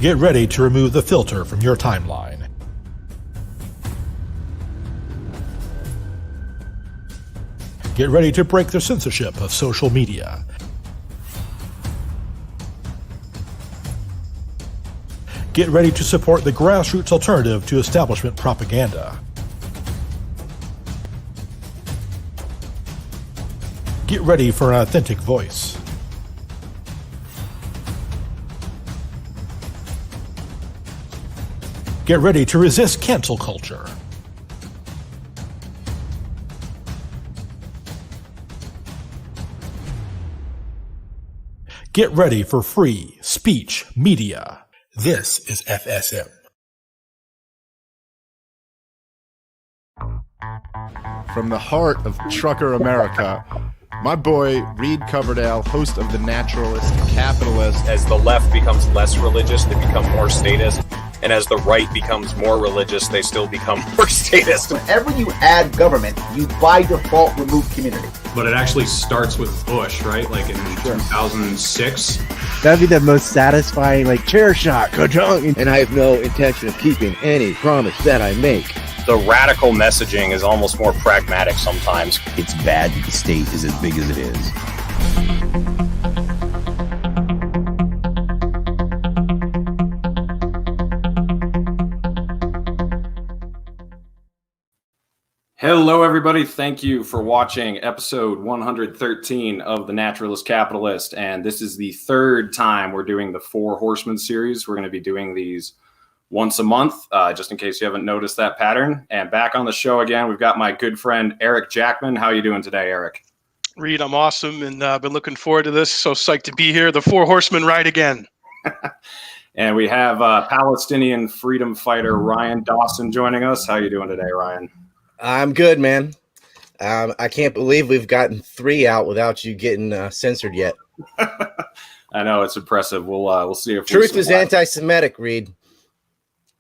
Get ready to remove the filter from your timeline. Get ready to break the censorship of social media. Get ready to support the grassroots alternative to establishment propaganda. Get ready for an authentic voice. Get ready to resist cancel culture. Get ready for free speech media. This is FSM. From the heart of trucker America, my boy Reed Coverdale, host of The Naturalist Capitalist. As the left becomes less religious, they become more statist. And as the right becomes more religious, they still become more statist. Whenever you add government, you by default remove community. But it actually starts with Bush, right? Like in 2006. That'd be the most satisfying, like, chair shot, ka-chunk. And I have no intention of keeping any promise that I make. The radical messaging is almost more pragmatic sometimes. It's bad that the state is as big as it is. Hello, everybody. Thank you for watching episode 113 of The Naturalist Capitalist. And this is the third time we're doing the Four Horsemen series. We're going to be doing these once a month, just in case you haven't noticed that pattern. And back on the show again, we've got my good friend, Eric Jackman. How are you doing today, Eric? Reed, I'm awesome, and I've been looking forward to this. So psyched to be here. The Four Horsemen ride again. And we have Palestinian freedom fighter Ryan Dawson joining us. How are you doing today, Ryan? I'm good, man. I can't believe we've gotten 3 out without you getting censored yet. I know, it's impressive. We'll see if Truth is anti-Semitic, Reed.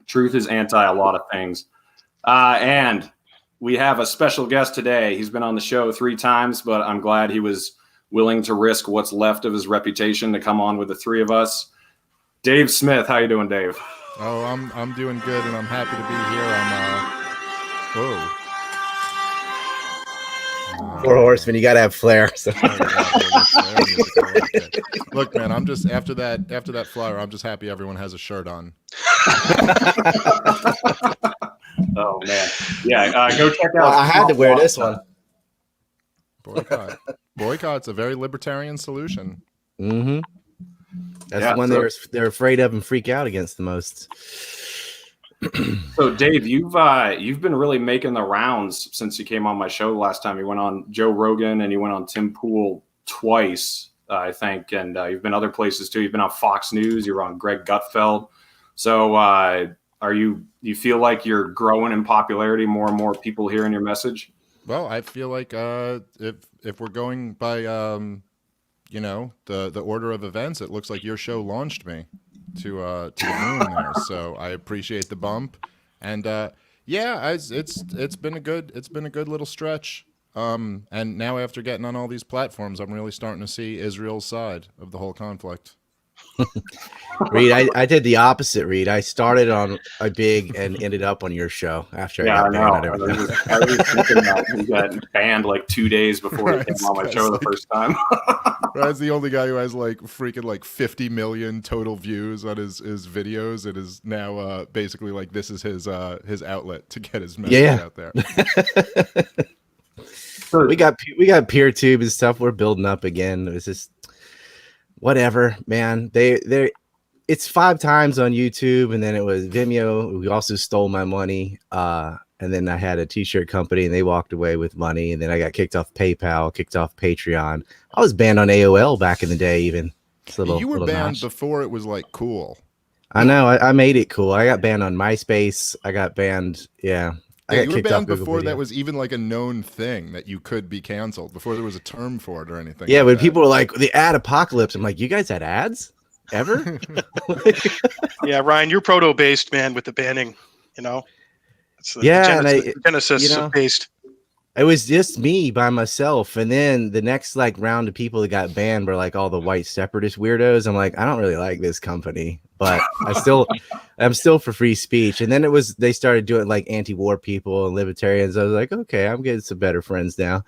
Truth is anti a lot of things. And we have a special guest today. He's been on the show 3 times, but I'm glad he was willing to risk what's left of his reputation to come on with the 3 of us. Dave Smith, how you doing, Dave? Oh, I'm doing good, and I'm happy to be here. Whoa. Four Horsemen, you gotta have flair. So. Look, man, I'm just after that flyer, I'm just happy everyone has a shirt on. Oh man, yeah. Go check out. I had to wear this one. Boycott's a very libertarian solution. Mm-hmm. That's the one they're afraid of and freak out against the most. So, Dave, you've been really making the rounds since you came on my show last time. You went on Joe Rogan and you went on Tim Pool twice, I think, and you've been other places too. You've been on Fox News. You were on Greg Gutfeld. So, you feel like you're growing in popularity? More and more people hearing your message? Well, I feel like if we're going by the order of events, it looks like your show launched me to the moon there. So I appreciate the bump, and it's been a good little stretch. And now after getting on all these platforms, I'm really starting to see Israel's side of the whole conflict. Reed, I did the opposite, Reed. I started on a big and ended up on your show after I got banned on everything. I was thinking that he got banned like 2 days before he came on my show the first time. Ryan's the only guy who has freaking 50 million total views on his videos. It is now basically like this is his outlet to get his message out there. we got PeerTube and stuff. We're building up again. It's just whatever, man. It's 5 times on YouTube, and then it was Vimeo. We also stole my money. And then I had a t-shirt company, and they walked away with money. And then I got kicked off PayPal, kicked off Patreon. I was banned on AOL back in the day, even. You were banned before it was cool. I know. I made it cool. I got banned on MySpace. I got banned. Yeah. You were banned before that was even a known thing that you could be canceled, before there was a term for it or anything. Yeah, when people were like, the ad apocalypse, I'm like, you guys had ads? Ever? Yeah, Ryan, you're proto-based, man, with the banning, It's the genesis based. It was just me by myself. And then the next round of people that got banned were all the white separatist weirdos. I'm like, I don't really like this company. but I'm still for free speech. And then they started doing like anti-war people and libertarians. I was like, okay, I'm getting some better friends now.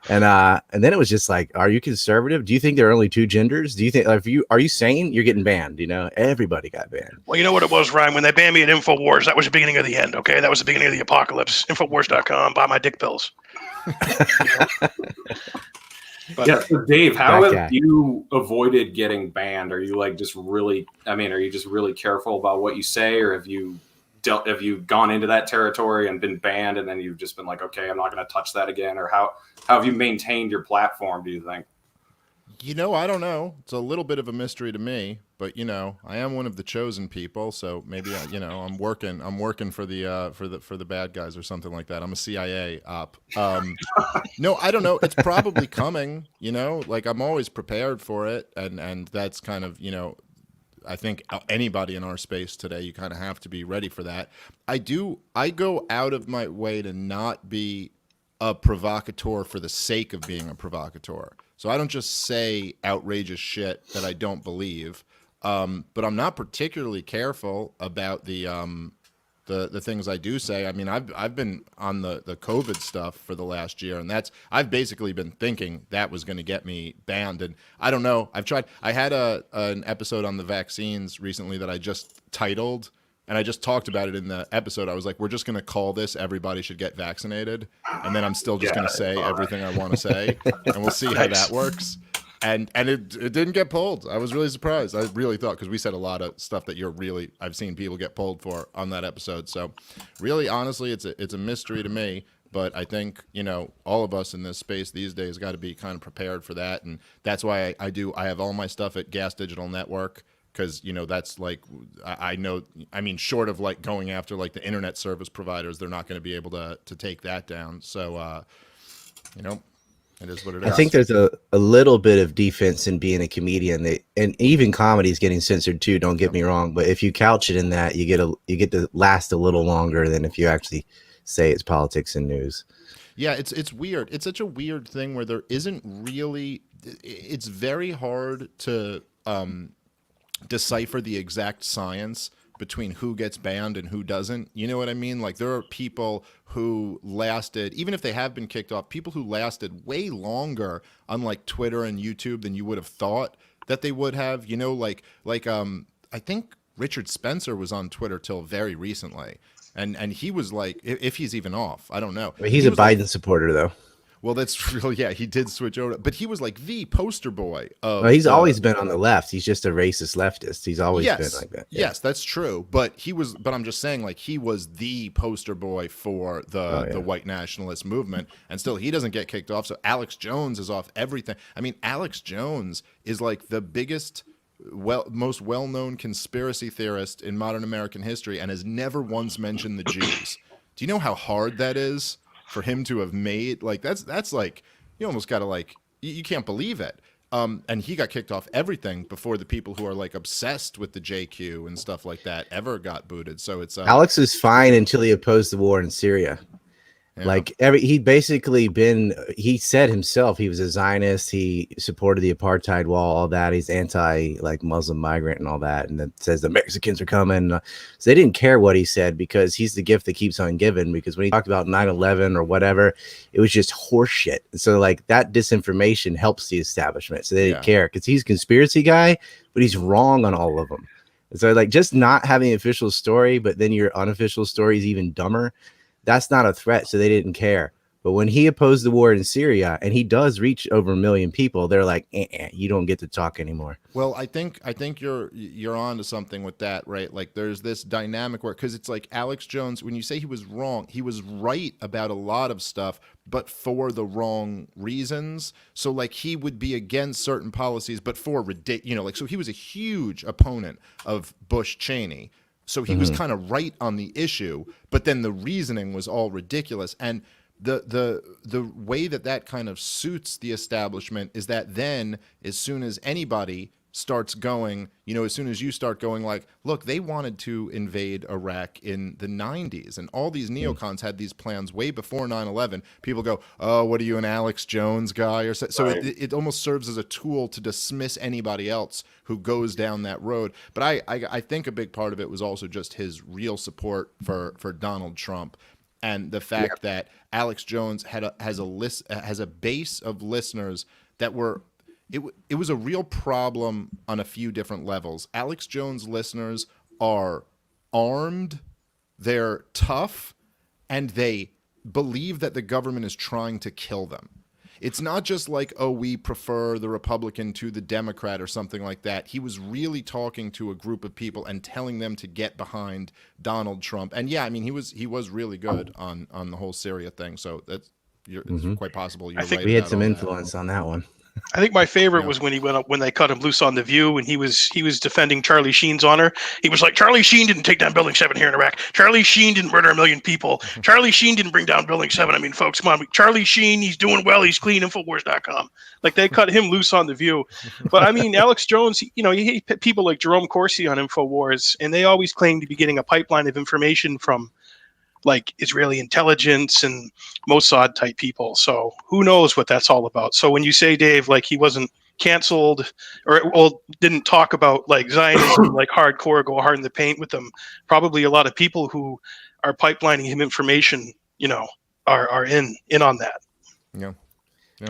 And then it was just like, are you conservative? Do you think there are only two genders? Do you think are you sane? You're getting banned. Everybody got banned. Well, you know what it was, Ryan? When they banned me at InfoWars, that was the beginning of the end. Okay, that was the beginning of the apocalypse. Infowars.com. Buy my dick pills. But, yeah, so Dave, how have you avoided getting banned? Are you like just really? I mean, are you just really careful about what you say, or have you gone into that territory and been banned, and then you've just been like, okay, I'm not going to touch that again? Or how have you maintained your platform? Do you think? I don't know. It's a little bit of a mystery to me, but I am one of the chosen people, so maybe I'm working for the bad guys or something like that. I'm a CIA op. No, I don't know. It's probably coming. Like I'm always prepared for it, and that's kind of I think anybody in our space today, you kind of have to be ready for that. I go out of my way to not be a provocateur for the sake of being a provocateur. So I don't just say outrageous shit that I don't believe, but I'm not particularly careful about the things I do say. I mean, I've been on the COVID stuff for the last year, and I've basically been thinking that was going to get me banned. And I don't know. I've tried. I had an episode on the vaccines recently that I just titled. And I just talked about it in the episode. I was like, we're just going to call this "Everybody Should Get Vaccinated." And then I'm still just going to say everything I want to say. And we'll see how that works. And it didn't get pulled. I was really surprised. I really thought, because we said a lot of stuff that I've seen people get pulled for on that episode. So really, honestly, it's a mystery to me. But I think, all of us in this space these days got to be kind of prepared for that. And that's why I have all my stuff at Gas Digital Network. Because, that's like, I know, I mean, short of like going after like the internet service providers, they're not going to be able to take that down. So, it is what it is. I think there's a little bit of defense in being a comedian, and even comedy is getting censored too. Don't get me wrong, but if you couch it in that, you get to last a little longer than if you actually say it's politics and news. Yeah, it's weird. It's such a weird thing where there isn't really. It's very hard to decipher the exact science between who gets banned and who doesn't. You know what I mean? Like there are people who lasted, even if they have been kicked off, people who lasted way longer on like Twitter and YouTube than you would have thought that they would have. I think Richard Spencer was on Twitter till very recently, and he was like, if he's even off, I don't know. He's a Biden supporter though. Well, that's real. Yeah, he did switch over, but he was like the poster boy of. Well, he's always been on the left. He's just a racist leftist. He's always been like that. Yeah. Yes, that's true. But I'm just saying, like, he was the poster boy for the white nationalist movement, and still he doesn't get kicked off. So Alex Jones is off everything. I mean, Alex Jones is like the biggest, most well-known conspiracy theorist in modern American history, and has never once mentioned the Jews. Do you know how hard that is? For him to have made, like, that's like, you almost got to like, you can't believe it. And he got kicked off everything before the people who are like obsessed with the JQ and stuff like that ever got booted. So it's Alex is fine until he opposed the war in Syria. Yeah. Like he said himself he was a Zionist. He supported the apartheid wall, all that. He's anti like Muslim migrant and all that. And it says the Mexicans are coming. So they didn't care what he said because he's the gift that keeps on giving. Because when he talked about 9/11 or whatever, it was just horseshit. So like that disinformation helps the establishment. So they didn't care because he's a conspiracy guy, but he's wrong on all of them. So like just not having an official story, but then your unofficial story is even dumber. That's not a threat, so they didn't care. But when he opposed the war in Syria, and he does reach over 1 million people, they're like, you don't get to talk anymore. Well, I think you're on to something with that, right? Like there's this dynamic where, because it's like Alex Jones, when you say he was wrong, he was right about a lot of stuff, but for the wrong reasons. So like he would be against certain policies, but for so he was a huge opponent of Bush Cheney. So he was kind of right on the issue, but then the reasoning was all ridiculous. And the way that kind of suits the establishment is that then as soon as anybody starts going, as soon as you start going like, look, they wanted to invade Iraq in the 90s, and all these neocons had these plans way before 9/11. People go, oh, what are you, an Alex Jones guy? Or so Right. it almost serves as a tool to dismiss anybody else who goes down that road. But I think a big part of it was also just his real support for Donald Trump, and the fact that Alex Jones has a base of listeners that were. It was a real problem on a few different levels. Alex Jones listeners are armed, they're tough, and they believe that the government is trying to kill them. It's not just like, oh, we prefer the Republican to the Democrat or something like that. He was really talking to a group of people and telling them to get behind Donald Trump. And yeah, I mean, he was really good on the whole Syria thing. So it's quite possible. I think we had some influence on that one. I think my favorite was when he went up, when they cut him loose on The View, and he was defending Charlie Sheen's honor. He was like, Charlie Sheen didn't take down Building 7 here in Iraq. Charlie Sheen didn't murder 1 million people. Charlie Sheen didn't bring down Building 7. I mean, folks, come on. Charlie Sheen, he's doing well. He's clean. Infowars.com. Like, they cut him loose on The View. But I mean, Alex Jones, he people like Jerome Corsi on Infowars, and they always claim to be getting a pipeline of information from like Israeli intelligence and Mossad type people. So who knows what that's all about. So when you say, Dave, like he wasn't canceled or didn't talk about like Zionism, like hardcore, go hard in the paint with them, probably a lot of people who are pipelining him information, are in on that. Yeah.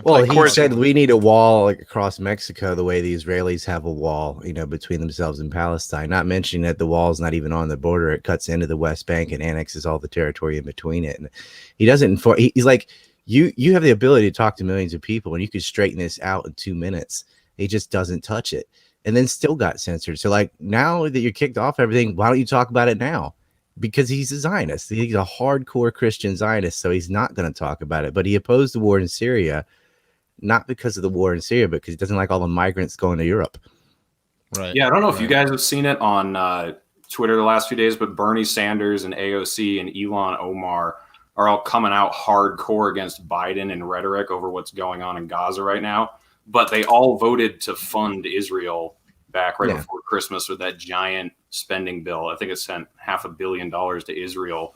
Well, he said we need a wall across Mexico the way the Israelis have a wall, between themselves and Palestine. Not mentioning that the wall is not even on the border; it cuts into the West Bank and annexes all the territory in between it. And he doesn't. He's like, you have the ability to talk to millions of people, and you could straighten this out in 2 minutes. He just doesn't touch it, and then still got censored. So, like, now that you're kicked off everything, why don't you talk about it now? Because he's a Zionist. He's a hardcore Christian Zionist, so he's not going to talk about it. But he opposed the war in Syria. Not because of the war in Syria, but because he doesn't like all the migrants going to Europe. Right. Yeah, I don't know if you guys have seen it on Twitter the last few days, but Bernie Sanders and AOC and Ilhan Omar are all coming out hardcore against Biden in rhetoric over what's going on in Gaza right now. But they all voted to fund Israel back before Christmas with that giant spending bill. I think it sent $500 million to Israel.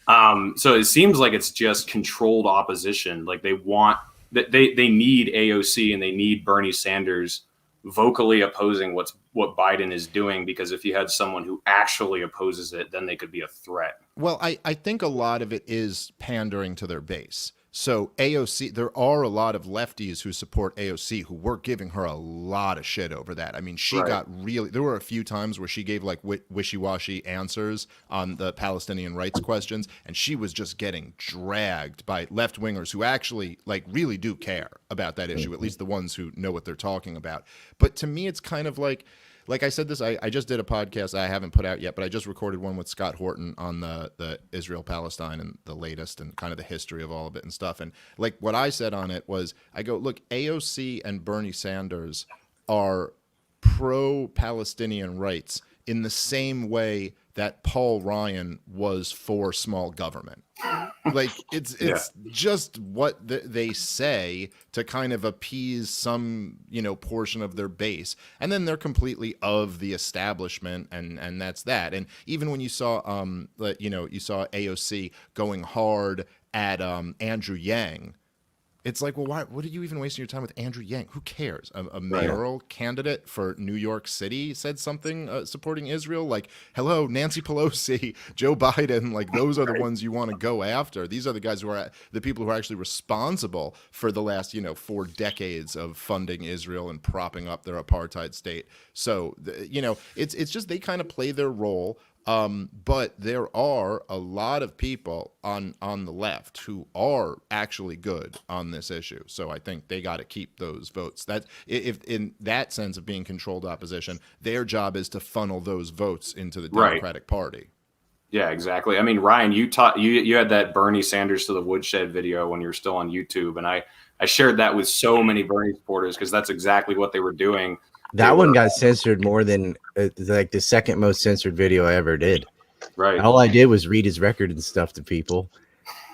So it seems like it's just controlled opposition. Like they want... That they need AOC and they need Bernie Sanders vocally opposing what Biden is doing, because if you had someone who actually opposes it, then they could be a threat. Well, I think a lot of it is pandering to their base. So AOC, there are a lot of lefties who support AOC who were giving her a lot of shit over that. I mean, she got really, there were a few times where she gave like wishy-washy answers on the Palestinian rights questions, and she was just getting dragged by left-wingers who actually like really do care about that issue, at least the ones who know what they're talking about. But to me, it's kind of like I said this, I just did a podcast I haven't put out yet, but I just recorded one with Scott Horton on the Israel-Palestine and the latest and kind of the history of all of it and stuff. And like what I said on it was, I go, look, AOC and Bernie Sanders are pro-Palestinian rights in the same way that Paul Ryan was for small government. Like it's just what they say to kind of appease some, portion of their base. And then they're completely of the establishment, and that's that. And even when you saw you saw AOC going hard at Andrew Yang, it's like, well, why? What are you even wasting your time with Andrew Yang? Who cares? A mayoral candidate for New York City said something supporting Israel. Like, hello, Nancy Pelosi, Joe Biden. Like, those are the ones you want to go after. These are the guys who are the people who are actually responsible for the last 4 decades of funding Israel and propping up their apartheid state. So, it's just they kind of play their role. But there are a lot of people on the left who are actually good on this issue. So I think they got to keep those votes. That if in that sense of being controlled opposition, their job is to funnel those votes into the Democratic Party. Yeah, exactly. I mean, Ryan, you had that Bernie Sanders to the woodshed video when you were still on YouTube, and I shared that with so many Bernie supporters because that's exactly what they were doing. That one got censored more than like the second most censored video I ever did. Right. All I did was read his record and stuff to people.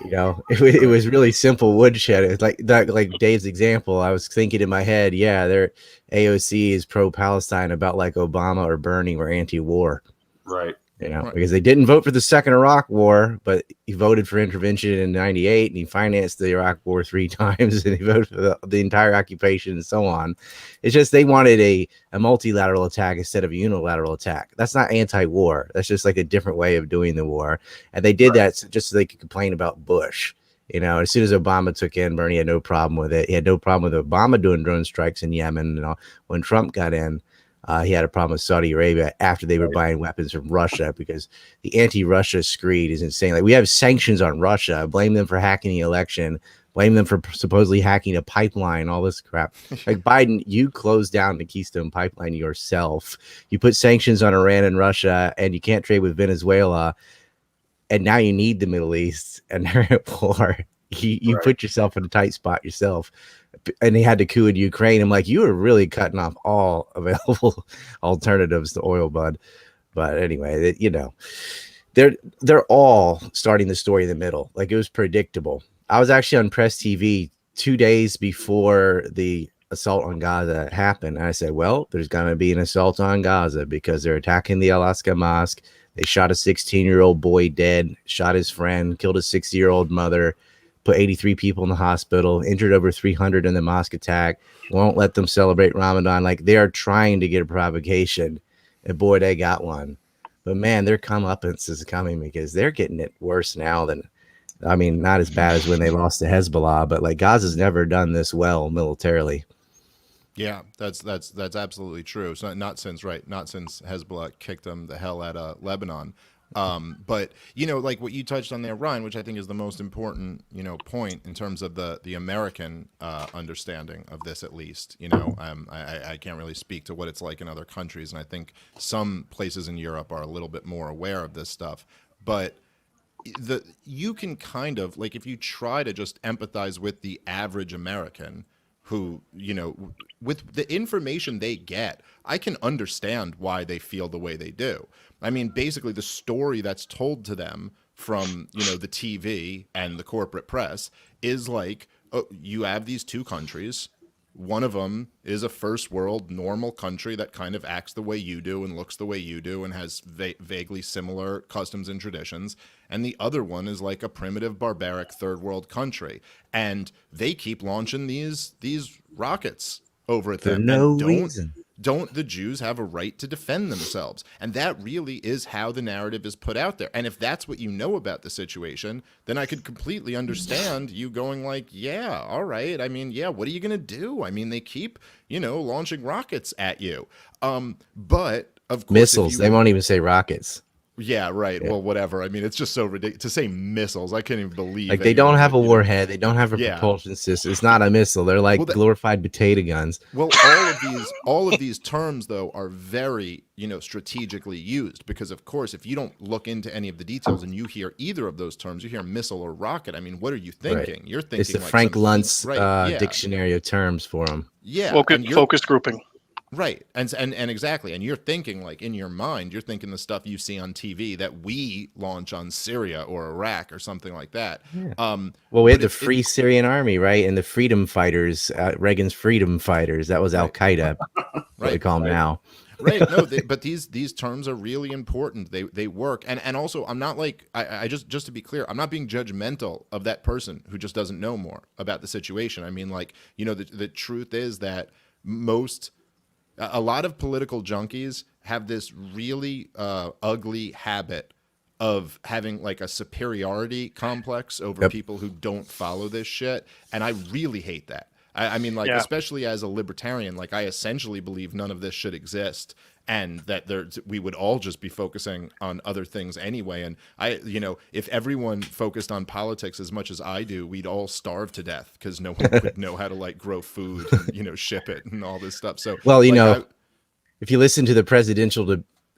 You know, it was really simple woodshed. It's like that, like Dave's example. I was thinking in my head, yeah, their AOC is pro-Palestine, about like Obama or Bernie were anti-war. Right. You know, because they didn't vote for the second Iraq war, but he voted for intervention in '98, and he financed the Iraq war 3 times, and he voted for the entire occupation and so on. It's just they wanted a multilateral attack instead of a unilateral attack. That's not anti-war. That's just like a different way of doing the war. And they did that just so they could complain about Bush. You know, as soon as Obama took in, Bernie had no problem with it. He had no problem with Obama doing drone strikes in Yemen. And all. When Trump got in, he had a problem with Saudi Arabia after they were buying weapons from Russia, because the anti-Russia screed is insane. Like, we have sanctions on Russia, blame them for hacking the election, blame them for supposedly hacking a pipeline, all this crap. Like, Biden, you closed down the Keystone Pipeline yourself. You put sanctions on Iran and Russia, and you can't trade with Venezuela. And now you need the Middle East, and they're at war. You put yourself in a tight spot yourself. And they had to coup in Ukraine. I'm like, you were really cutting off all available alternatives to oil, bud. But anyway, you know, they're all starting the story in the middle. Like, it was predictable. I was actually on Press TV 2 days before the assault on Gaza happened. And I said, well, there's going to be an assault on Gaza because they're attacking the Al-Aqsa Mosque. They shot a 16-year-old boy dead, shot his friend, killed a 60-year-old mother, put 83 people in the hospital, injured over 300 in the mosque attack, won't let them celebrate Ramadan. Like, they are trying to get a provocation, and boy, they got one. But man, their comeuppance is coming, because they're getting it worse now than, I mean, not as bad as when they lost to Hezbollah, but like, Gaza's never done this well militarily. Yeah, that's absolutely true. So not since Hezbollah kicked them the hell out of Lebanon. But, you know, like what you touched on there, Ryan, which I think is the most important, you know, point in terms of the American understanding of this, at least. You know, I can't really speak to what it's like in other countries, and I think some places in Europe are a little bit more aware of this stuff. But you can kind of, like, if you try to just empathize with the average American who, you know, with the information they get, I can understand why they feel the way they do. I mean, basically the story that's told to them from, you know, the TV and the corporate press is like, oh, you have these 2 countries. One of them is a first world normal country that kind of acts the way you do and looks the way you do and has vaguely similar customs and traditions. And the other one is like a primitive, barbaric third world country. And they keep launching these rockets over at them. For no reason. Don't the Jews have a right to defend themselves? And that really is how the narrative is put out there. And if that's what you know about the situation, then I could completely understand you going like, yeah, all right. I mean, yeah, what are you going to do? I mean, they keep, you know, launching rockets at you. But of course, missiles, they won't even say rockets. Yeah, right. Yeah. Well, whatever. I mean, it's just so ridiculous to say missiles. I can't even believe. Like, they don't have a warhead. They don't have a propulsion system. It's not a missile. They're like glorified potato guns. Well, all of these terms though are very, you know, strategically used, because of course, if you don't look into any of the details and you hear either of those terms, you hear missile or rocket. I mean, what are you thinking? Right. You're thinking it's the like Frank Luntz dictionary of terms for them. Yeah, focused grouping. Right. And exactly. And you're thinking, like, in your mind, you're thinking the stuff you see on TV that we launch on Syria or Iraq or something like that. Yeah. Well, we had the Free Syrian Army, right? And the freedom fighters, Reagan's freedom fighters. That was Al Qaeda. Right. They call them now. Right. No, but these terms are really important. They work. And also, I'm not like, I just to be clear, I'm not being judgmental of that person who just doesn't know more about the situation. I mean, like, you know, the truth is that a lot of political junkies have this really ugly habit of having like a superiority complex over people who don't follow this shit. And I really hate that. I mean, like, especially as a libertarian, like, I essentially believe none of this should exist, and that we would all just be focusing on other things anyway. And you know, if everyone focused on politics as much as I do, we'd all starve to death because no one would know how to like grow food and, you know, ship it and all this stuff. So, well, you know, if you listen to the presidential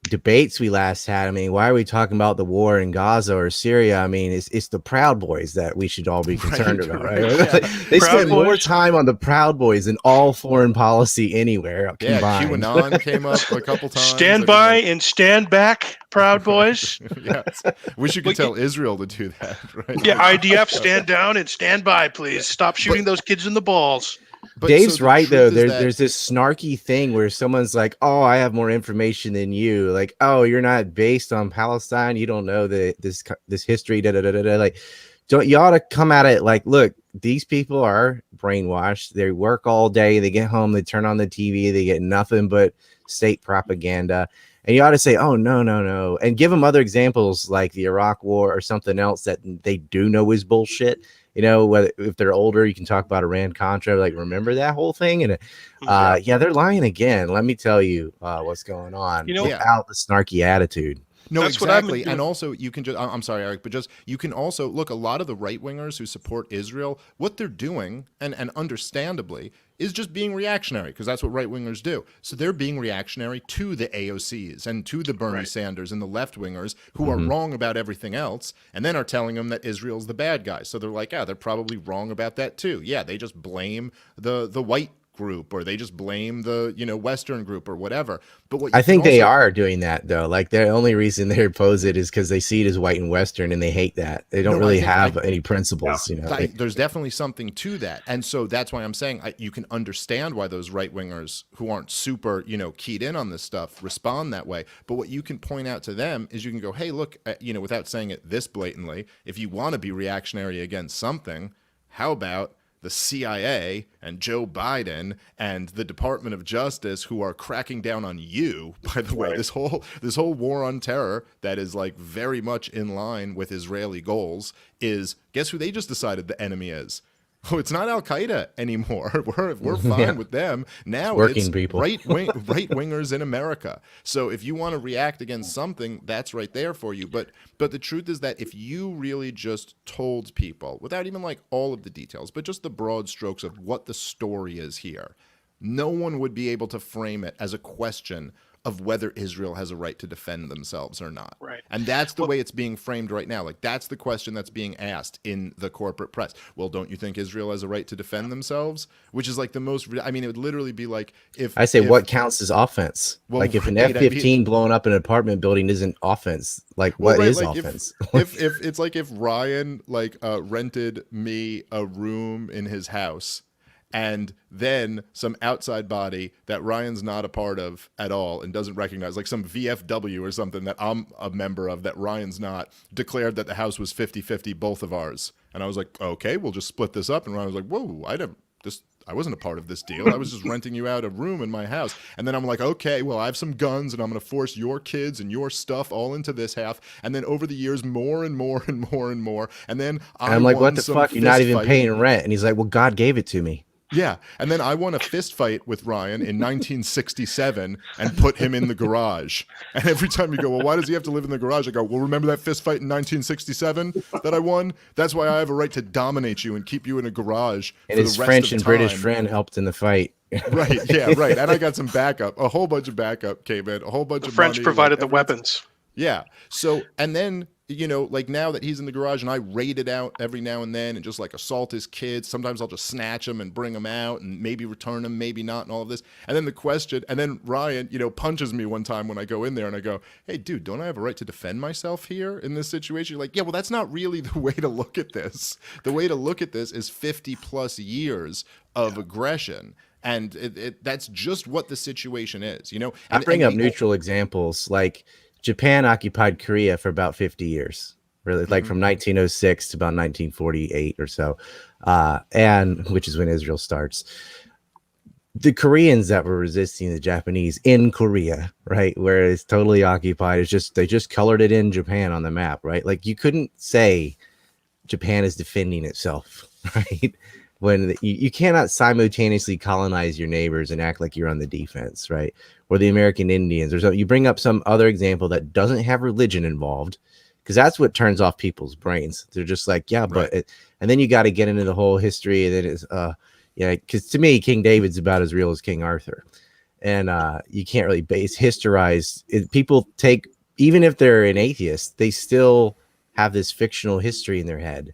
debates we last had. I mean, why are we talking about the war in Gaza or Syria? I mean, it's the Proud Boys that we should all be concerned about, right? Yeah. They Proud spend more Boys. time on the Proud Boys than all foreign policy anywhere Yeah, combined. QAnon came up a couple times. Stand by and stand back, Proud Boys. Yeah, wish you could tell Israel to do that, right? Yeah, IDF, stand down and stand by, please. Stop shooting those kids in the balls. But Dave's so the right truth though. is that- There's this snarky thing where someone's like, "Oh, I have more information than you." Like, "Oh, you're not based on Palestine. You don't know this history." Da, da, da, da, da. Like, you ought to come at it like, "Look, these people are brainwashed. They work all day. They get home. They turn on the TV. They get nothing but state propaganda." And you ought to say, "Oh, no, no, no," and give them other examples like the Iraq War or something else that they do know is bullshit. You know, whether if they're older, you can talk about Iran Contra, like remember that whole thing. And yeah, they're lying again. Let me tell you what's going on. You know, without the snarky attitude. No, That's what I've been exactly. doing. And also, you can just, I'm sorry, Eric, but just, you can also look, a lot of the right wingers who support Israel, what they're doing, and understandably, is just being reactionary, because that's what right wingers do. So they're being reactionary to the AOCs and to the Bernie Sanders and the left wingers who are wrong about everything else, and then are telling them that Israel's the bad guy. So they're like, yeah, they're probably wrong about that too. Yeah, they just blame the white group, or they just blame the Western group or whatever. But what I think they also are doing that though. Like the only reason they oppose it is because they see it as white and Western, and they hate that. They don't really have any principles. There's definitely something to that, and so that's why I'm saying you can understand why those right wingers who aren't super keyed in on this stuff respond that way. But what you can point out to them is you can go, hey, look, without saying it this blatantly, if you want to be reactionary against something, how about the CIA and Joe Biden and the Department of Justice, who are cracking down on you, by the way, this whole war on terror that is like very much in line with Israeli goals is, guess who they just decided the enemy is? Oh, it's not Al Qaeda anymore. We're fine with them now. Working people, right wingers in America. So if you want to react against something, that's right there for you. But the truth is that if you really just told people, without even like all of the details, but just the broad strokes of what the story is here, no one would be able to frame it as a question of whether Israel has a right to defend themselves or not. Right. And that's the way it's being framed right now. Like, that's the question that's being asked in the corporate press. Well, don't you think Israel has a right to defend themselves? Which is like the most, I mean, it would literally be like if what counts as offense? Well, like if an right, F-15 blowing up an apartment building isn't offense, like what is offense? If it's like if Ryan rented me a room in his house, and then some outside body that Ryan's not a part of at all and doesn't recognize, like some VFW or something that I'm a member of that Ryan's not, declared that the house was 50-50, both of ours. And I was like, okay, we'll just split this up. And Ryan was like, whoa, I wasn't a part of this deal. I was just renting you out a room in my house. And then I'm like, okay, well, I have some guns and I'm going to force your kids and your stuff all into this half. And then over the years, more and more and more and more. And then I'm like, what the fuck? You're not even paying rent. And he's like, well, God gave it to me. Yeah, and then I won a fist fight with Ryan in 1967 and put him in the garage. And every time you go, well, why does he have to live in the garage? I go, well, remember that fist fight in 1967 that I won? That's why I have a right to dominate you and keep you in a garage. And his French and British friend helped in the fight. Right, yeah, right. And I got some backup. A whole bunch of backup came in. A whole bunch of French money, provided the weapons. Yeah. So, and then, like now that he's in the garage and I raid it out every now and then and just like assault his kids, sometimes I'll just snatch them and bring them out and maybe return them, maybe not, and all of this. And then the question, and then Ryan, punches me one time when I go in there and I go, hey, dude, don't I have a right to defend myself here in this situation? You're like, yeah, well, that's not really the way to look at this. The way to look at this is 50 plus years of aggression. And that's just what the situation is, I bring up neutral examples like Japan occupied Korea for about 50 years, really, like from 1906 to about 1948 or so, and which is when Israel starts. The Koreans that were resisting the Japanese in Korea, right, where it's totally occupied, they just colored it in Japan on the map, right? Like you couldn't say Japan is defending itself, right? When you cannot simultaneously colonize your neighbors and act like you're on the defense, right? Or the American Indians, or so you bring up some other example that doesn't have religion involved, because that's what turns off people's brains. They're just like, yeah, but and then you got to get into the whole history, and then it's because to me, King David's about as real as King Arthur, and you can't really historize it. People take, even if they're an atheist, they still have this fictional history in their head.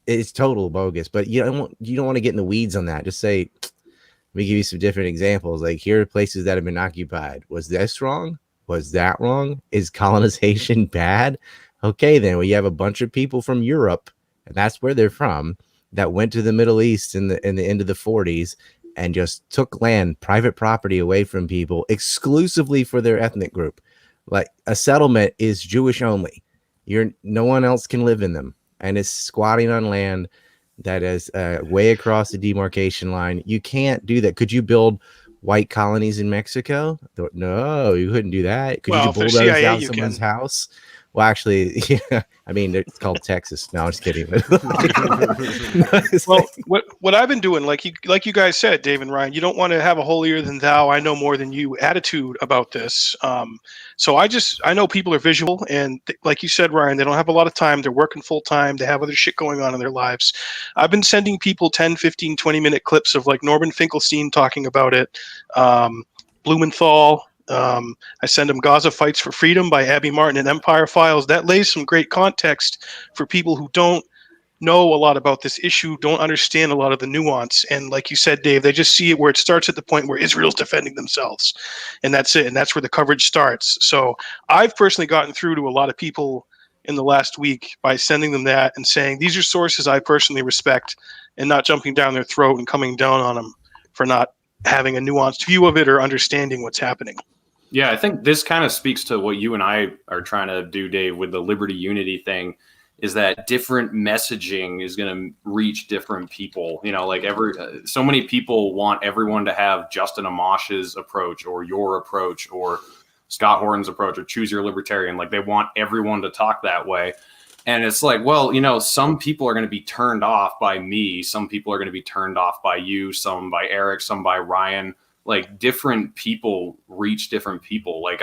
It's total bogus, but you don't want to get in the weeds on that. Just say, let me give you some different examples. Like, here are places that have been occupied. Was this wrong? Was that wrong? Is colonization bad? Okay, then, well, you have a bunch of people from Europe, and that's where they're from, that went to the Middle East in the end of the 40s and just took land, private property away from people exclusively for their ethnic group. Like, a settlement is Jewish only. No one else can live in them. And it's squatting on land that is way across the demarcation line. You can't do that. Could you build white colonies in Mexico? No, you couldn't do that. Could you bulldoze down someone's house? Well, actually, yeah, I mean, it's called Texas. No, I'm just kidding. Well, what I've been doing, like you guys said, Dave and Ryan, you don't want to have a holier than thou, I know more than you attitude about this. So I know people are visual, and like you said, Ryan, they don't have a lot of time. They're working full time. They have other shit going on in their lives. I've been sending people 10, 15, 20-minute clips of like Norman Finkelstein talking about it, Blumenthal. I send them Gaza Fights for Freedom by Abby Martin and Empire Files. That lays some great context for people who don't know a lot about this issue, don't understand a lot of the nuance. And like you said, Dave, they just see it where it starts at the point where Israel's defending themselves. And that's it. And that's where the coverage starts. So I've personally gotten through to a lot of people in the last week by sending them that and saying, these are sources I personally respect, and not jumping down their throat and coming down on them for not having a nuanced view of it or understanding what's happening. Yeah, I think this kind of speaks to what you and I are trying to do, Dave, with the liberty unity thing, is that different messaging is going to reach different people. You know, like so many people want everyone to have Justin Amash's approach or your approach or Scott Horton's approach or choose your libertarian. Like, they want everyone to talk that way. And it's like, well, you know, some people are going to be turned off by me. Some people are going to be turned off by you, some by Eric, some by Ryan. Like, different people reach different people. Like,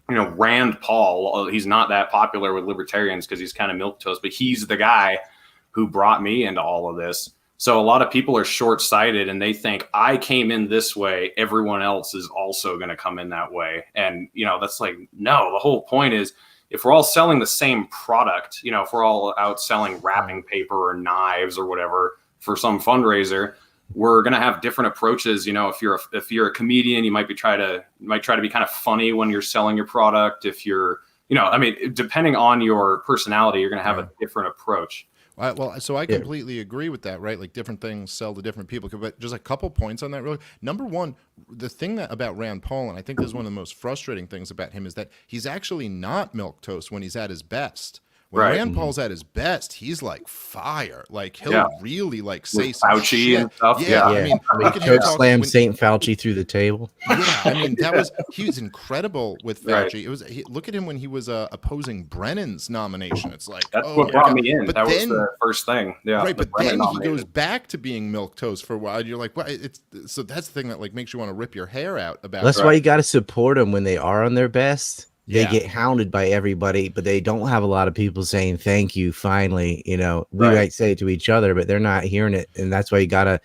Rand Paul, he's not that popular with libertarians because he's kind of milquetoast, but he's the guy who brought me into all of this. So a lot of people are short-sighted and they think, I came in this way, everyone else is also going to come in that way. And, you know, that's like, no, the whole point is, if we're all selling the same product, you know, if we're all out selling wrapping paper or knives or whatever for some fundraiser, we're going to have different approaches. You know, if you're a comedian, you might try to be kind of funny when you're selling your product. If you're, you know, I mean, depending on your personality, you're going to have a different approach. Well, so I completely agree with that, right? Like, different things sell to different people. But just a couple points on that, really. Number one, the thing about Rand Paul, and I think this is one of the most frustrating things about him, is that he's actually not milquetoast when he's at his best. When Rand Paul's at his best, he's like fire. Like, he'll really like say with some Fauci shit. and stuff. Yeah. I mean, look at him choke slam Saint Fauci through the table. Yeah, I mean, he was incredible with Fauci. Look at him when he was opposing Brennan's nomination. It's like, that's what brought me in. But that was the first thing. Yeah, right. But then he goes back to being milquetoast for a while. And you're like, well, so that's the thing that like makes you want to rip your hair out about. That's why you got to support them when they are on their best. They get hounded by everybody, but they don't have a lot of people saying thank you. Finally, you know, we might say it to each other, but they're not hearing it, and that's why you gotta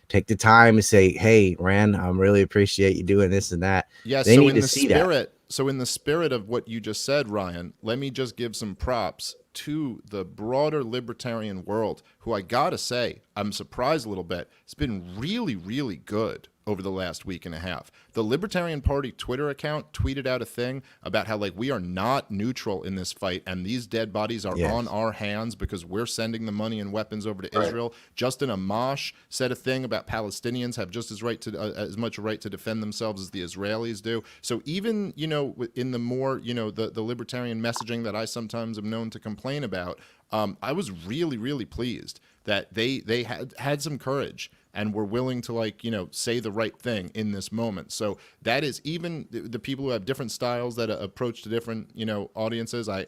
take the time to say, "Hey, Rand, I really appreciate you doing this and that." Yeah, they need to see that. So in the spirit of what you just said, Ryan, let me just give some props to the broader libertarian world, who I gotta say, I'm surprised a little bit. It's been really, really good over the last week and a half. The Libertarian Party Twitter account tweeted out a thing about how, like, we are not neutral in this fight, and these dead bodies are on our hands because we're sending the money and weapons over to Israel. Justin Amash said a thing about Palestinians have just as much right to defend themselves as the Israelis do. So even, you know, in the more, you know, the libertarian messaging that I sometimes am known to complain about, I was really, really pleased that they had some courage and were willing to, like, you know, say the right thing in this moment. So that is, even the people who have different styles that approach to different, you know, audiences, I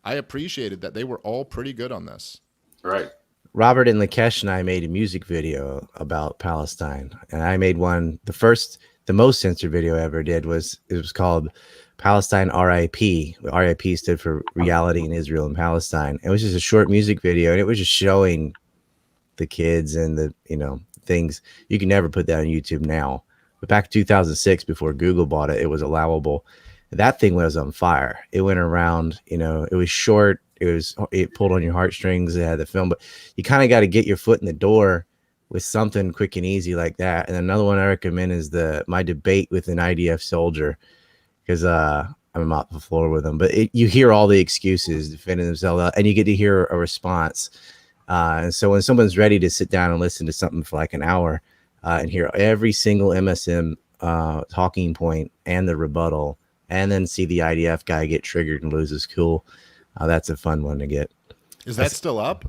appreciated that they were all pretty good on this. Right. Robert and Lakesh and I made a music video about Palestine, and I made one. The most censored video I ever did was called Palestine RIP. RIP stood for Reality in Israel and Palestine. It was just a short music video, and it was just showing the kids and the, you know, things. You can never put that on YouTube now, But back in 2006, before Google bought it, it was allowable. That thing was on fire. It went around, you know, it was short. It pulled on your heartstrings. It had the film, but you kind of got to get your foot in the door with something quick and easy like that. And another one I recommend is my debate with an IDF soldier, because I'm off the floor with them. But you hear all the excuses defending themselves, and you get to hear a response. And so when someone's ready to sit down and listen to something for like an hour and hear every single MSM talking point and the rebuttal, and then see the IDF guy get triggered and lose his cool, that's a fun one to get. Is that still up?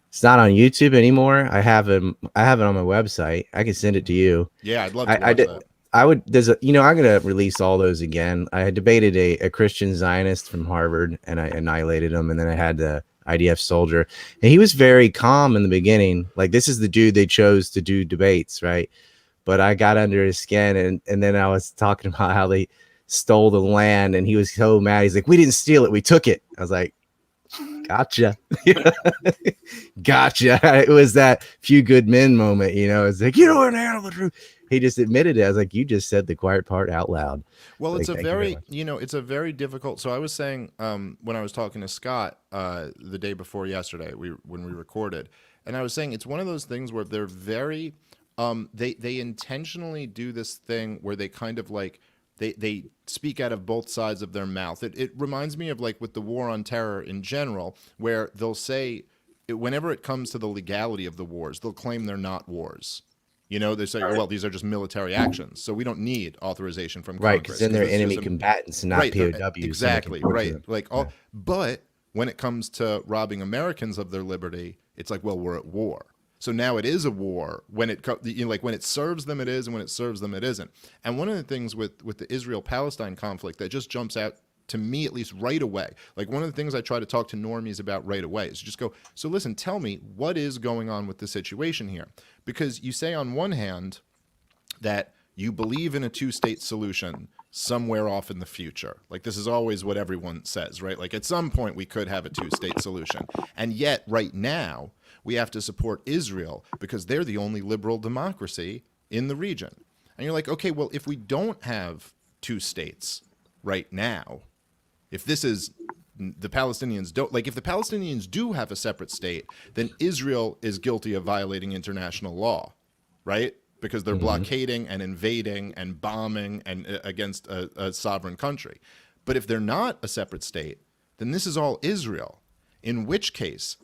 It's not on YouTube anymore. I have it on my website. I can send it to you. Yeah, I'd love to watch that. I would. I'm gonna release all those again. I had debated a Christian Zionist from Harvard, and I annihilated him. And then I had the IDF soldier, and he was very calm in the beginning. Like, this is the dude they chose to do debates, right? But I got under his skin, and then I was talking about how they stole the land, and he was so mad. He's like, "We didn't steal it, we took it." I was like, "Gotcha." Gotcha. It was that few good men moment, you know. It's like, you don't want to handle the truth. He just admitted it. I was like, you just said the quiet part out loud. Well, like, it's it's a very difficult. So I was saying when I was talking to Scott the day before yesterday, when we recorded, and I was saying it's one of those things where they're very, they intentionally do this thing where they kind of like, they speak out of both sides of their mouth. It reminds me of like with the war on terror in general, where they'll say, whenever it comes to the legality of the wars, they'll claim they're not wars. You know, they say, well, these are just military actions, so we don't need authorization from Congress. Right, because then they're enemy combatants and not POWs. Exactly, right. Like, but when it comes to robbing Americans of their liberty, it's like, well, we're at war. So now it is a war when when it serves them, it is, and when it serves them, it isn't. And one of the things with the Israel-Palestine conflict that just jumps out to me, at least right away, like one of the things I try to talk to normies about right away is just go, so listen, tell me what is going on with the situation here? Because you say on one hand that you believe in a two-state solution somewhere off in the future. Like, this is always what everyone says, right? Like, at some point we could have a two-state solution. And yet right now we have to support Israel because they're the only liberal democracy in the region. And you're like, okay, well, if we don't have two states right now, if this is the Palestinians don't, like, if the Palestinians do have a separate state, then Israel is guilty of violating international law, right? Because they're blockading and invading and bombing and against a sovereign country. But if they're not a separate state, then this is all Israel, in which case,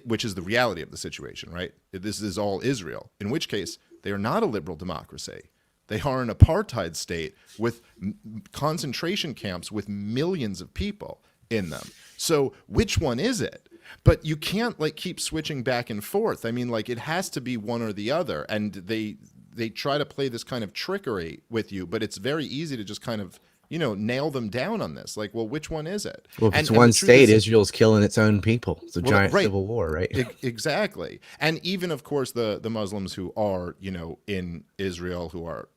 which is the reality of the situation, right? This is all Israel, in which case they are not a liberal democracy. They are an apartheid state with concentration camps with millions of people in them. So which one is it? But you can't like keep switching back and forth. I mean, like, it has to be one or the other. And they try to play this kind of trickery with you, but it's very easy to just kind of, nail them down on this. Like, well, which one is it? Well, if it's one state, Israel's killing its own people. It's a giant civil war, right? Exactly. And even, of course, the Muslims who are, in Israel, who are,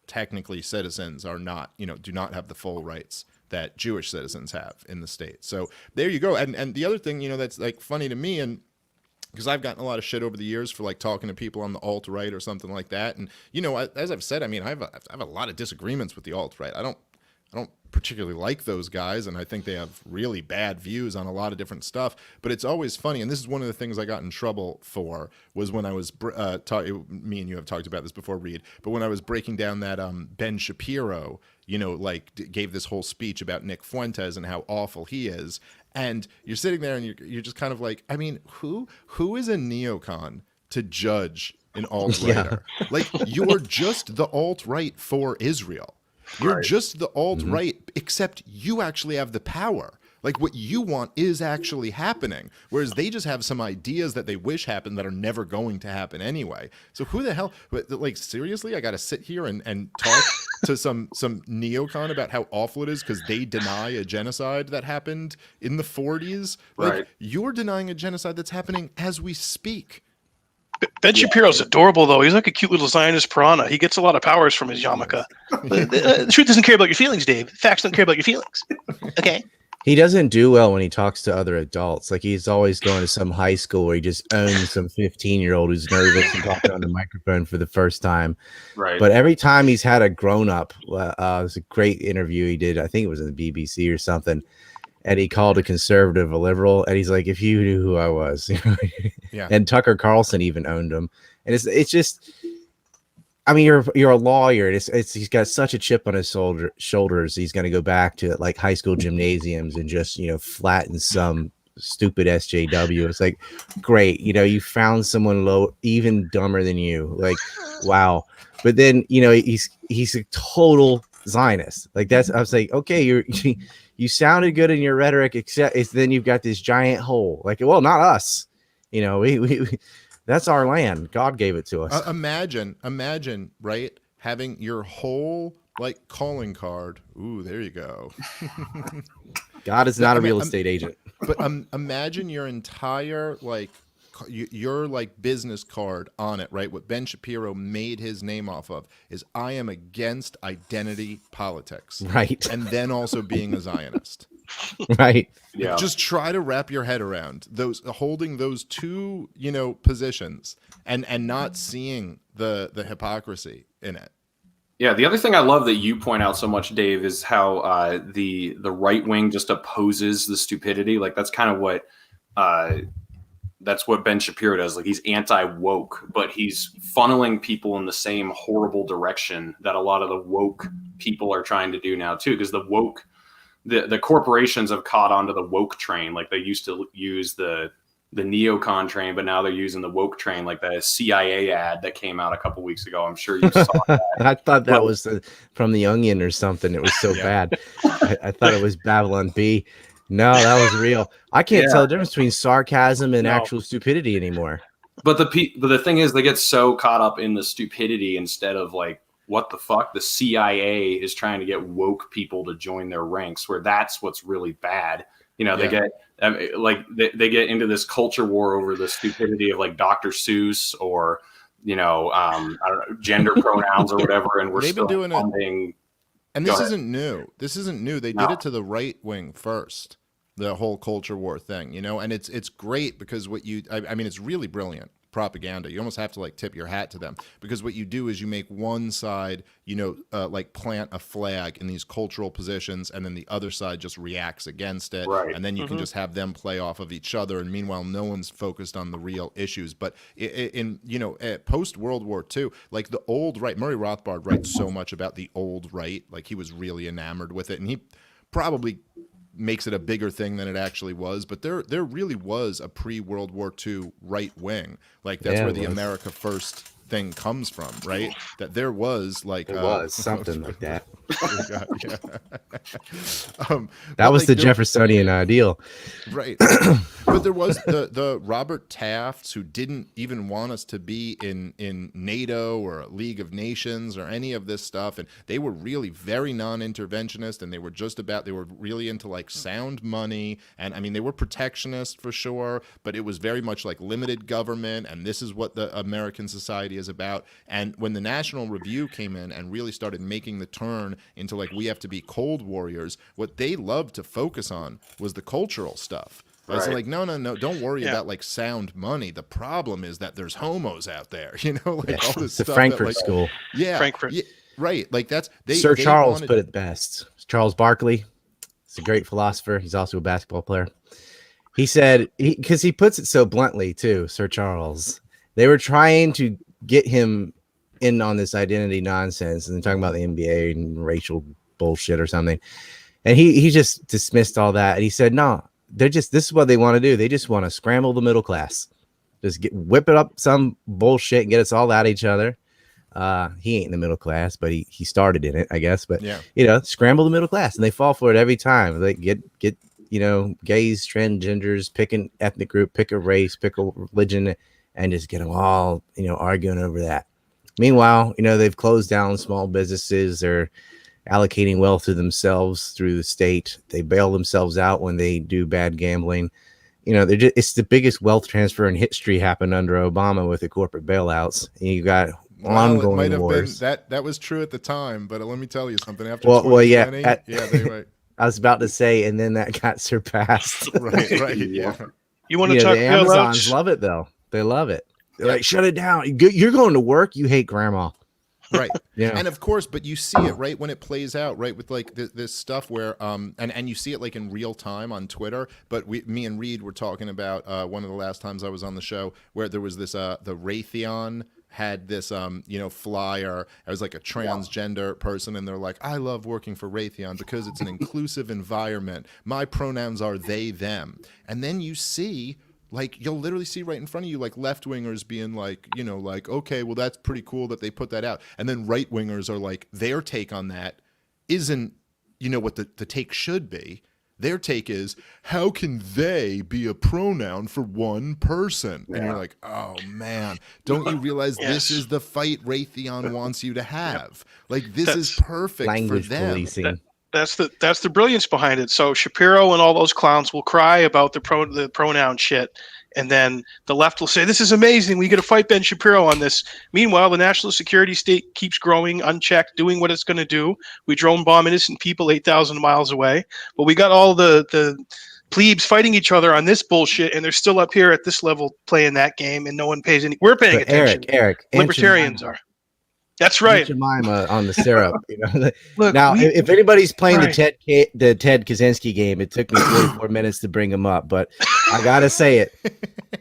technically citizens, are not, do not have the full rights that Jewish citizens have in the state. So there you go. And the other thing, that's like funny to me, and because I've gotten a lot of shit over the years for like talking to people on the alt-right or something like that. And, as I've said, I mean, I have a lot of disagreements with the alt-right. I don't particularly like those guys, and I think they have really bad views on a lot of different stuff. But it's always funny, and this is one of the things I got in trouble for, was when I was me and you have talked about this before, Reed, but when I was breaking down that Ben Shapiro, gave this whole speech about Nick Fuentes and how awful he is, and you're sitting there and you're just kind of like, I mean, who is a neocon to judge an alt-righter? Yeah. Like, you're just the alt-right for Israel. You're just the alt-right, except you actually have the power. Like, what you want is actually happening, whereas they just have some ideas that they wish happened that are never going to happen anyway. So who the hell, like, seriously, I got to sit here and talk to some neocon about how awful it is because they deny a genocide that happened in the 40s? Like, you're denying a genocide that's happening as we speak. Ben Shapiro's adorable, though. He's like a cute little Zionist piranha. He gets a lot of powers from his yarmulke. The truth doesn't care about your feelings, Dave. Facts don't care about your feelings. Okay? He doesn't do well when he talks to other adults. Like he's always going to some high school where he just owns some 15-year-old who's nervous and talking on the microphone for the first time. Right. But every time he's had a grown-up, it was a great interview he did. I think it was in the BBC or something. And he called a conservative a liberal. And he's like, if you knew who I was. Yeah. And Tucker Carlson even owned him. And it's just, I mean, you're a lawyer. He's got such a chip on his shoulders. He's going to go back to like high school gymnasiums and just, flatten some stupid SJW. It's like, great. You found someone even dumber than you. Like, wow. But then, he's a total Zionist. Like I was like, okay, you sounded good in your rhetoric, except then you've got this giant hole. Like, well, not us. We that's our land. God gave it to us. Imagine, right? Having your whole like calling card. Ooh, there you go. God is not a real estate agent. But imagine your entire like your like business card on it, right? What Ben Shapiro made his name off of is I am against identity politics. Right. And then also being a Zionist. Right. Yeah. Just try to wrap your head around holding those two, positions and not seeing the hypocrisy in it. Yeah, the other thing I love that you point out so much, Dave, is how the right wing just opposes the stupidity. Like that's kind of what Ben Shapiro does. Like he's anti-woke, but he's funneling people in the same horrible direction that a lot of the woke people are trying to do now too. Because the corporations have caught onto the woke train. Like they used to use the neocon train, but now they're using the woke train, like the CIA ad that came out a couple weeks ago. I'm sure you saw that. I thought that was from The Onion or something. It was so bad. I thought it was Babylon B. No, that was real. I can't tell the difference between sarcasm and actual stupidity anymore. But the thing is, they get so caught up in the stupidity instead of like, what the fuck? The CIA is trying to get woke people to join their ranks, where that's what's really bad. They get they get into this culture war over the stupidity of like Dr. Seuss or I don't know, gender pronouns or whatever, and They've been doing funding. And this isn't new. They did it to the right wing first, the whole culture war thing, and it's great because I mean, it's really brilliant propaganda. You almost have to like tip your hat to them, because what you do is you make one side, like plant a flag in these cultural positions, and then the other side just reacts against it. Right. And then you can just have them play off of each other. And meanwhile, no one's focused on the real issues. But in post World War II, like the old right, Murray Rothbard writes so much about the old right. Like he was really enamored with it, and he probably makes it a bigger thing than it actually was, but there really was a pre-World War II right wing. Like that's where the America First thing comes from, right? That there was like something like that. That was the Jeffersonian ideal, right? But there was the Robert Tafts, who didn't even want us to be in NATO or a League of Nations or any of this stuff, and they were really very non-interventionist, and they were really into like sound money, and I mean they were protectionist for sure, but it was very much like limited government, and this is what the American society is about. And when the National Review came in and really started making the turn into like we have to be cold warriors, what they loved to focus on was the cultural stuff. Right. It's like, no, don't worry about like sound money. The problem is that there's homos out there, like all this the stuff. Frankfurt School. Yeah, Frankfurt. Yeah, right. Like that's Sir Charles put it best. Charles Barkley. He's a great philosopher. He's also a basketball player. He said, because he puts it so bluntly too, Sir Charles. They were trying to get him in on this identity nonsense, and they're talking about the NBA and racial bullshit or something. And he just dismissed all that. And he said, no, this is what they want to do. They just want to scramble the middle class. Just whip it up some bullshit and get us all at each other. He ain't in the middle class, but he started in it, I guess. But scramble the middle class, and they fall for it every time. They get gays, transgenders, pick an ethnic group, pick a race, pick a religion, and just get them all, arguing over that. Meanwhile, they've closed down small businesses. They're allocating wealth to themselves through the state. They bail themselves out when they do bad gambling. It's the biggest wealth transfer in history happened under Obama with the corporate bailouts. And you got ongoing wars. That was true at the time, but let me tell you something. After they I was about to say, and then that got surpassed. Right. Yeah. You want to talk the about Amazons love it though. They love it. They're like, shut it down. You're going to work. You hate grandma. Right. Yeah. And of course, but you see it right when it plays out, right, with like this stuff where and you see it like in real time on Twitter. But me and Reed were talking about one of the last times I was on the show where there was this the Raytheon had this flyer. I was like a transgender person, and they're like, I love working for Raytheon because it's an inclusive environment. My pronouns are they, them. And then you see, like, you'll literally see right in front of you, like, left-wingers being like, like, okay, well, that's pretty cool that they put that out. And then right-wingers are like, their take on that isn't, what the take should be. Their take is, how can they be a pronoun for one person? And you're like, oh, man, don't you realize this is the fight Raytheon wants you to have? Like, this is perfect language for them. policing. That's the brilliance behind it. So Shapiro and all those clowns will cry about the pronoun shit, and then the left will say, this is amazing, we get to fight Ben Shapiro on this. Meanwhile, the national security state keeps growing unchecked, doing what it's going to do. We drone bomb innocent people 8,000 miles away, but we got all the plebes fighting each other on this bullshit, and they're still up here at this level playing that game, and no one pays any. We're paying attention. Eric, libertarians are. That's right. Jemima on the syrup. Look, now, if anybody's playing right. the Ted Kaczynski game, it took me 44 minutes to bring him up, but I gotta say it: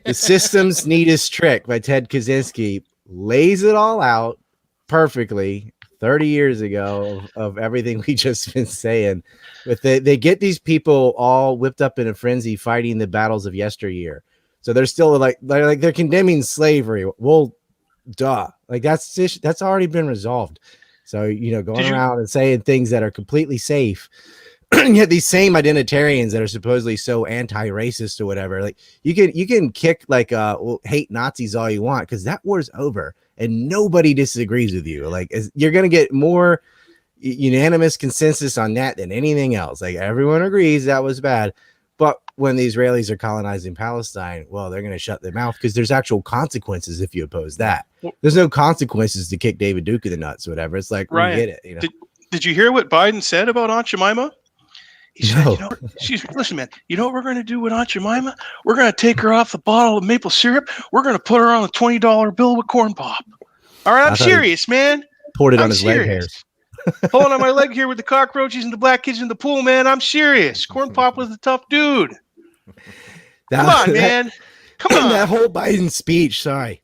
the System's Neatest Trick by Ted Kaczynski lays it all out perfectly. 30 years ago of everything we just been saying, but they get these people all whipped up in a frenzy fighting the battles of yesteryear. So they're still they're condemning slavery. Well, duh, like that's already been resolved. So going around and saying things that are completely safe, and yet these same identitarians that are supposedly so anti-racist or whatever, like you can kick hate Nazis all you want, because that war's over and nobody disagrees with you. Like you're gonna get more unanimous consensus on that than anything else. Like everyone agrees that was bad. But when the Israelis are colonizing Palestine, well, they're going to shut their mouth because there's actual consequences if you oppose that. There's no consequences to kick David Duke in the nuts or whatever. It's like, Ryan, we get it. Did you hear what Biden said about Aunt Jemima? He said, No. listen, man, you know what we're going to do with Aunt Jemima? We're going to take her off the bottle of maple syrup. We're going to put her on a $20 bill with corn pop. All right, I'm serious, man. Poured it on his leg hairs. Pulling on my leg here with the cockroaches and the black kids in the pool, man. I'm serious. Corn Pop was a tough dude. Come on, man. Come on. That whole Biden speech, sorry.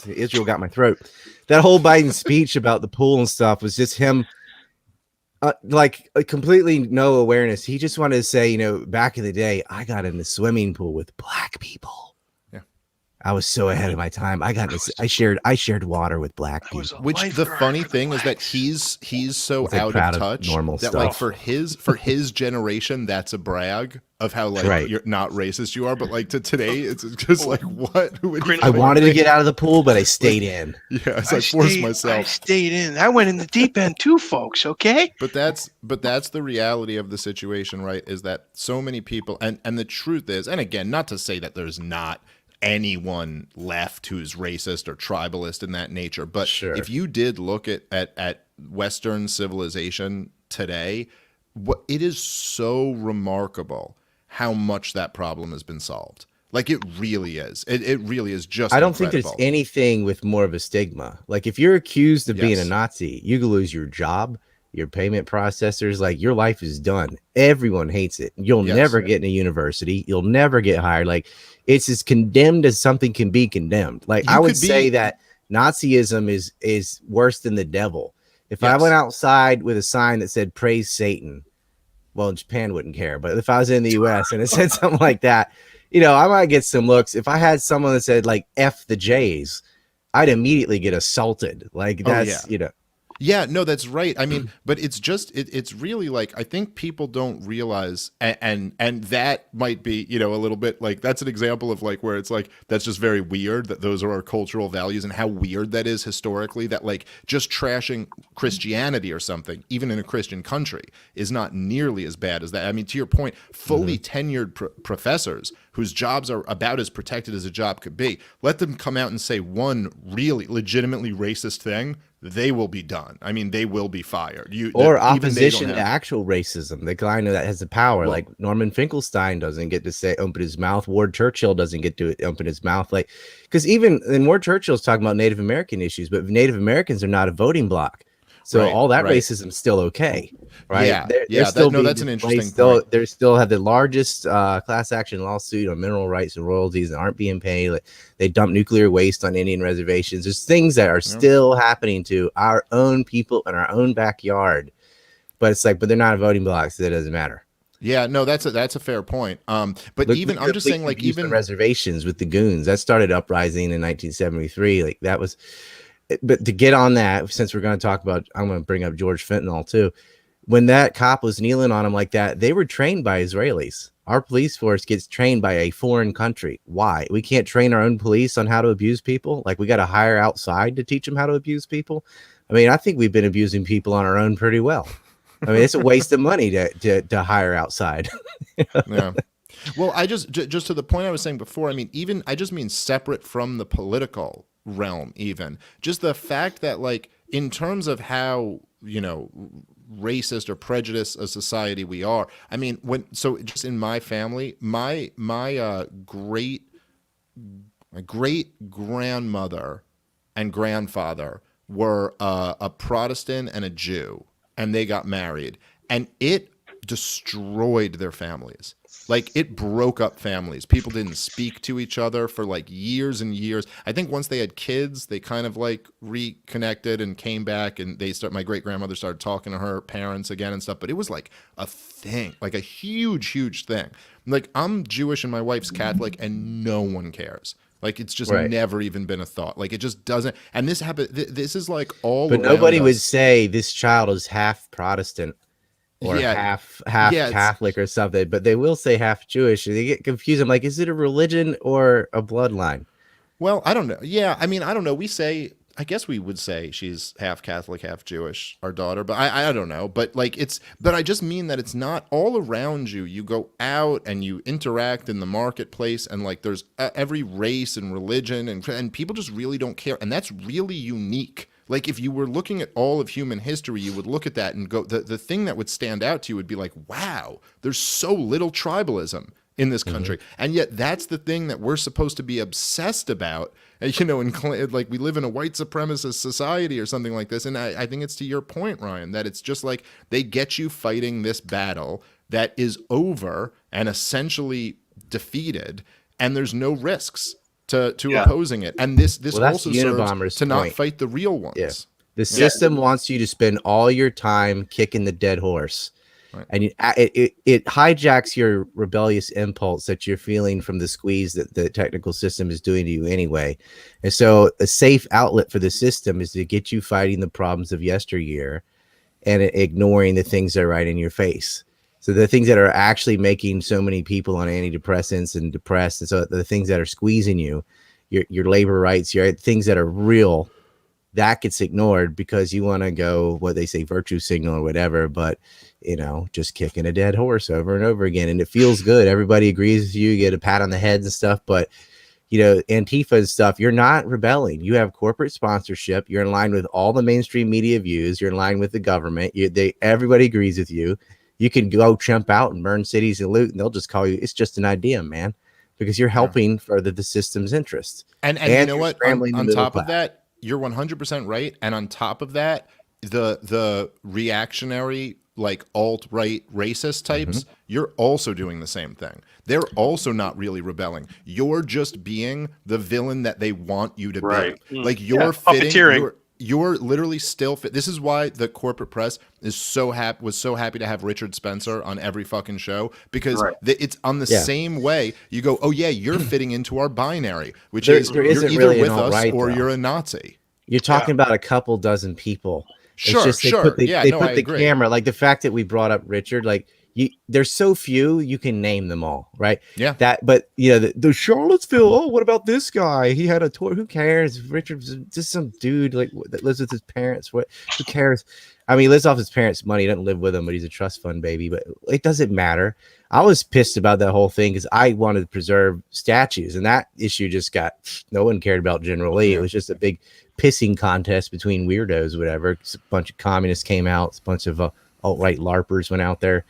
Israel got my throat. That whole Biden speech about the pool and stuff was just him, completely no awareness. He just wanted to say, back in the day, I got in the swimming pool with black people. I was so ahead of my time. I shared water with black people. Which the funny thing is that he's so out of touch normal that stuff. like for his generation, that's a brag of how you're not racist you are. But like to today, it's just like what? I wanted to get out of the pool, but I stayed in. Yeah, I forced myself. I stayed in. I went in the deep end too, folks. Okay. But that's the reality of the situation, right? Is that so many people, and the truth is, and again, not to say that there's not anyone left who's racist or tribalist in that nature, but sure. If you did look at Western civilization today, it is so remarkable how much that problem has been solved. Like it really is. It really is just. I don't think there's anything with more of a stigma. Like if you're accused of being a Nazi, you can lose your job, your payment processors. Like your life is done. Everyone hates it. You'll never get in a university. You'll never get hired. Like it's as condemned as something can be condemned. Like I would say that Nazism is worse than the devil. If I went outside with a sign that said "Praise Satan," well, Japan wouldn't care. But if I was in the U.S. and it said something like that, I might get some looks. If I had someone that said like "F the Jays," I'd immediately get assaulted. Like that's Yeah, no, that's right. I mean, but it's just it's really like I think people don't realize, and that might be a little bit like that's an example of like where it's like that's just very weird that those are our cultural values and how weird that is historically, that like just trashing Christianity or something even in a Christian country is not nearly as bad as that. I mean, to your point, fully tenured professors whose jobs are about as protected as a job could be, let them come out and say one really legitimately racist thing, they will be done. I mean, they will be fired. Or opposition to actual racism. The guy that has the power, like Norman Finkelstein doesn't get to say open his mouth. Ward Churchill doesn't get to open his mouth. Like, because even and Ward Churchill's talking about Native American issues, but Native Americans are not a voting bloc. So all that racism is still okay, right? Yeah, that's an interesting point. They still have the largest class action lawsuit on mineral rights and royalties that aren't being paid. Like, they dump nuclear waste on Indian reservations. There's things that are still happening to our own people in our own backyard. But it's like, but they're not a voting bloc, so it doesn't matter. Yeah, no, that's a fair point. But even I'm just saying, like, even reservations with the goons that started uprising in 1973, like that was. But to get on that, since we're going to talk about, I'm going to bring up George Fentanyl too. When that cop was kneeling on him like that, they were trained by Israelis. Our police force gets trained by a foreign country. Why? We can't train our own police on how to abuse people. Like, we got to hire outside to teach them how to abuse people. I mean, I think we've been abusing people on our own pretty well. I mean, it's a waste of money to hire outside. Yeah. Well, I just to the point I was saying before, I mean, even I just mean separate from the political realm, even just the fact that, like, in terms of how, you know, racist or prejudiced a society we are, I mean, just in my family, my great grandmother and grandfather were a Protestant and a Jew, and they got married, and it destroyed their families. Like, it broke up families. People didn't speak to each other for like years and years. I think once they had kids, they kind of like reconnected and came back, and my great grandmother started talking to her parents again and stuff. But it was like a thing, like a huge, huge thing. Like, I'm Jewish and my wife's Catholic, and no one cares. Like, it's just never even been a thought. Like, it just doesn't. And this happened. This is like all. But nobody would say this child is half Protestant or half Catholic or something, but they will say half Jewish. They get confused. I'm like, is it a religion or a bloodline? Well, I don't know. Yeah, I mean, I don't know. I guess we would say she's half Catholic, half Jewish, our daughter, but I don't know. But like, but I just mean that it's not all around you. You go out and you interact in the marketplace, and like, there's every race and religion, and people just really don't care. And that's really unique. Like, if you were looking at all of human history, you would look at that and go, the thing that would stand out to you would be like, wow, there's so little tribalism in this country. And yet that's the thing that we're supposed to be obsessed about, you know, like, we live in a white supremacist society or something like this. And I think it's to your point, Ryan, that it's just like, they get you fighting this battle that is over and essentially defeated, and there's no risks to opposing it. And this also serves to not fight the real ones. Yeah. The system wants you to spend all your time kicking the dead horse. Right. And it hijacks your rebellious impulse that you're feeling from the squeeze that the technical system is doing to you anyway. And so a safe outlet for the system is to get you fighting the problems of yesteryear and ignoring the things that are right in your face. So the things that are actually making so many people on antidepressants and depressed, and so the things that are squeezing you, your labor rights, your things that are real, that gets ignored because you want to go, what they say, virtue signal or whatever, but, you know, just kicking a dead horse over and over again. And it feels good. Everybody agrees with you. You get a pat on the head and stuff. But, you know, Antifa and stuff, you're not rebelling. You have corporate sponsorship. You're in line with all the mainstream media views. You're in line with the government. Everybody agrees with you. You can go jump out and burn cities and loot, and they'll just call you, it's just an idea, man, because you're helping further the system's interests. And you know what? On top of that, you're 100% right. And on top of that, the reactionary, like, alt-right racist types, you're also doing the same thing. They're also not really rebelling. You're just being the villain that they want you to be. Like, you're fitting. You're literally still fit. This is why the corporate press was so happy to have Richard Spencer on every fucking show, because it's on the same way. You go, oh yeah, you're fitting into our binary, which is you're either really with us or you're a Nazi. You're talking about a couple dozen people. Sure, they put the camera, like the fact that we brought up Richard, like, there's so few you can name them all, right? Yeah. But the Charlottesville. Oh, what about this guy? He had a tour. Who cares? Richard's just some dude like that lives with his parents. What? Who cares? I mean, he lives off his parents' money. He doesn't live with them, but he's a trust fund baby. But it doesn't matter. I was pissed about that whole thing because I wanted to preserve statues, and that issue just got no one cared about generally. It was just a big pissing contest between weirdos, whatever. A bunch of communists came out, a bunch of alt-right LARPers went out there,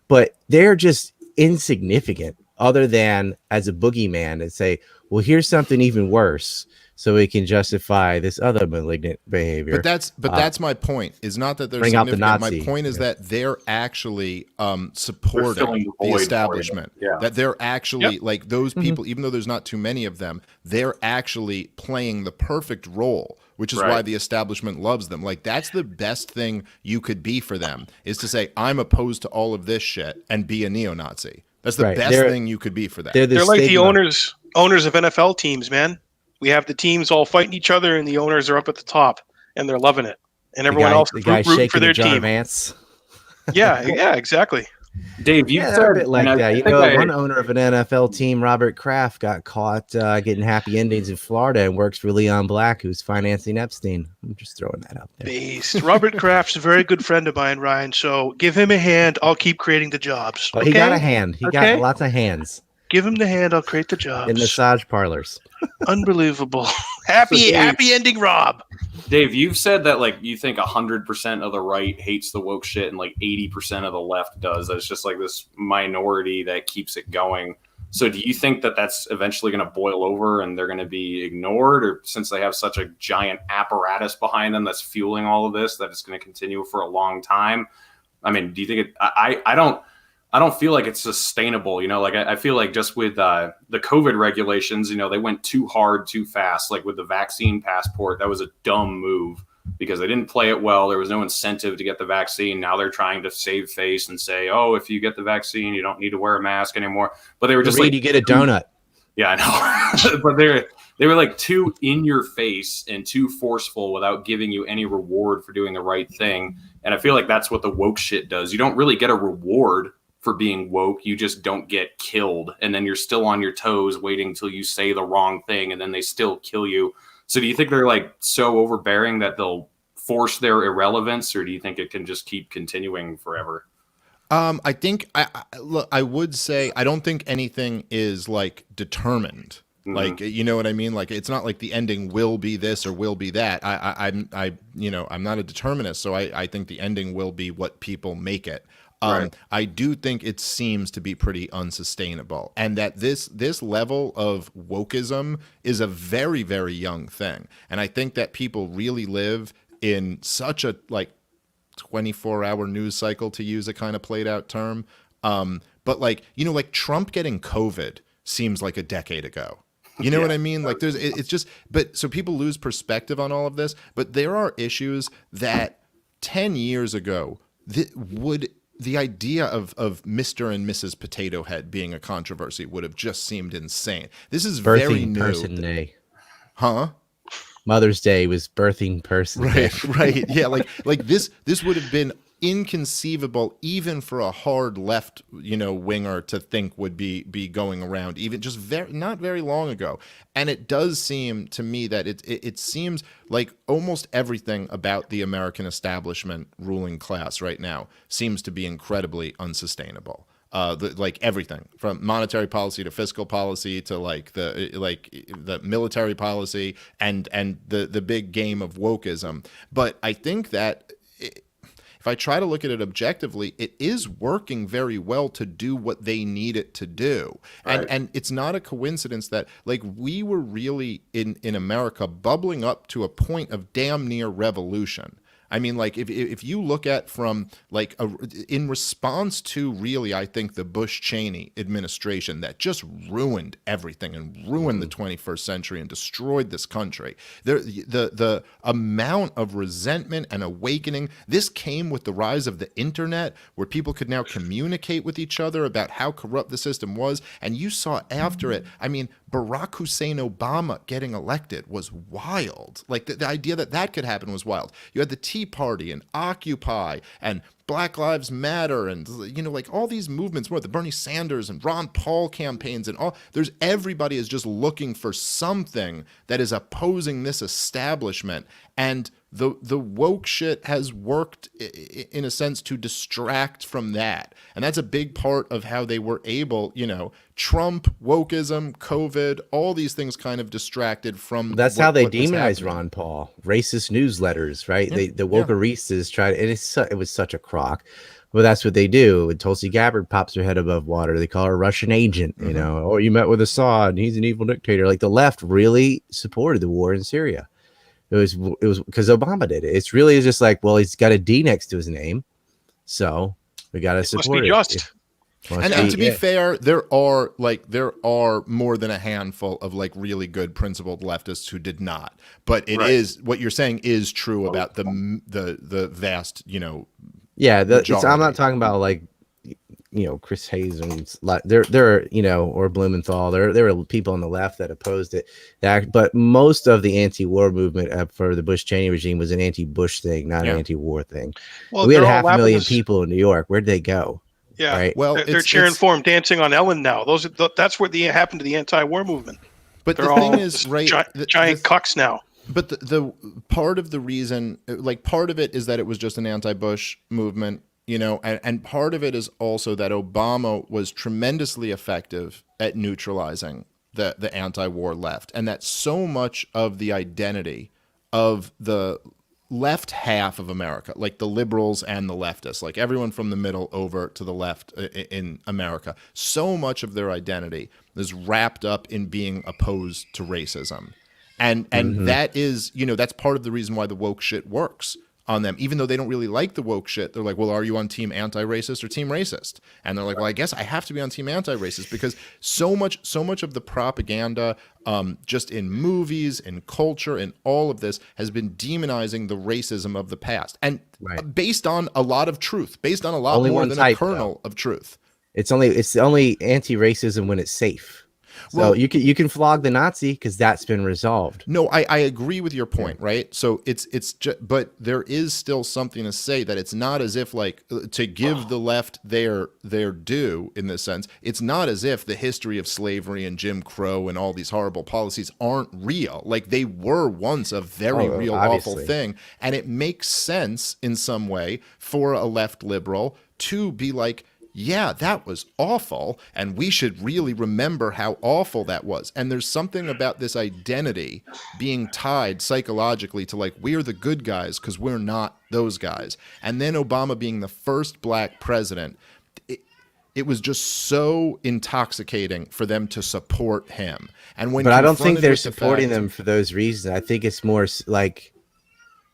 but they're just insignificant other than as a boogeyman and say, well, here's something even worse. So we can justify this other malignant behavior. But that's my point. Is not that they're bring out the significant. Nazi. My point is that they're actually supporting the establishment. Yeah. That they're actually like those people, even though there's not too many of them, they're actually playing the perfect role, which is why the establishment loves them. Like that's the best thing you could be for them, is to say, I'm opposed to all of this shit and be a neo-Nazi. That's the best thing you could be for them. They're like the owners of NFL teams, man. We have the teams all fighting each other, and the owners are up at the top, and they're loving it. And everyone else is rooting for their team. Yeah, exactly. Dave, you've said a bit like that. One owner of an NFL team, Robert Kraft, got caught getting happy endings in Florida and works for Leon Black, who's financing Epstein. I'm just throwing that out there. Based. Robert Kraft's a very good friend of mine, Ryan. So give him a hand. I'll keep creating the jobs. Oh, he got a hand. He got lots of hands. Give him the hand. I'll create the jobs. In massage parlors. Unbelievable. Happy ending, Rob. Dave, you've said that like you think 100% of the right hates the woke shit and like 80% of the left does. It's just like this minority that keeps it going. So do you think that that's eventually going to boil over and they're going to be ignored, or since they have such a giant apparatus behind them that's fueling all of this, that it's going to continue for a long time? I mean, do you think I don't feel like it's sustainable, like I feel like just with the COVID regulations, they went too hard, too fast. Like with the vaccine passport, that was a dumb move because they didn't play it well. There was no incentive to get the vaccine. Now they're trying to save face and say, oh, if you get the vaccine, you don't need to wear a mask anymore. But they were just you get a donut. Yeah, I know. But they were like too in your face and too forceful without giving you any reward for doing the right thing. And I feel like that's what the woke shit does. You don't really get a reward for being woke. You just don't get killed, and then you're still on your toes waiting until you say the wrong thing, and then they still kill you. So do you think they're like so overbearing that they'll force their irrelevance, or do you think it can just keep continuing forever? I think I would say I don't think anything is like determined. Mm-hmm. Like, you know what I mean? Like, it's not like the ending will be this or will be that. I'm not a determinist, so I think the ending will be what people make it. Right. I do think it seems to be pretty unsustainable, and that this level of wokeism is a very, very young thing. And I think that people really live in such a 24-hour news cycle, to use a kind of played out term. But like Trump getting COVID seems like a decade ago. You know what I mean? Like so people lose perspective on all of this, but there are issues that 10 years ago the idea of Mr. and Mrs. Potato Head being a controversy would have just seemed insane. This is very new. Person Day. Huh? Mother's Day was birthing person day. Right. Yeah, like this would have been inconceivable even for a hard left, winger to think would be going around, even just not very long ago. And it does seem to me that it seems like almost everything about the American establishment ruling class right now seems to be incredibly unsustainable. Like everything from monetary policy to fiscal policy to the military policy and the big game of wokeism. But I think that if I try to look at it objectively, it is working very well to do what they need it to do. Right. And it's not a coincidence that we were really in America bubbling up to a point of damn near revolution. I mean, if you look at from in response to really, I think the Bush-Cheney administration that just ruined everything and ruined the 21st century and destroyed this country, the amount of resentment and awakening, this came with the rise of the internet, where people could now communicate with each other about how corrupt the system was. And you saw after it, I mean, Barack Hussein Obama getting elected was wild. Like the idea that could happen was wild. You had the Tea Tea Party and Occupy and Black Lives Matter and, you know, like all these movements, the Bernie Sanders and Ron Paul campaigns and all, everybody is just looking for something that is opposing this establishment. And the woke shit has worked in a sense to distract from that. And that's a big part of how they were able, you know, Trump, wokeism, COVID, all these things kind of distracted from. That's how they demonize Ron Paul. Racist newsletters, right? Yeah, The wokeistas try to, and it was such a crock. Well, that's what they do. When Tulsi Gabbard pops her head above water, they call her a Russian agent, you know, or you met with Assad and he's an evil dictator. Like the left really supported the war in Syria. It was because Obama did it. It's really just like, well, he's got a D next to his name, so we got to support it. Just. And to be fair, there are more than a handful of like really good principled leftists who did not. But it is what you're saying is true about the vast, you know. Yeah, I'm not talking about like, you know, Chris Hayes and there you know, or Blumenthal. There were people on the left that opposed it. But most of the anti-war movement for the Bush-Cheney regime was an anti-Bush thing, not an anti-war thing. Well, we had 500,000 people in New York. Where'd they go? Yeah, right? Well, they're cheering for him, dancing on Ellen now. That's what happened to the anti-war movement. But they're the thing is, right? Giant cucks now. But the part of the reason, like part of it is that it was just an anti-Bush movement. You know, and part of it is also that Obama was tremendously effective at neutralizing the anti-war left, and that so much of the identity of the left half of America, like the liberals and the leftists, like everyone from the middle over to the left in America, so much of their identity is wrapped up in being opposed to racism. And that is, you know, that's part of the reason why the woke shit works on them. Even though they don't really like the woke shit, they're like, well, are you on team anti-racist or team racist? And they're like, well, I guess I have to be on team anti-racist because so much of the propaganda just in movies, in culture, in all of this has been demonizing the racism of the past. And based on a lot of truth, based on a lot more than a kernel of truth. It's only anti-racism when it's safe. So well, you can flog the Nazi because that's been resolved. No, I agree with your point, right? So it's just, but there is still something to say that it's not as if like to give the left their due in this sense. It's not as if the history of slavery and Jim Crow and all these horrible policies aren't real. Like they were once a very real, awful thing, and it makes sense in some way for a left liberal to be like, yeah, that was awful, and we should really remember how awful that was. And there's something about this identity being tied psychologically to like, we're the good guys because we're not those guys. And then Obama being the first black president, it was just so intoxicating for them to support him. And when, but I don't think they're supporting them for those reasons. I think it's more like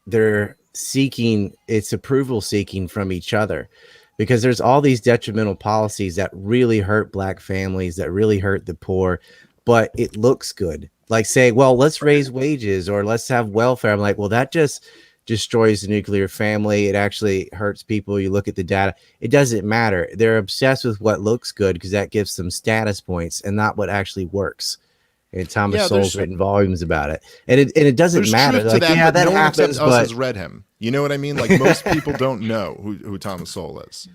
they're seeking, it's approval seeking from each other. Because there's all these detrimental policies that really hurt black families, that really hurt the poor, but it looks good. Like say, well, let's raise wages or let's have welfare. I'm like, well, that just destroys the nuclear family. It actually hurts people. You look at the data. It doesn't matter. They're obsessed with what looks good because that gives them status points and not what actually works. And Thomas Sowell's written volumes about it. And it doesn't matter. Like, that no happens, one has read him. You know what I mean? Like most people don't know who Thomas Sowell is.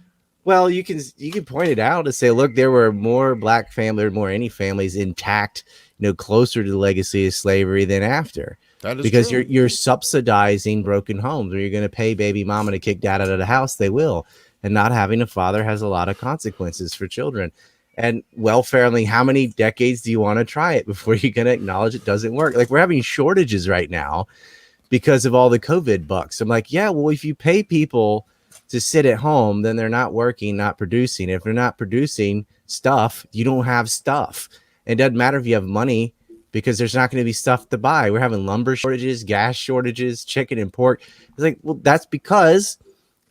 Well, you can point it out and say, look, there were more black families, or more any families intact, you know, closer to the legacy of slavery than after. That is because true. You're subsidizing broken homes. Where you're going to pay baby mama to kick dad out of the house, they will. And not having a father has a lot of consequences for children. And welfare, I mean, how many decades do you want to try it before you're going to acknowledge it doesn't work? Like we're having shortages right now because of all the COVID bucks. I'm like, yeah, well, if you pay people to sit at home, then they're not working, not producing. If they're not producing stuff, you don't have stuff. It doesn't matter if you have money because there's not going to be stuff to buy. We're having lumber shortages, gas shortages, chicken and pork. It's like, well, that's because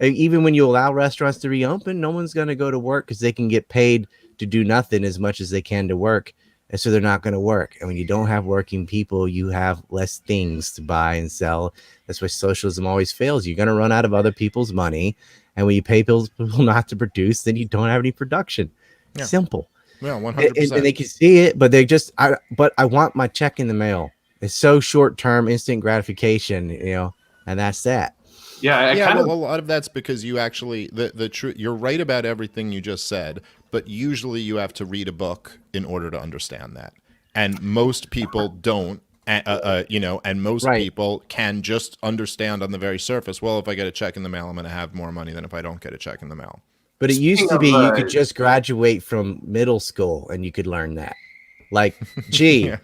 even when you allow restaurants to reopen, no one's going to go to work because they can get paid to do nothing as much as they can to work. And so they're not going to work. And when you don't have working people, you have less things to buy and sell. That's why socialism always fails. You're going to run out of other people's money. And when you pay people not to produce, then you don't have any production. Yeah. Simple. Yeah, 100%. And they can see it, but I want my check in the mail. It's so short term, instant gratification, you know, and that's that. Yeah, well, a lot of that's because you actually the truth. You're right about everything you just said, but usually you have to read a book in order to understand that, and most people don't. And most Right. people can just understand on the very surface. Well, if I get a check in the mail, I'm going to have more money than if I don't get a check in the mail. But it used to Speaking be of, you could just graduate from middle school and you could learn that. Like, gee, Yeah.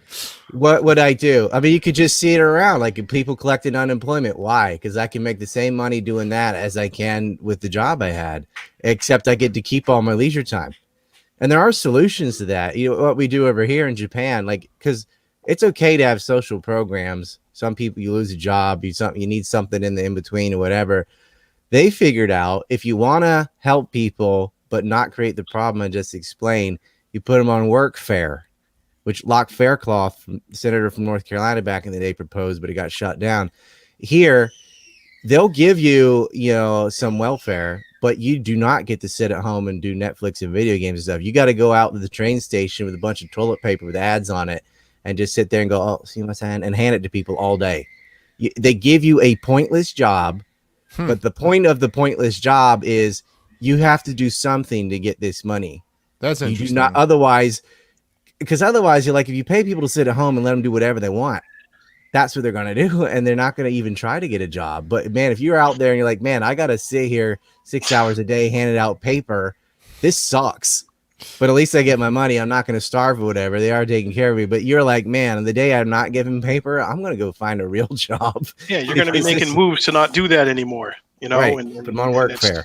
what would I do? I mean, you could just see it around, like people collecting unemployment. Why? Because I can make the same money doing that as I can with the job I had, except I get to keep all my leisure time. And there are solutions to that. You know, what we do over here in Japan, like, because it's okay to have social programs. Some people, you lose a job, you need something in between or whatever. They figured out if you want to help people but not create the problem I just explained, you put them on work fare, which Locke Faircloth, senator from North Carolina back in the day, proposed, but it got shut down. Here, they'll give you, some welfare, but you do not get to sit at home and do Netflix and video games and stuff. You got to go out to the train station with a bunch of toilet paper with ads on it and just sit there and go, oh, see what I'm saying, and hand it to people all day. They give you a pointless job, but the point of the pointless job is you have to do something to get this money. That's interesting. You do not otherwise, because otherwise you're like, if you pay people to sit at home and let them do whatever they want, that's what they're going to do. And they're not going to even try to get a job. But man, if you're out there and you're like, man, I got to sit here 6 hours a day, handing out paper. This sucks. But at least I get my money. I'm not going to starve or whatever. They are taking care of me. But you're like, man, the day I'm not giving paper, I'm going to go find a real job. Yeah, you're going to be making moves to not do that anymore. Right. And put them on work fare.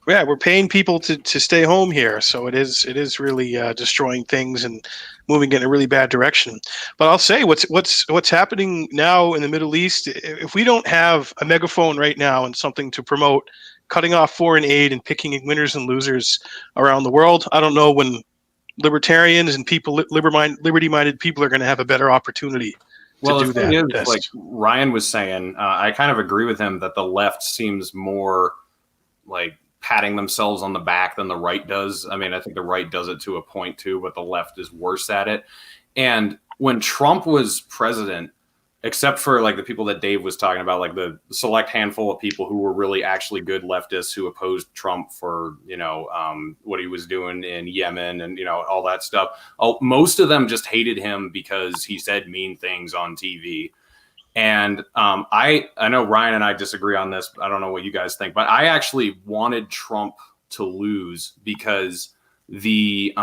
Yeah, we're paying people to stay home here, so it is really destroying things and moving in a really bad direction. But I'll say what's happening now in the Middle East. If we don't have a megaphone right now and something to promote cutting off foreign aid and picking winners and losers around the world, I don't know when libertarians and people liberty-minded people are going to have a better opportunity. Well, the thing is, like Ryan was saying, I kind of agree with him that the left seems more like patting themselves on the back than the right does. I mean, I think the right does it to a point too, but the left is worse at it. And when Trump was president, except for like the people that Dave was talking about, like the select handful of people who were really actually good leftists who opposed Trump for, what he was doing in Yemen and, all that stuff. Most of them just hated him because he said mean things on TV. And I know Ryan and I disagree on this. I don't know what you guys think, but I actually wanted Trump to lose because the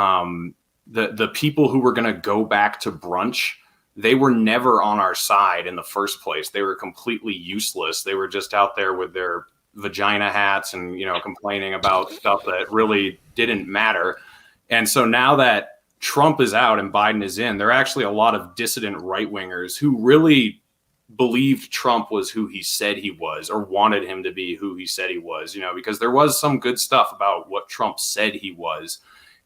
people who were going to go back to brunch, they were never on our side in the first place. They were completely useless. They were just out there with their vagina hats and, complaining about stuff that really didn't matter. And so now that Trump is out and Biden is in, there are actually a lot of dissident right-wingers who really believed Trump was who he said he was or wanted him to be who he said he was, because there was some good stuff about what Trump said he was.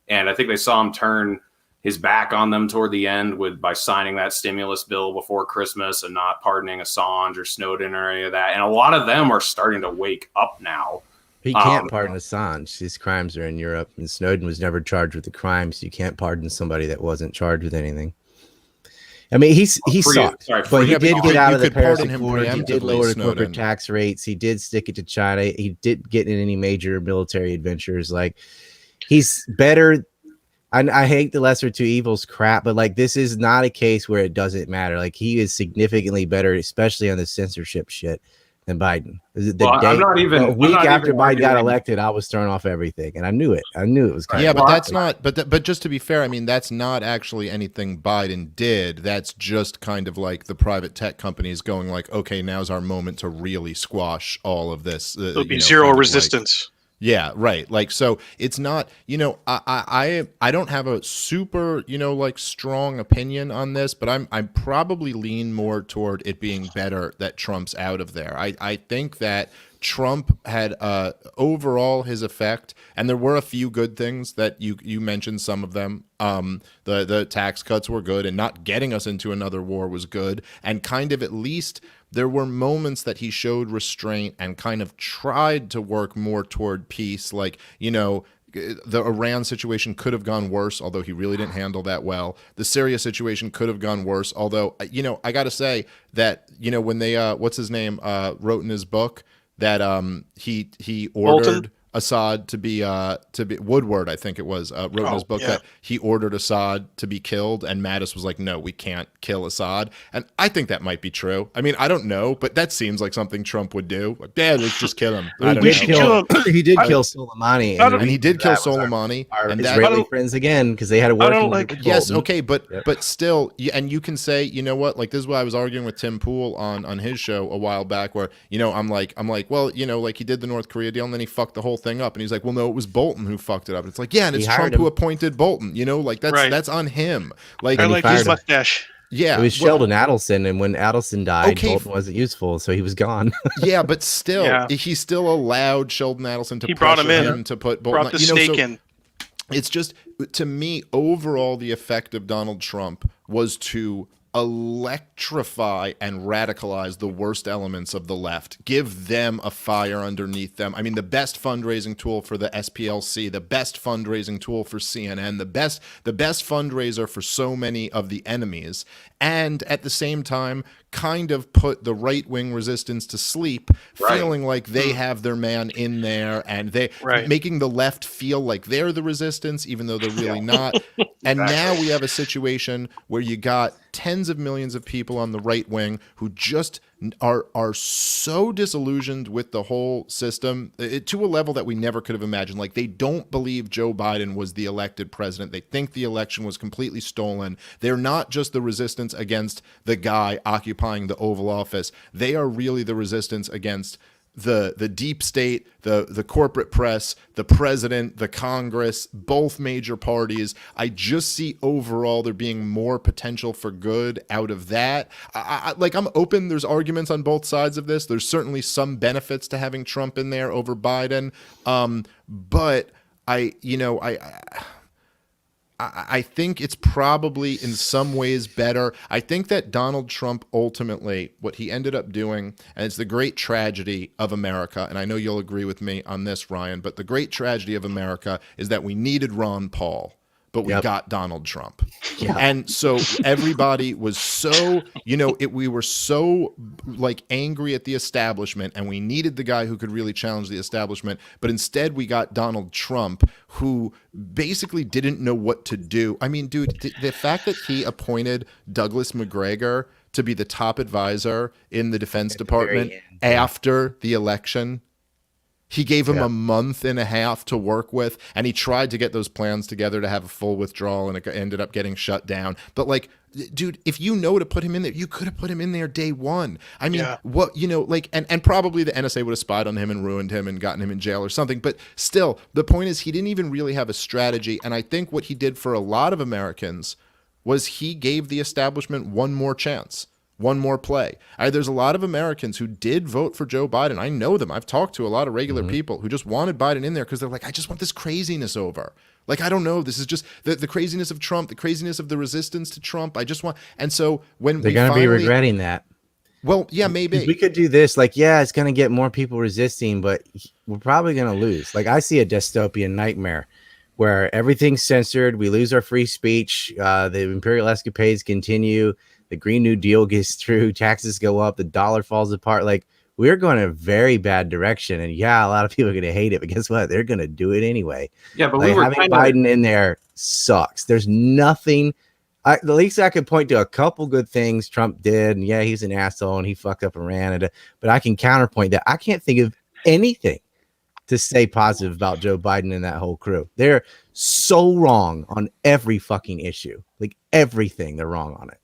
And I think they saw him turn his back on them toward the end by signing that stimulus bill before Christmas and not pardoning Assange or Snowden or any of that. And a lot of them are starting to wake up now. He can't pardon Assange. His crimes are in Europe, and Snowden was never charged with the crime, so you can't pardon somebody that wasn't charged with anything. I mean, he sucked, but he did get out of the Paris Accord. He did lower the corporate tax rates. He did stick it to China. He did get in any major military adventures. Like, he's better. I hate the lesser two evils crap, but like, this is not a case where it doesn't matter. Like, he is significantly better, especially on the censorship shit, than Biden. A week after Biden got elected, I was throwing off everything, and I knew it. I knew it was kind of. But that's not. But just to be fair, I mean, that's not actually anything Biden did. That's just kind of like the private tech companies going like, okay, now's our moment to really squash all of this. There'll be zero resistance. Yeah, right. Like, so it's not, I don't have a super, like strong opinion on this, but I'm probably lean more toward it being better that Trump's out of there. I think that Trump had overall his effect, and there were a few good things that you mentioned, some of them. The tax cuts were good, and not getting us into another war was good, and kind of at least there were moments that he showed restraint and kind of tried to work more toward peace. Like, the Iran situation could have gone worse, although he really didn't handle that well. The Syria situation could have gone worse, although, I got to say that, when they, what's his name, wrote in his book, that he ordered Assad to be Woodward, I think it was, wrote in his book that he ordered Assad to be killed, and Mattis was like, no, we can't kill Assad. And I think that might be true. I mean, I don't know, but that seems like something Trump would do. Like, yeah, let's just kill him. He did kill Soleimani, and he did kill Soleimani. And Israeli friends again, because they had to work. Yes, okay, but still, and you can say, you know what? Like, this is why I was arguing with Tim Pool on his show a while back, where I'm like, well, like he did the North Korea deal, and then he fucked the whole thing up, and he's like, well, no, it was Bolton who fucked it up. It's like, yeah, and it's Trump who appointed Bolton. Like that's on him. Like, I like his mustache. Yeah, it was Sheldon Adelson, and when Adelson died, Bolton wasn't useful, so he was gone. Yeah, but still, he still allowed Sheldon Adelson to brought him in, to put Bolton. Brought the snake in. It's just, to me, overall, the effect of Donald Trump was to electrify and radicalize the worst elements of the left, give them a fire underneath them. I mean, the best fundraising tool for the SPLC, the best fundraising tool for CNN, the best fundraiser for so many of the enemies, and at the same time kind of put the right-wing resistance to sleep, feeling like they have their man in there, and they making the left feel like they're the resistance, even though they're really not. And now we have a situation where you got tens of millions of people on the right wing who just are so disillusioned with the whole system to a level that we never could have imagined. Like, they don't believe Joe Biden was the elected president. They think the election was completely stolen. They're not just the resistance against the guy occupying the Oval Office. They are really the resistance against the deep state, the corporate press, the president, the Congress, both major parties. I just see overall there being more potential for good out of that. I'm open. There's arguments on both sides of this. There's certainly some benefits to having Trump in there over Biden. But I think it's probably in some ways better. I think that Donald Trump ultimately, what he ended up doing, and it's the great tragedy of America, and I know you'll agree with me on this, Ryan, but the great tragedy of America is that we needed Ron Paul, but we got Donald Trump. And so everybody was so, we were so like angry at the establishment, and we needed the guy who could really challenge the establishment. But instead we got Donald Trump, who basically didn't know what to do. I mean, dude, the fact that he appointed Douglas McGregor to be the top advisor in the Defense Department after the election, he gave him a month and a half to work with, and he tried to get those plans together to have a full withdrawal, and it ended up getting shut down. But like, dude, if you know to put him in there, you could have put him in there day one. I mean, and probably the NSA would have spied on him and ruined him and gotten him in jail or something. But still, the point is, he didn't even really have a strategy. And I think what he did for a lot of Americans was he gave the establishment one more chance. One more play. There's a lot of Americans who did vote for Joe Biden. I know them. I've talked to a lot of regular people who just wanted Biden in there because they're like, I just want this craziness over. Like, I don't know. This is just the craziness of Trump, the craziness of the resistance to Trump. I just want. And so when they're going to be regretting that. Well, yeah, maybe. We could do this. Like, yeah, it's going to get more people resisting, but we're probably going to lose. Like, I see a dystopian nightmare where everything's censored. We lose our free speech. The imperial escapades continue. The Green New Deal gets through, taxes go up, the dollar falls apart. Like, we're going in a very bad direction. And yeah, a lot of people are going to hate it, but guess what? They're going to do it anyway. Yeah, but like, having Biden in there sucks. There's nothing. The least I could point to a couple good things Trump did. And yeah, he's an asshole and he fucked up and ran it. But I can counterpoint that. I can't think of anything to say positive about Joe Biden and that whole crew. They're so wrong on every fucking issue. Like, everything, they're wrong on it.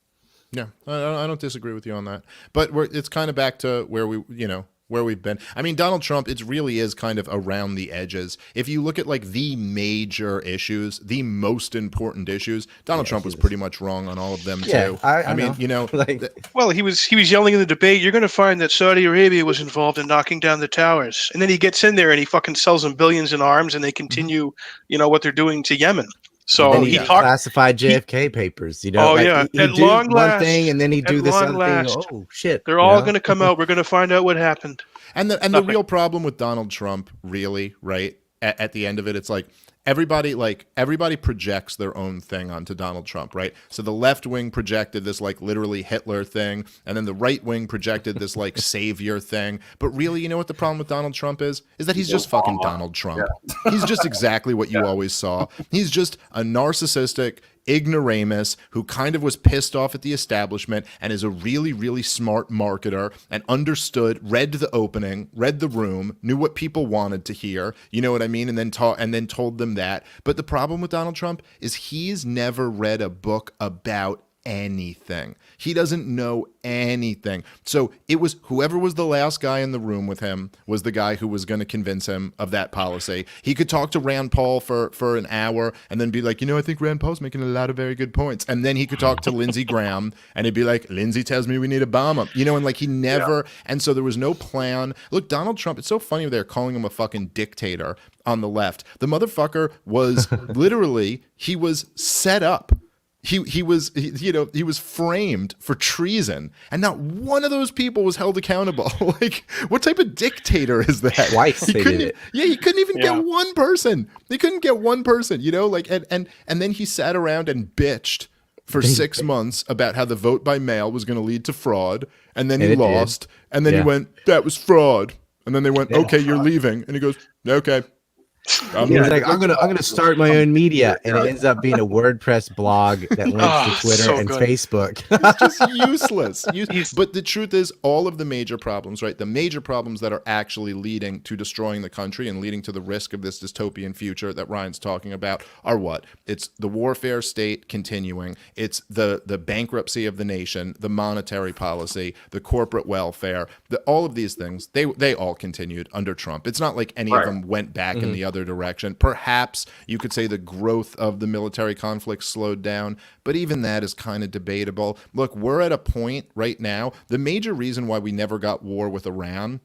Yeah, I don't disagree with you on that, but it's kind of back to where where we've been. I mean, Donald Trump, it really is kind of around the edges. If you look at like the major issues, the most important issues, Donald Trump was pretty much wrong on all of them too. I mean, well, he was yelling in the debate, you're going to find that Saudi Arabia was involved in knocking down the towers. And then he gets in there and he fucking sells them billions in arms, and they continue, what they're doing to Yemen. So he classified JFK papers, Oh, yeah. He'd do one thing and then he'd do this other thing. Oh shit! They're all going to come out. We're going to find out what happened. And the real problem with Donald Trump, really, right? At the end of it, it's like everybody projects their own thing onto Donald Trump, right? So the left wing projected this like literally Hitler thing, and then the right wing projected this like savior thing. But really, you know what the problem with Donald Trump is that he's just fucking Donald Trump. He's just exactly what you always saw. He's just a narcissistic ignoramus who kind of was pissed off at the establishment and is a really, really smart marketer and read the opening, read the room, knew what people wanted to hear, you know what I mean? And then told them that. But the problem with Donald Trump is he's never read a book about anything. He doesn't know anything. So it was whoever was the last guy in the room with him was the guy who was going to convince him of that policy. He could talk to Rand Paul for an hour and then be like, I think Rand Paul's making a lot of very good points. And then he could talk to Lindsey Graham and he'd be like, Lindsey tells me we need to bomb him. And like he never, and so there was no plan. Look, Donald Trump, it's so funny they're calling him a fucking dictator on the left. The motherfucker was literally, he was set up. He was framed for treason, and not one of those people was held accountable. Like, what type of dictator is that? Twice they did it. Yeah, he couldn't even get one person. They couldn't get one person. And then he sat around and bitched for 6 months about how the vote by mail was going to lead to fraud, and then he lost, and then he went, that was fraud, and then they went, okay, you're leaving, and he goes, okay. He's like, I'm gonna start my own media, and it ends up being a WordPress blog that links to Twitter and Facebook. It's just useless. But the truth is, all of the major problems, right? The major problems that are actually leading to destroying the country and leading to the risk of this dystopian future that Ryan's talking about are what? It's the warfare state continuing. It's the bankruptcy of the nation, the monetary policy, the corporate welfare. All of these things, they all continued under Trump. It's not like any of them went back in the other direction. Perhaps you could say the growth of the military conflict slowed down, but even that is kind of debatable. Look, we're at a point right now. The major reason why we never got war with Iran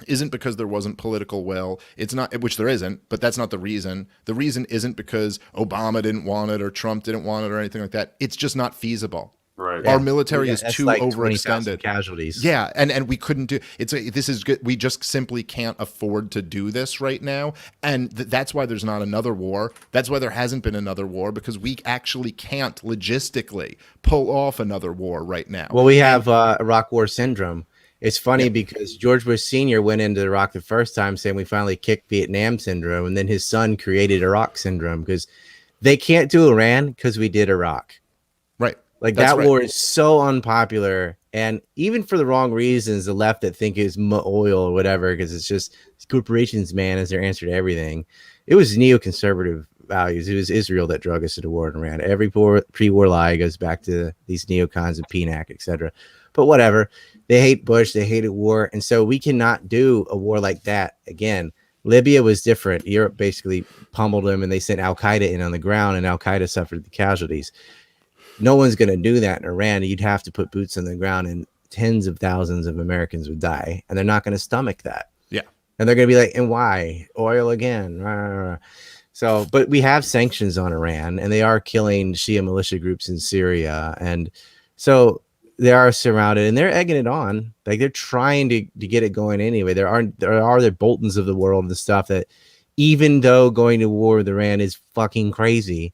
isn't because there wasn't political will. It's not, which there isn't, but that's not the reason. The reason isn't because Obama didn't want it or Trump didn't want it or anything like that. It's just not feasible. Right. Our military is that's too like overextended. Casualties. Yeah, and we couldn't do this is good. We just simply can't afford to do this right now, and that's why there's not another war. That's why there hasn't been another war, because we actually can't logistically pull off another war right now. Well, we have Iraq War syndrome. It's funny because George Bush Sr. went into Iraq the first time saying we finally kicked Vietnam syndrome, and then his son created Iraq syndrome because they can't do Iran because we did Iraq. Right. Like that war is so unpopular, and even for the wrong reasons, the left that think it's oil or whatever, because it's just corporations, man, is their answer to everything. It was neoconservative values. It was Israel that drug us into war in Iran. Every pre-war lie goes back to these neocons of PNAC, etc. But whatever, they hate Bush, they hated war, and so we cannot do a war like that again. Libya was different. Europe basically pummeled them, and they sent Al Qaeda in on the ground, and Al Qaeda suffered the casualties. No one's going to do that in Iran. You'd have to put boots on the ground, and tens of thousands of Americans would die, and they're not going to stomach that. Yeah. And they're going to be like, and why? Oil again. Rah, rah, rah. So, but we have sanctions on Iran, and they are killing Shia militia groups in Syria. And so they are surrounded, and they're egging it on. Like they're trying to get it going anyway. There are the Boltons of the world and stuff that, even though going to war with Iran is fucking crazy,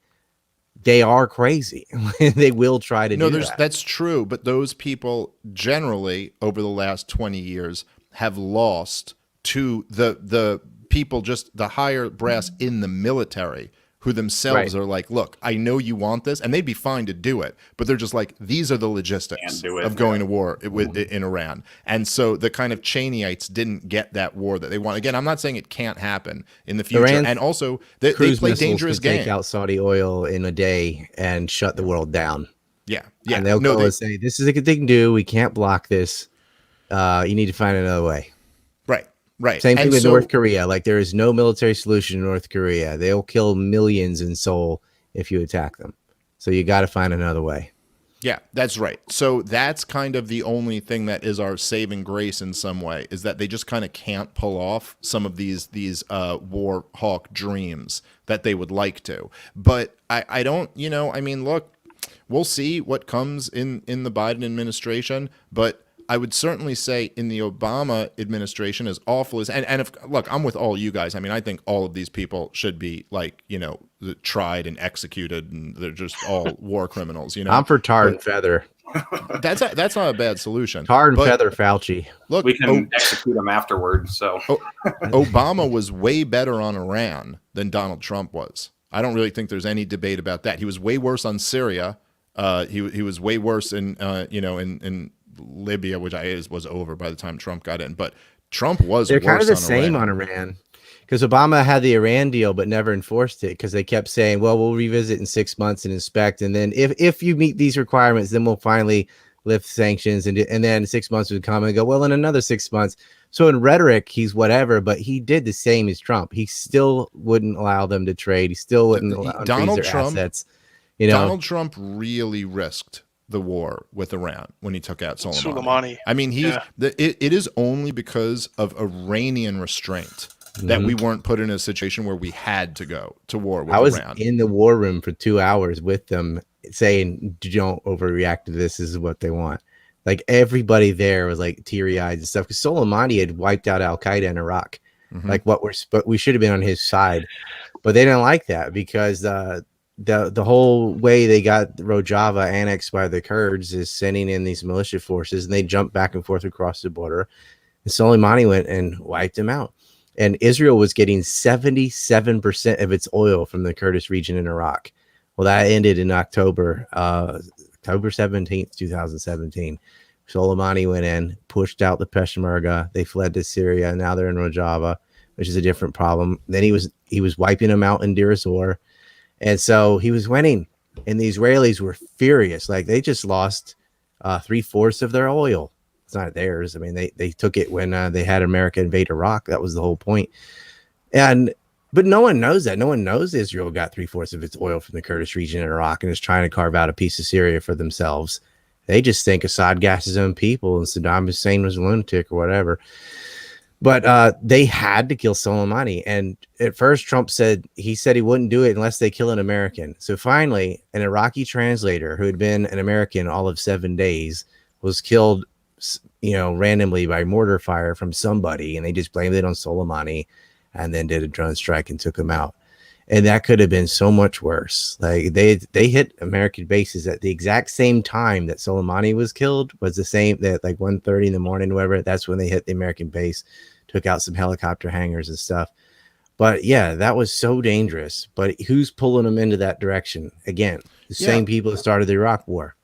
they are crazy. They will try to do that. That's true, but those people generally over the last 20 years have lost to the people, just the higher brass in the military, who themselves are like, look, I know you want this, and they'd be fine to do it, but they're just like, these are the logistics of going to war in Iran. And so the kind of Cheneyites didn't get that war that they want. Again, I'm not saying it can't happen in the future. And also, they play dangerous games. Take out Saudi oil in a day and shut the world down. Yeah. And they'll go and say, this is a good thing to do. We can't block this. You need to find another way. Right. Same thing with North Korea. Like there is no military solution in North Korea. They'll kill millions in Seoul if you attack them. So you got to find another way. Yeah, that's right. So that's kind of the only thing that is our saving grace in some way, is that they just kind of can't pull off some of these war hawk dreams that they would like to. But I don't, I mean, look, we'll see what comes in the Biden administration, but would certainly say in the Obama administration, as awful as, and if, look, I'm with all you guys. I mean, I think all of these people should be like, tried and executed, and they're just all war criminals. I'm for tar and feather. That's not a bad solution. Tar and feather Fauci. Look, we can execute him afterward. So Obama was way better on Iran than Donald Trump was. I don't really think there's any debate about that. He was way worse on Syria. He was way worse in in Libya, which was over by the time Trump got in. But Trump was. They're worse kind of the on same Iran. on Iran, because Obama had the Iran deal but never enforced it, because they kept saying, "Well, we'll revisit in 6 months and inspect, and then if you meet these requirements, then we'll finally lift sanctions." And then 6 months would come and go, "Well, in another 6 months." So in rhetoric, he's whatever, but he did the same as Trump. He still wouldn't allow them to trade. He still wouldn't allow Donald their Trump assets. Donald Trump really risked the war with Iran when he took out Soleimani. I mean, it is only because of Iranian restraint that we weren't put in a situation where we had to go to war with Iran. I was in the war room for 2 hours with them saying, "Don't overreact to this. This is what they want." Like, everybody there was like teary-eyed and stuff, because Soleimani had wiped out Al-Qaeda in Iraq. Like, we should have been on his side, but they didn't like that, because the whole way they got Rojava annexed by the Kurds is sending in these militia forces, and they jumped back and forth across the border, and Soleimani went and wiped them out. And Israel was getting 77% of its oil from the Kurdish region in Iraq. Well, that ended in October 17th, 2017. Soleimani went in, pushed out the Peshmerga. They fled to Syria. Now they're in Rojava, which is a different problem. Then he was wiping them out in Deir ez-Zor. And so he was winning. And the Israelis were furious. Like, they just lost 3/4 of their oil. It's not theirs. I mean, they took it when they had America invade Iraq. That was the whole point. But no one knows that. No one knows Israel got 3/4 of its oil from the Kurdish region in Iraq and is trying to carve out a piece of Syria for themselves. They just think Assad gassed his own people and Saddam Hussein was a lunatic or whatever. But they had to kill Soleimani. And at first, Trump said he wouldn't do it unless they kill an American. So finally, an Iraqi translator who had been an American all of 7 days was killed, randomly by mortar fire from somebody. And they just blamed it on Soleimani and then did a drone strike and took him out. And that could have been so much worse. Like, they hit American bases at the exact same time that Soleimani was killed. Was the same, that like 1:30 in the morning, whatever. That's when they hit the American base, took out some helicopter hangars and stuff. But yeah, that was so dangerous. But who's pulling them into that direction? Again, the same people that started the Iraq War.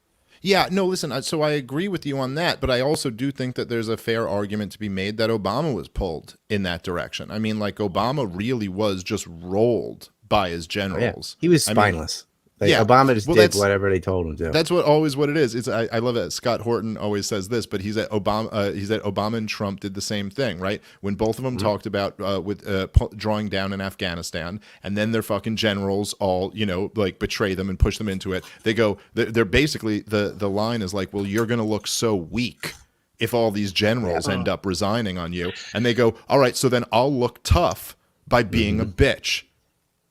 Yeah, no, listen, so I agree with you on that, but I also do think that there's a fair argument to be made that Obama was pulled in that direction. I mean, like, Obama really was just rolled by his generals. He was spineless. Obama just did whatever they told him to. That's what it is. I love it. Scott Horton always says this, but he's at Obama and Trump did the same thing, right? When both of them talked about drawing down in Afghanistan, and then their fucking generals all betray them and push them into it. They're basically the line is like, well, you're gonna look so weak if all these generals end up resigning on you, and they go, all right, so then I'll look tough by being a bitch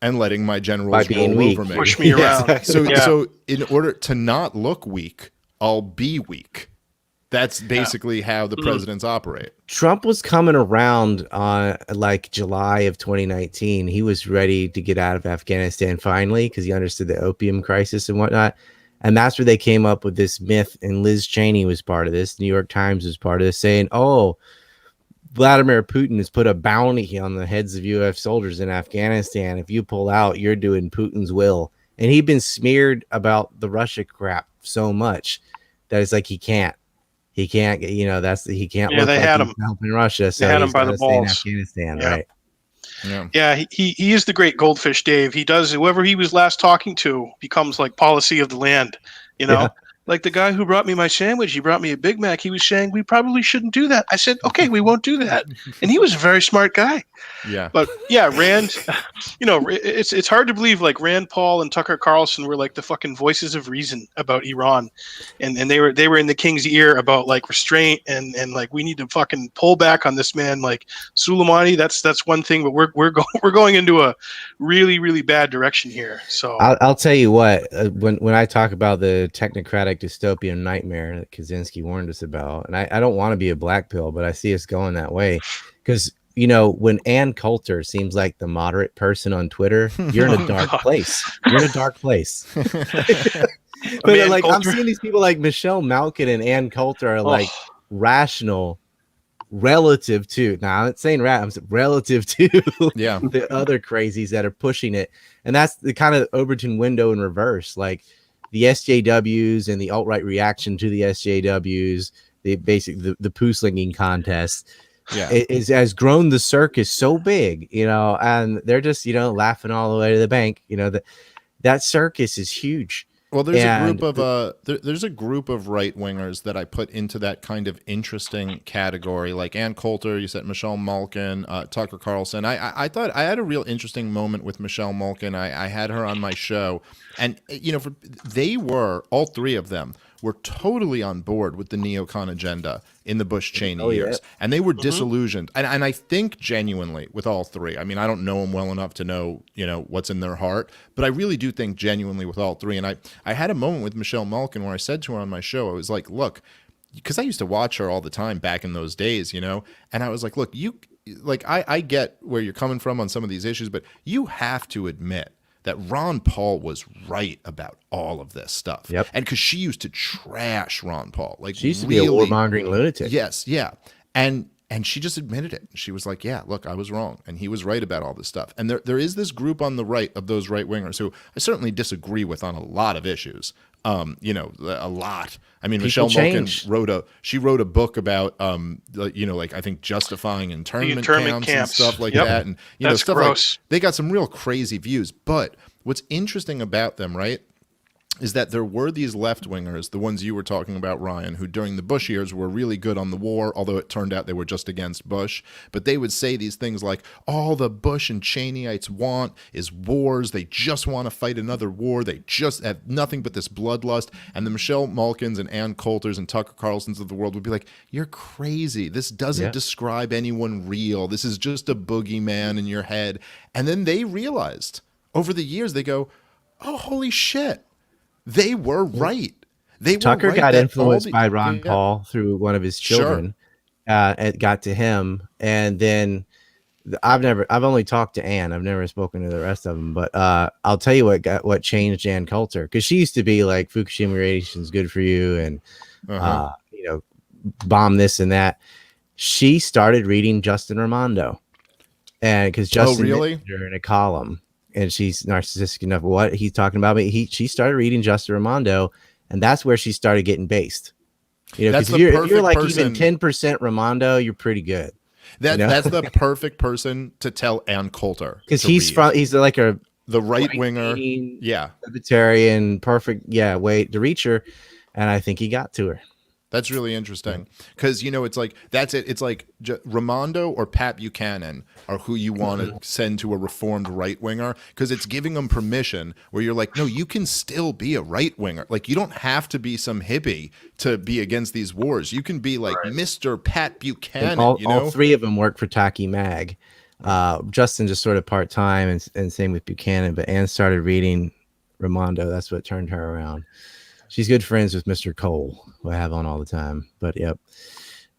and letting my generals roll over me. Push me around. So in order to not look weak, I'll be weak. That's basically how the presidents operate. Trump was coming around like July of 2019. He was ready to get out of Afghanistan finally, because he understood the opium crisis and whatnot. And that's where they came up with this myth, and Liz Cheney was part of this. New York Times was part of this, saying, "Oh, Vladimir Putin has put a bounty on the heads of U.S. soldiers in Afghanistan. If you pull out, you're doing Putin's will." And he'd been smeared about the Russia crap so much that it's like he can't. He can't. He can't. Yeah, they had him helping Russia. So they had him by the balls. In Afghanistan, right? Yeah, he is the great goldfish, Dave. He does whoever he was last talking to becomes like policy of the land. Like the guy who brought me my sandwich, he brought me a Big Mac. He was saying we probably shouldn't do that. I said, okay, we won't do that. And he was a very smart guy. Yeah. But yeah, Rand, it's hard to believe like Rand Paul and Tucker Carlson were like the fucking voices of reason about Iran, and they were in the king's ear about like restraint and like we need to fucking pull back on this man like Soleimani. That's one thing, but we're going into a really really bad direction here. So I'll tell you what, when I talk about the technocratic dystopian nightmare that Kaczynski warned us about, and I don't want to be a black pill, but I see us going that way because. When Ann Coulter seems like the moderate person on Twitter, you're in a dark place. You're in a dark place. But like I'm seeing these people like Michelle Malkin and Ann Coulter are like rational relative to. Now I'm not saying I'm relative to the other crazies that are pushing it, and that's the kind of Overton window in reverse. Like the SJWs and the alt-right reaction to the SJWs, the poo slinging contest. Yeah, has grown the circus so big, and they're just laughing all the way to the bank. That circus is huge. Well, there's a group of right wingers that I put into that kind of interesting category, like Ann Coulter. You said Michelle Malkin, Tucker Carlson. I thought I had a real interesting moment with Michelle Malkin. I had her on my show, and they were all three of them were totally on board with the neocon agenda in the Bush-Cheney years. And they were disillusioned. And I think genuinely with all three, I mean, I don't know them well enough to know, what's in their heart, but I really do think genuinely with all three. And I had a moment with Michelle Malkin where I said to her on my show, I was like, look, because I used to watch her all the time back in those days, and I was like, look, I get where you're coming from on some of these issues, but you have to admit that Ron Paul was right about all of this stuff. Yep. And because she used to trash Ron Paul. Like she used to be a warmongering lunatic. Yes, yeah. And she just admitted it. She was like, yeah, look, I was wrong. And he was right about all this stuff. And there is this group on the right of those right wingers who I certainly disagree with on a lot of issues. A lot. I mean, Michelle Malkin wrote a book about, I think justifying internment camps and stuff like that. And, that's stuff gross. Like, they got some real crazy views. But what's interesting about them, right, is that there were these left-wingers, the ones you were talking about, Ryan, who during the Bush years were really good on the war, although it turned out they were just against Bush. But they would say these things like, all the Bush and Cheneyites want is wars. They just want to fight another war. They just have nothing but this bloodlust. And the Michelle Malkins and Ann Coulters and Tucker Carlsons of the world would be like, you're crazy. This doesn't describe anyone real. This is just a boogeyman in your head. And then they realized over the years, they go, oh, holy shit. They were right. Tucker got influenced by Ron Paul through one of his children. Sure. It got to him, and then I've only talked to Ann. I've never spoken to the rest of them. But I'll tell you what changed Ann Coulter, because she used to be like Fukushima radiation's good for you, and bomb this and that. She started reading Justin Raimondo, and because Justin mentioned her in a column. And she's narcissistic enough. What he's talking about, but she started reading Justin Raimondo, and that's where she started getting based. Because if you're like even 10% Raimondo, you're pretty good. That's the perfect person to tell Ann Coulter, because he's like the right winger, libertarian, perfect way to reach her, and I think he got to her. That's really interesting because, it's like that's it. It's like Raimondo or Pat Buchanan are who you want to send to a reformed right winger, because it's giving them permission where you're like, no, you can still be a right winger. Like, you don't have to be some hippie to be against these wars. You can be like Mr. Pat Buchanan. All three of them work for Taki Mag. Justin just sort of part time, and same with Buchanan. But Ann started reading Raimondo. That's what turned her around. She's good friends with Mr. Cole, who I have on all the time. But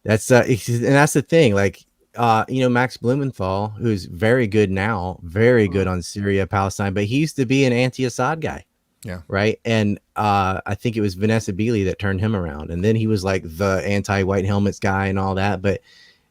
that's the thing. Like, Max Blumenthal, who's very good now, very good on Syria, Palestine, but he used to be an anti-Assad guy. Yeah. Right. And I think it was Vanessa Beeley that turned him around. And then he was like the anti-white helmets guy and all that. But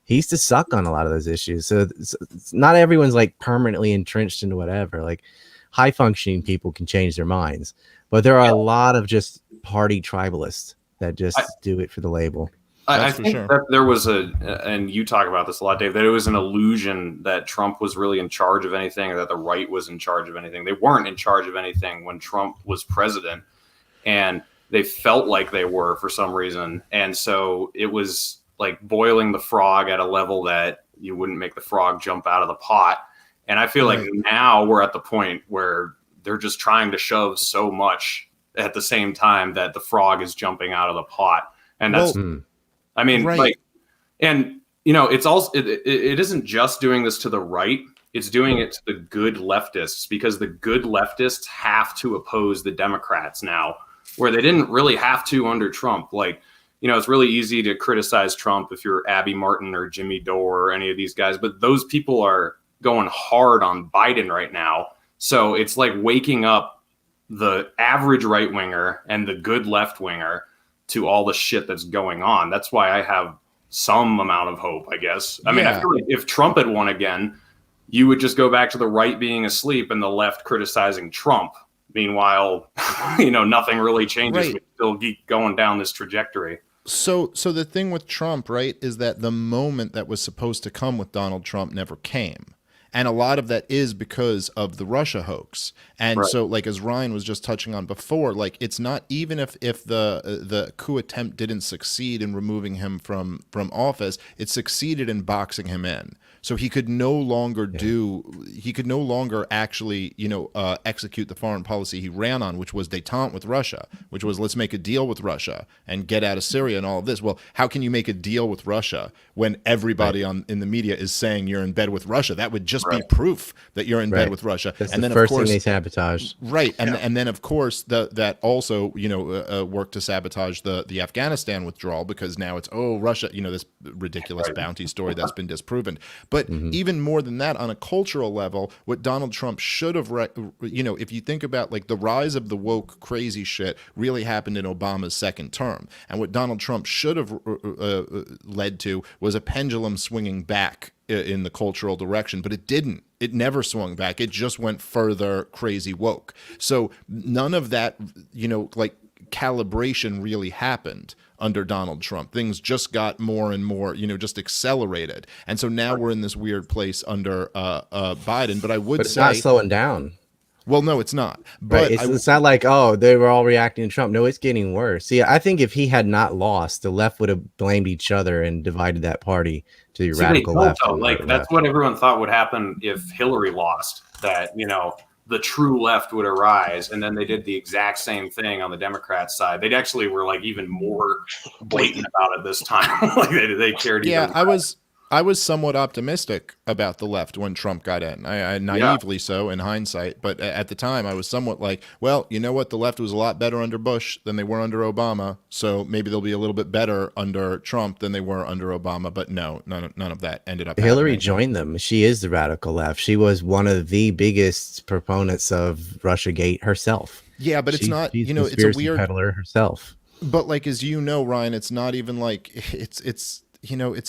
he used to suck on a lot of those issues. So it's not everyone's like permanently entrenched into whatever. Like, high functioning people can change their minds. But there are a lot of just party tribalists that just do it for the label. I think that there was and you talk about this a lot, Dave, that it was an illusion that Trump was really in charge of anything, or that the right was in charge of anything. They weren't in charge of anything when Trump was president, and they felt like they were for some reason. And so it was like boiling the frog at a level that you wouldn't make the frog jump out of the pot. And I feel like now we're at the point where they're just trying to shove so much at the same time that the frog is jumping out of the pot. And that's, I mean, like, and it's also, it isn't just doing this to the right. It's doing it to the good leftists, because the good leftists have to oppose the Democrats now, where they didn't really have to under Trump. Like, it's really easy to criticize Trump if you're Abby Martin or Jimmy Dore or any of these guys, but those people are going hard on Biden right now. So it's like waking up the average right winger and the good left winger to all the shit that's going on. That's why I have some amount of hope, I guess. I mean, I feel like if Trump had won again, you would just go back to the right being asleep and the left criticizing Trump. Meanwhile, nothing really changes. We still keep going down this trajectory. So the thing with Trump, right, is that the moment that was supposed to come with Donald Trump never came. And a lot of that is because of the Russia hoax. And so, like, as Ryan was just touching on before, like, it's not even if the coup attempt didn't succeed in removing him from office, it succeeded in boxing him in. So he could no longer actually, execute the foreign policy he ran on, which was détente with Russia, which was let's make a deal with Russia and get out of Syria and all of this. Well, how can you make a deal with Russia when everybody in the media is saying you're in bed with Russia? That would just be proof that you're in bed with Russia. That's and the then first of course thing they sabotaged. Right. And then of course that also, worked to sabotage the Afghanistan withdrawal, because now it's, Russia, this ridiculous bounty story that's been disproven. But even more than that, on a cultural level, what Donald Trump should have, if you think about like the rise of the woke crazy shit really happened in Obama's second term. And what Donald Trump should have led to was a pendulum swinging back in the cultural direction, but it didn't. It never swung back. It just went further crazy woke. So none of that, calibration really happened under Donald Trump. Things just got more and more, just accelerated. And so now we're in this weird place under Biden. But I would it's say not slowing down. Well, no, it's not. But it's not like, they were all reacting to Trump. No, it's getting worse. See, I think if he had not lost, the left would have blamed each other and divided that party to the radical left. That's what everyone thought would happen if Hillary lost, that, the true left would arise, and then they did the exact same thing on the Democrat side. They actually were like even more blatant about it this time. Like they cared. Yeah, I was somewhat optimistic about the left when Trump got in. I naively so in hindsight, but at the time I was somewhat like, well, you know what? The left was a lot better under Bush than they were under Obama, so maybe they'll be a little bit better under Trump than they were under Obama. But no, none of that ended up Hillary happening. joined them. She is the radical left. She was one of the biggest proponents of Russiagate herself. Yeah, but it's not, she's it's a weird peddler herself. But like, as you know, Ryan, it's not even like it's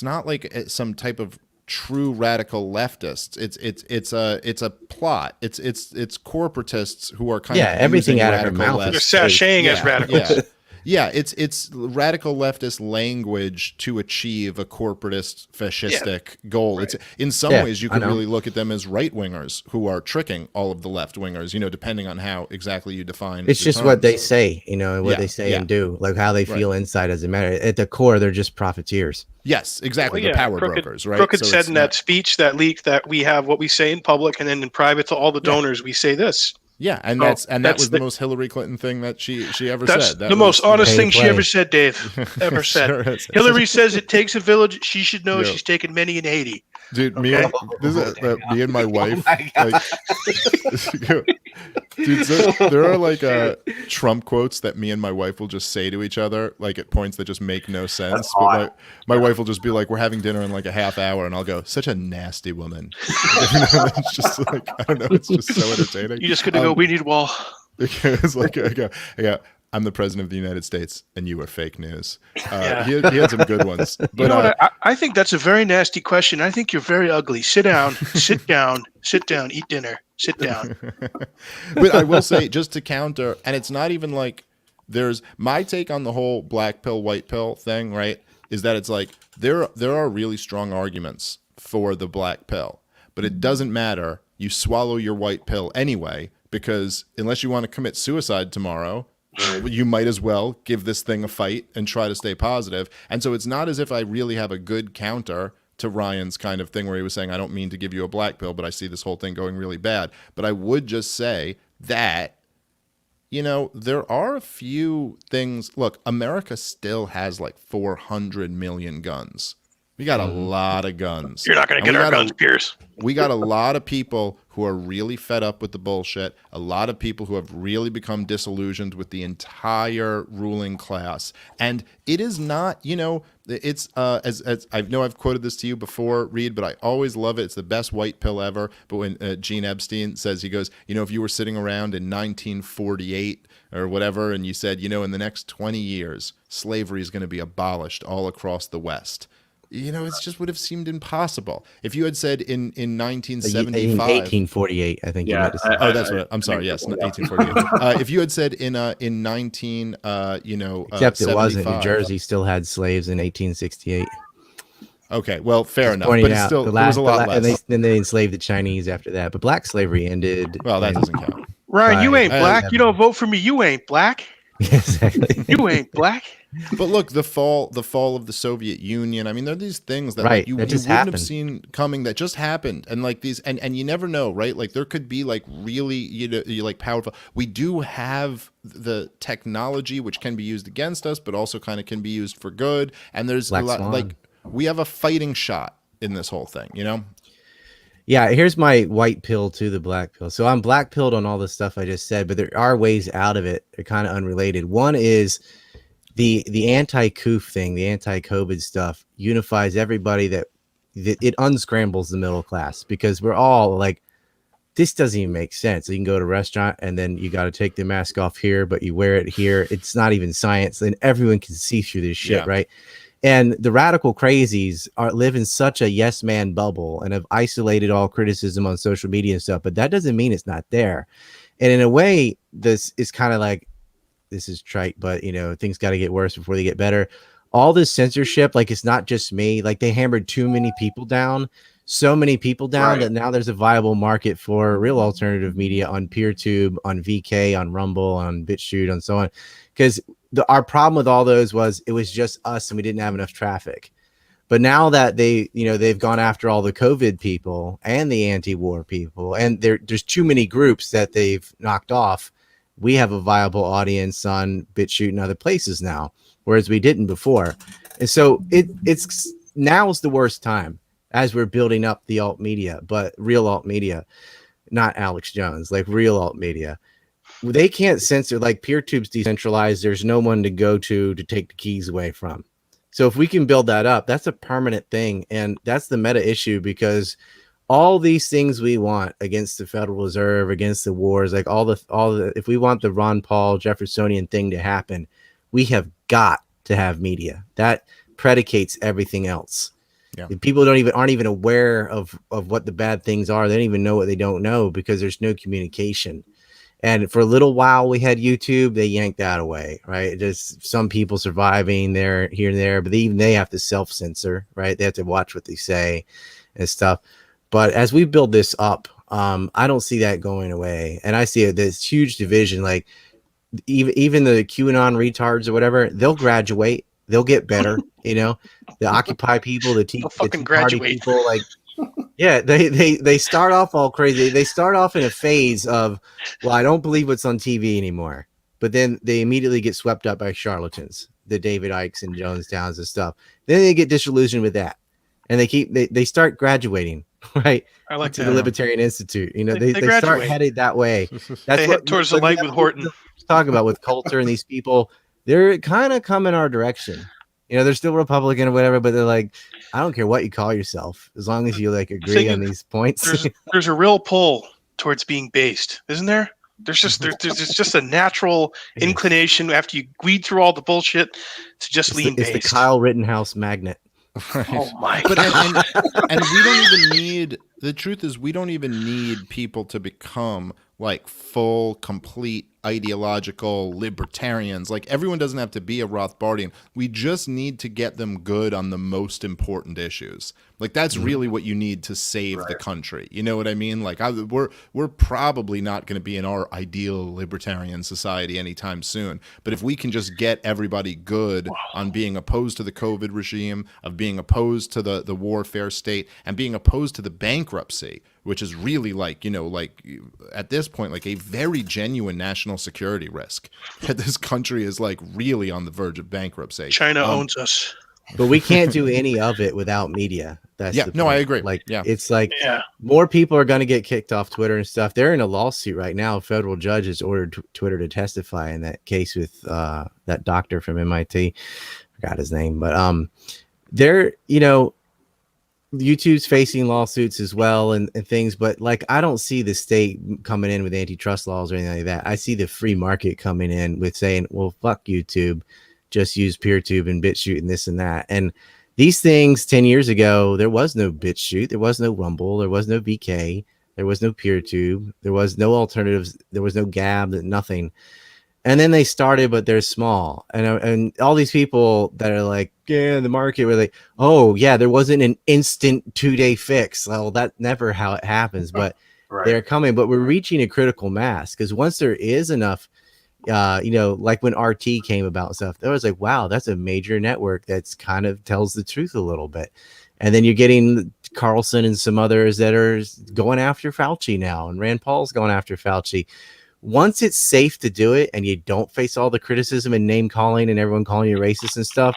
not like some type of true radical leftists. It's a plot. It's corporatists who are kind of everything out of her mouth. They're sashaying as radicals. Yeah, it's radical leftist language to achieve a corporatist fascistic goal. Right. It's in some ways you can really look at them as right wingers who are tricking all of the left wingers, depending on how exactly you define. It's just terms. What they say, what they say and do, like how they feel inside doesn't matter. At the core, they're just profiteers. Yes, exactly. The power brokers, right? Crooked said in that speech, that leak, that we have what we say in public, and then in private to all the donors, we say this. Yeah, and that was the most Hillary Clinton thing that she ever said. That's the most honest thing she ever said, Dave. Ever said. Sure Hillary says it takes a village. She should know she's taken many in Haiti. Dude, me and my wife. Dude, there are like Trump quotes that me and my wife will just say to each other, like at points that just make no sense. But my wife will just be like, "We're having dinner in like a half hour," and I'll go, "Such a nasty woman." It's just like, I don't know. It's just so entertaining. You just gonna go, "We need wall." It's like I go, I'm the president of the United States, and you are fake news. He had some good ones. But you know what? I think that's a very nasty question. I think you're very ugly. Sit down, sit down, sit down, eat dinner, sit down. But I will say, just to counter, and it's not even like there's my take on the whole black pill, white pill thing, right? Is that it's like there are really strong arguments for the black pill, but it doesn't matter. You swallow your white pill anyway, because unless you want to commit suicide tomorrow, you might as well give this thing a fight and try to stay positive. And so it's not as if I really have a good counter to Ryan's kind of thing where he was saying, I don't mean to give you a black pill, but I see this whole thing going really bad. But I would just say that, you know, there are a few things. Look, America still has like 400 million guns. We got a lot of guns. You're not going to get our guns, Pierce. We got a lot of people who are really fed up with the bullshit. A lot of people who have really become disillusioned with the entire ruling class. And it is not, you know, it's as I know I've quoted this to you before, Reed, but I always love it. It's the best white pill ever. But when Gene Epstein says, he goes, you know, if you were sitting around in 1948 or whatever, and you said, you know, in the next 20 years, slavery is going to be abolished all across the West. You know, it just would have seemed impossible. If you had said in 1975, in 1848, I think. Yeah, oh, that's what. I'm sorry. Yes, 1848. If you had said in 19, except it wasn't. New Jersey still had slaves in 1868. Okay, well, fair enough. But it's still, there was a lot less. And they enslaved the Chinese after that. But black slavery ended. Well, that doesn't count. Ryan, you ain't black. You don't vote for me. You ain't black. Exactly. You ain't black. But look, the fall of the Soviet Union. I mean, there are these things that like, you wouldn't have seen coming that just happened, and like these, and you never know, right? Like there could be like really, you know, like powerful. We do have the technology which can be used against us, but also kind of can be used for good. And there's a lot, like we have a fighting shot in this whole thing, you know. Yeah, here's my white pill to the black pill. So I'm black pilled on all the stuff I just said, but there are ways out of it. They're kind of unrelated. One is the anti-coof thing, the anti-COVID stuff unifies everybody that it unscrambles the middle class, because we're all like, this doesn't even make sense. You can go to a restaurant and then you got to take the mask off here, but you wear it here. It's not even science. And everyone can see through this shit, right? And the radical crazies live in such a yes man bubble and have isolated all criticism on social media and stuff, but that doesn't mean it's not there. And in a way, this is kind of like, this is trite, but you know, things got to get worse before they get better. All this censorship, like it's not just me, like they hammered too many people down, so many people down that now there's a viable market for real alternative media on PeerTube, on VK, on Rumble, on BitChute, and so on. Because our problem with all those was it was just us and we didn't have enough traffic. But now that they've gone after all the COVID people and the anti-war people, and there's too many groups that they've knocked off, we have a viable audience on BitChute and other places now, whereas we didn't before. And so it's now's the worst time as we're building up the alt media, but real alt media, not Alex Jones, like real alt media. They can't censor, like PeerTube's decentralized. There's no one to go to take the keys away from. So if we can build that up, that's a permanent thing. And that's the meta issue, because all these things we want against the Federal Reserve, against the wars, like all the, if we want the Ron Paul Jeffersonian thing to happen, we have got to have media. That predicates everything else. Yeah. People aren't even aware of what the bad things are. They don't even know what they don't know, because there's no communication. And for a little while we had YouTube, they yanked that away, right? Just some people surviving there, here and there, but even they have to self-censor, right? They have to watch what they say and stuff. But as we build this up, I don't see that going away. And I see this huge division, like even the QAnon retards or whatever, they'll graduate, they'll get better, you know, the Occupy people, the Tea Party people, like, yeah, they start off all crazy. They start off in a phase of, well, I don't believe what's on TV anymore. But then they immediately get swept up by charlatans, the David Ikes and Jonestowns and stuff. Then they get disillusioned with that. And they start graduating, right? I like to the Libertarian Institute. You know, they start headed that way. That's they head towards the light with Horton. Talking about with Coulter and these people, they're kind of coming our direction. You know, they're still Republican or whatever, but they're like, I don't care what you call yourself, as long as you like agree on these points. There's a real pull towards being based, isn't there? There's just a natural inclination after you weed through all the bullshit to just lean based. It's the Kyle Rittenhouse magnet. Right. Oh my but God. And we don't even need, the truth is we don't even need people to become like full, complete ideological libertarians. Like, everyone doesn't have to be a Rothbardian. We just need to get them good on the most important issues. Like, that's really what you need to save the country. You know what I mean? Like, we're probably not going to be in our ideal libertarian society anytime soon. But if we can just get everybody good on being opposed to the COVID regime, of being opposed to the warfare state, and being opposed to the bankruptcy, which is really like, at this point, like a very genuine national security risk. This country is like really on the verge of bankruptcy. China owns us. But we can't do any of it without media. That's the no, point. I agree. Like, yeah, it's like more people are going to get kicked off Twitter and stuff. They're in a lawsuit right now. A federal judge has ordered Twitter to testify in that case with that doctor from MIT. Forgot his name, but they're, YouTube's facing lawsuits as well and things. But like, I don't see the state coming in with antitrust laws or anything like that. I see the free market coming in with saying, well, fuck YouTube. Just use PeerTube and BitChute and this and that. And these things 10 years ago, there was no BitChute, there was no Rumble, there was no VK, there was no PeerTube, there was no alternatives, there was no Gab, nothing. And then they started, but they're small. And all these people that are like, yeah, the market were like, oh yeah, there wasn't an instant 2-day fix. Well, that's never how it happens, but they're coming. But we're reaching a critical mass because once there is enough, like when RT came about and stuff, there was like, wow, that's a major network that's kind of tells the truth a little bit. And then you're getting Carlson and some others that are going after Fauci now, and Rand Paul's going after Fauci. Once it's safe to do it and you don't face all the criticism and name calling and everyone calling you racist and stuff,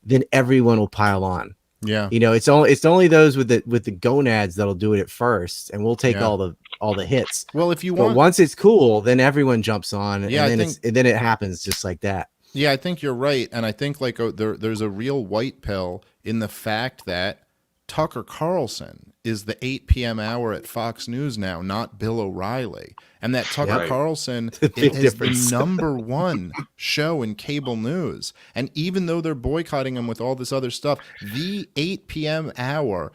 then everyone will pile on. Yeah. It's only those with the gonads that'll do it at first, and we'll take all the hits. Well, if you want, but once it's cool, then everyone jumps on, yeah, and then it happens just like that. Yeah, I think you're right, and I think like there's a real white pill in the fact that Tucker Carlson is the 8 p.m. hour at Fox News now, not Bill O'Reilly, and that Tucker Carlson is the number one show in cable news. And even though they're boycotting him with all this other stuff, the 8 p.m. hour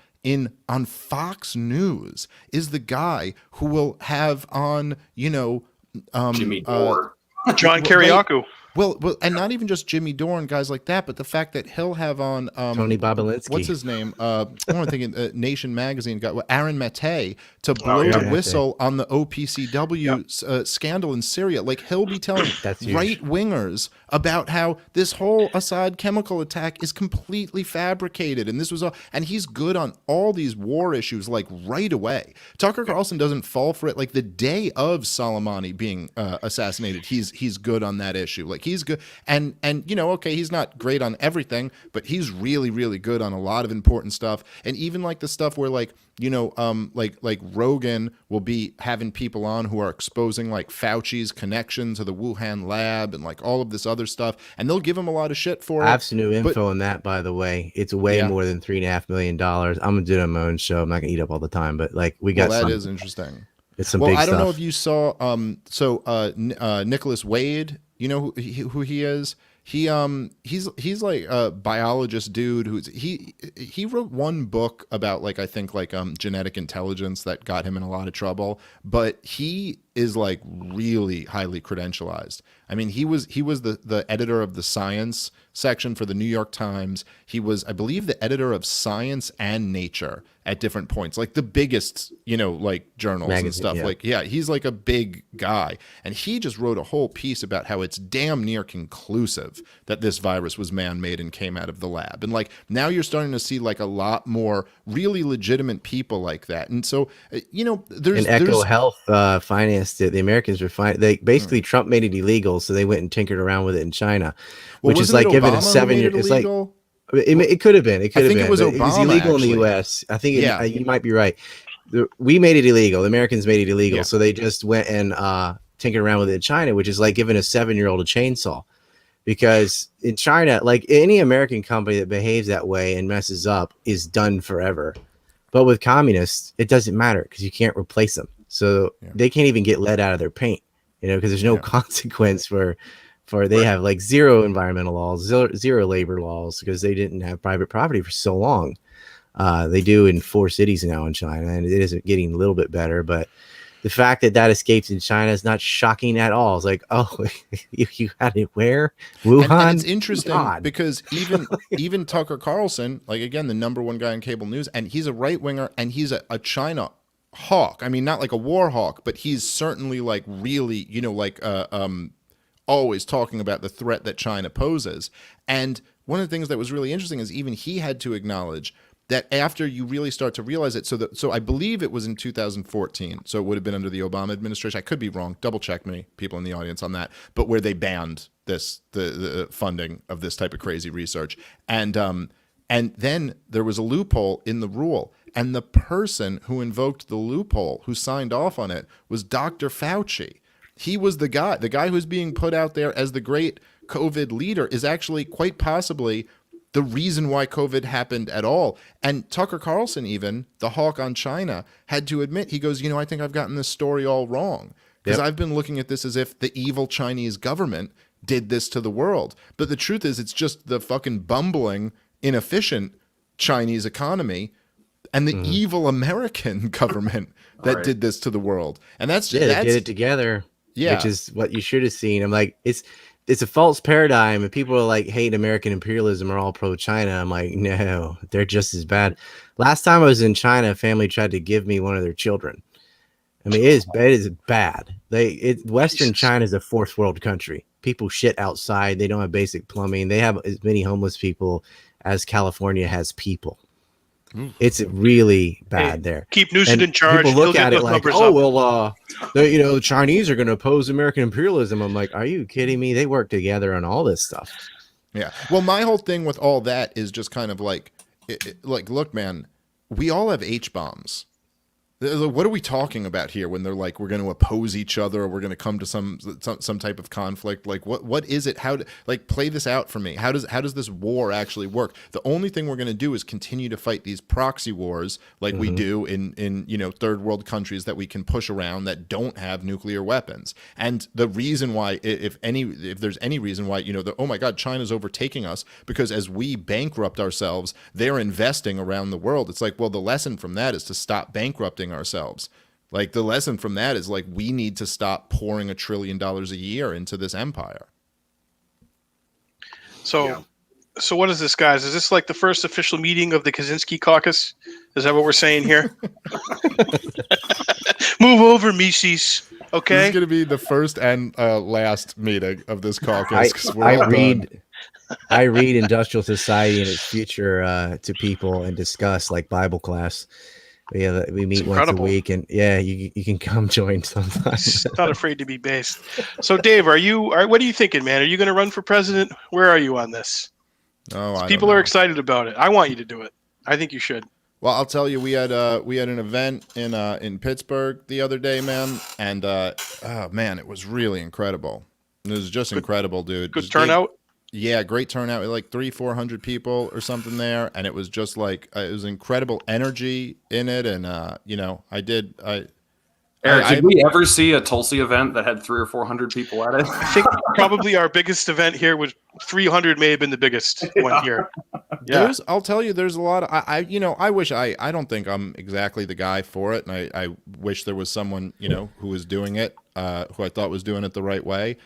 on Fox News is the guy who will have on, Jimmy Dore, John Kiriakou. Well, and not even just Jimmy Dore and guys like that, but the fact that he'll have on Tony Bobolinsky. What's his name? I'm thinking Nation Magazine got Aaron Maté to blow the whistle on the OPCW scandal in Syria. Like, he'll be telling right wingers about how this whole Assad chemical attack is completely fabricated, and this was all. And he's good on all these war issues, like right away. Tucker Carlson doesn't fall for it. Like the day of Soleimani being assassinated, he's good on that issue. Like he's good, and okay, he's not great on everything, but he's really, really good on a lot of important stuff. And even like the stuff where like Rogan will be having people on who are exposing like Fauci's connection to the Wuhan lab and like all of this other stuff, and they'll give him a lot of shit for it. I have some new info on that, by the way. It's way more than $3.5 million. I'm gonna do it on my own show. I'm not gonna eat up all the time, but like we got that is interesting. It's some big stuff. I don't know if you saw Nicholas Wade. You know who he is? He's like a biologist dude he wrote one book about like I think like genetic intelligence that got him in a lot of trouble, but he is like really highly credentialized. I mean, he was the editor of the science section for the New York Times. He was, I believe, the editor of Science and Nature at different points, like the biggest, like journals and stuff. Yeah. Like, yeah, he's like a big guy. And he just wrote a whole piece about how it's damn near conclusive that this virus was man-made and came out of the lab. And like, now you're starting to see like a lot more really legitimate people like that. And so, there's Echo Health financed it. The Americans were fine. They basically Trump made it illegal, so they went and tinkered around with it in China, which is like given a 7-year. It's like it could have been. It could have been. It was illegal actually in the U.S. I think you might be right. We made it illegal. The Americans made it illegal, so they just went and tinkered around with it in China, which is like giving a 7-year-old a chainsaw. Because in China, like any American company that behaves that way and messes up is done forever. But with communists, it doesn't matter because you can't replace them. So they can't even get lead out of their paint, because there's no consequence for they have like zero environmental laws, zero labor laws, because they didn't have private property for so long. They do in 4 cities now in China, and it is getting a little bit better. But the fact that escapes in China is not shocking at all. It's like, oh, you had it where? Wuhan? And it's interesting God. because even Tucker Carlson, like again, the #1 guy on cable news, and he's a right winger and he's a China hawk. I mean, not like a war hawk, but he's certainly like really, always talking about the threat that China poses. And one of the things that was really interesting is even he had to acknowledge that after you really start to realize it, so I believe it was in 2014, so it would have been under the Obama administration. I could be wrong. Double check me, people in the audience, on that. But where they banned the funding of this type of crazy research, and then there was a loophole in the rule, and the person who invoked the loophole, who signed off on it, was Dr. Fauci. He was the guy who's being put out there as the great COVID leader, is actually quite possibly the reason why COVID happened at all. And Tucker Carlson, even the hawk on China, had to admit, he goes, I think I've gotten this story all wrong, because I've been looking at this as if the evil Chinese government did this to the world. But the truth is, it's just the fucking bumbling, inefficient Chinese economy and the evil American government that did this to the world. And that's they did it together. Yeah. Which is what you should have seen. I'm like, it's a false paradigm, and people are like, hate American imperialism, are all pro-China. I'm like, no, they're just as bad. Last time I was in China, a family tried to give me one of their children. I mean, it is bad. Western China is a fourth world country. People shit outside. They don't have basic plumbing. They have as many homeless people as California has people. It's really bad there. Keep Newsom in charge. People look at it like, the Chinese are going to oppose American imperialism. I'm like, are you kidding me? They work together on all this stuff. Yeah. Well, my whole thing with all that is just kind of like, look, man, we all have H-bombs. What are we talking about here when they're like, we're going to oppose each other, or we're going to come to some type of conflict? Like, what is it? Play this out for me. How does this war actually work? The only thing we're going to do is continue to fight these proxy wars like we do in third world countries that we can push around that don't have nuclear weapons. And the reason why, if there's any reason why, oh my God, China's overtaking us, because as we bankrupt ourselves, they're investing around the world. It's like, well, the lesson from that is to stop bankrupting ourselves. Like, the lesson from that is like, we need to stop pouring $1 trillion a year into this empire. So what is this, guys? Is this like the first official meeting of the Kaczynski caucus? Is that what we're saying here? Move over, Mises. Okay. This is going to be the first and last meeting of this caucus. I read Industrial Society and its future to people and discuss, like, Bible class. Yeah, we meet once a week, and you can come join sometimes. Not afraid to be based. So, Dave, what are you thinking, man? Are you going to run for president? Where are you on this? Oh, people are excited about it. I want you to do it. I think you should. Well, I'll tell you, we had an event in Pittsburgh the other day, man, and man, it was really incredible. It was just incredible, dude. Good turnout. Yeah, great turnout. Like 300-400 people or something there, and it was just like it was incredible energy in it. And Eric, did we ever see a Tulsi event that had 300 or 400 people at it? I think probably our biggest event here was 300. May have been the biggest one here. Yeah, I'll tell you, there's a lot of I wish I don't think I'm exactly the guy for it, and I wish there was someone who was doing it, who I thought was doing it the right way.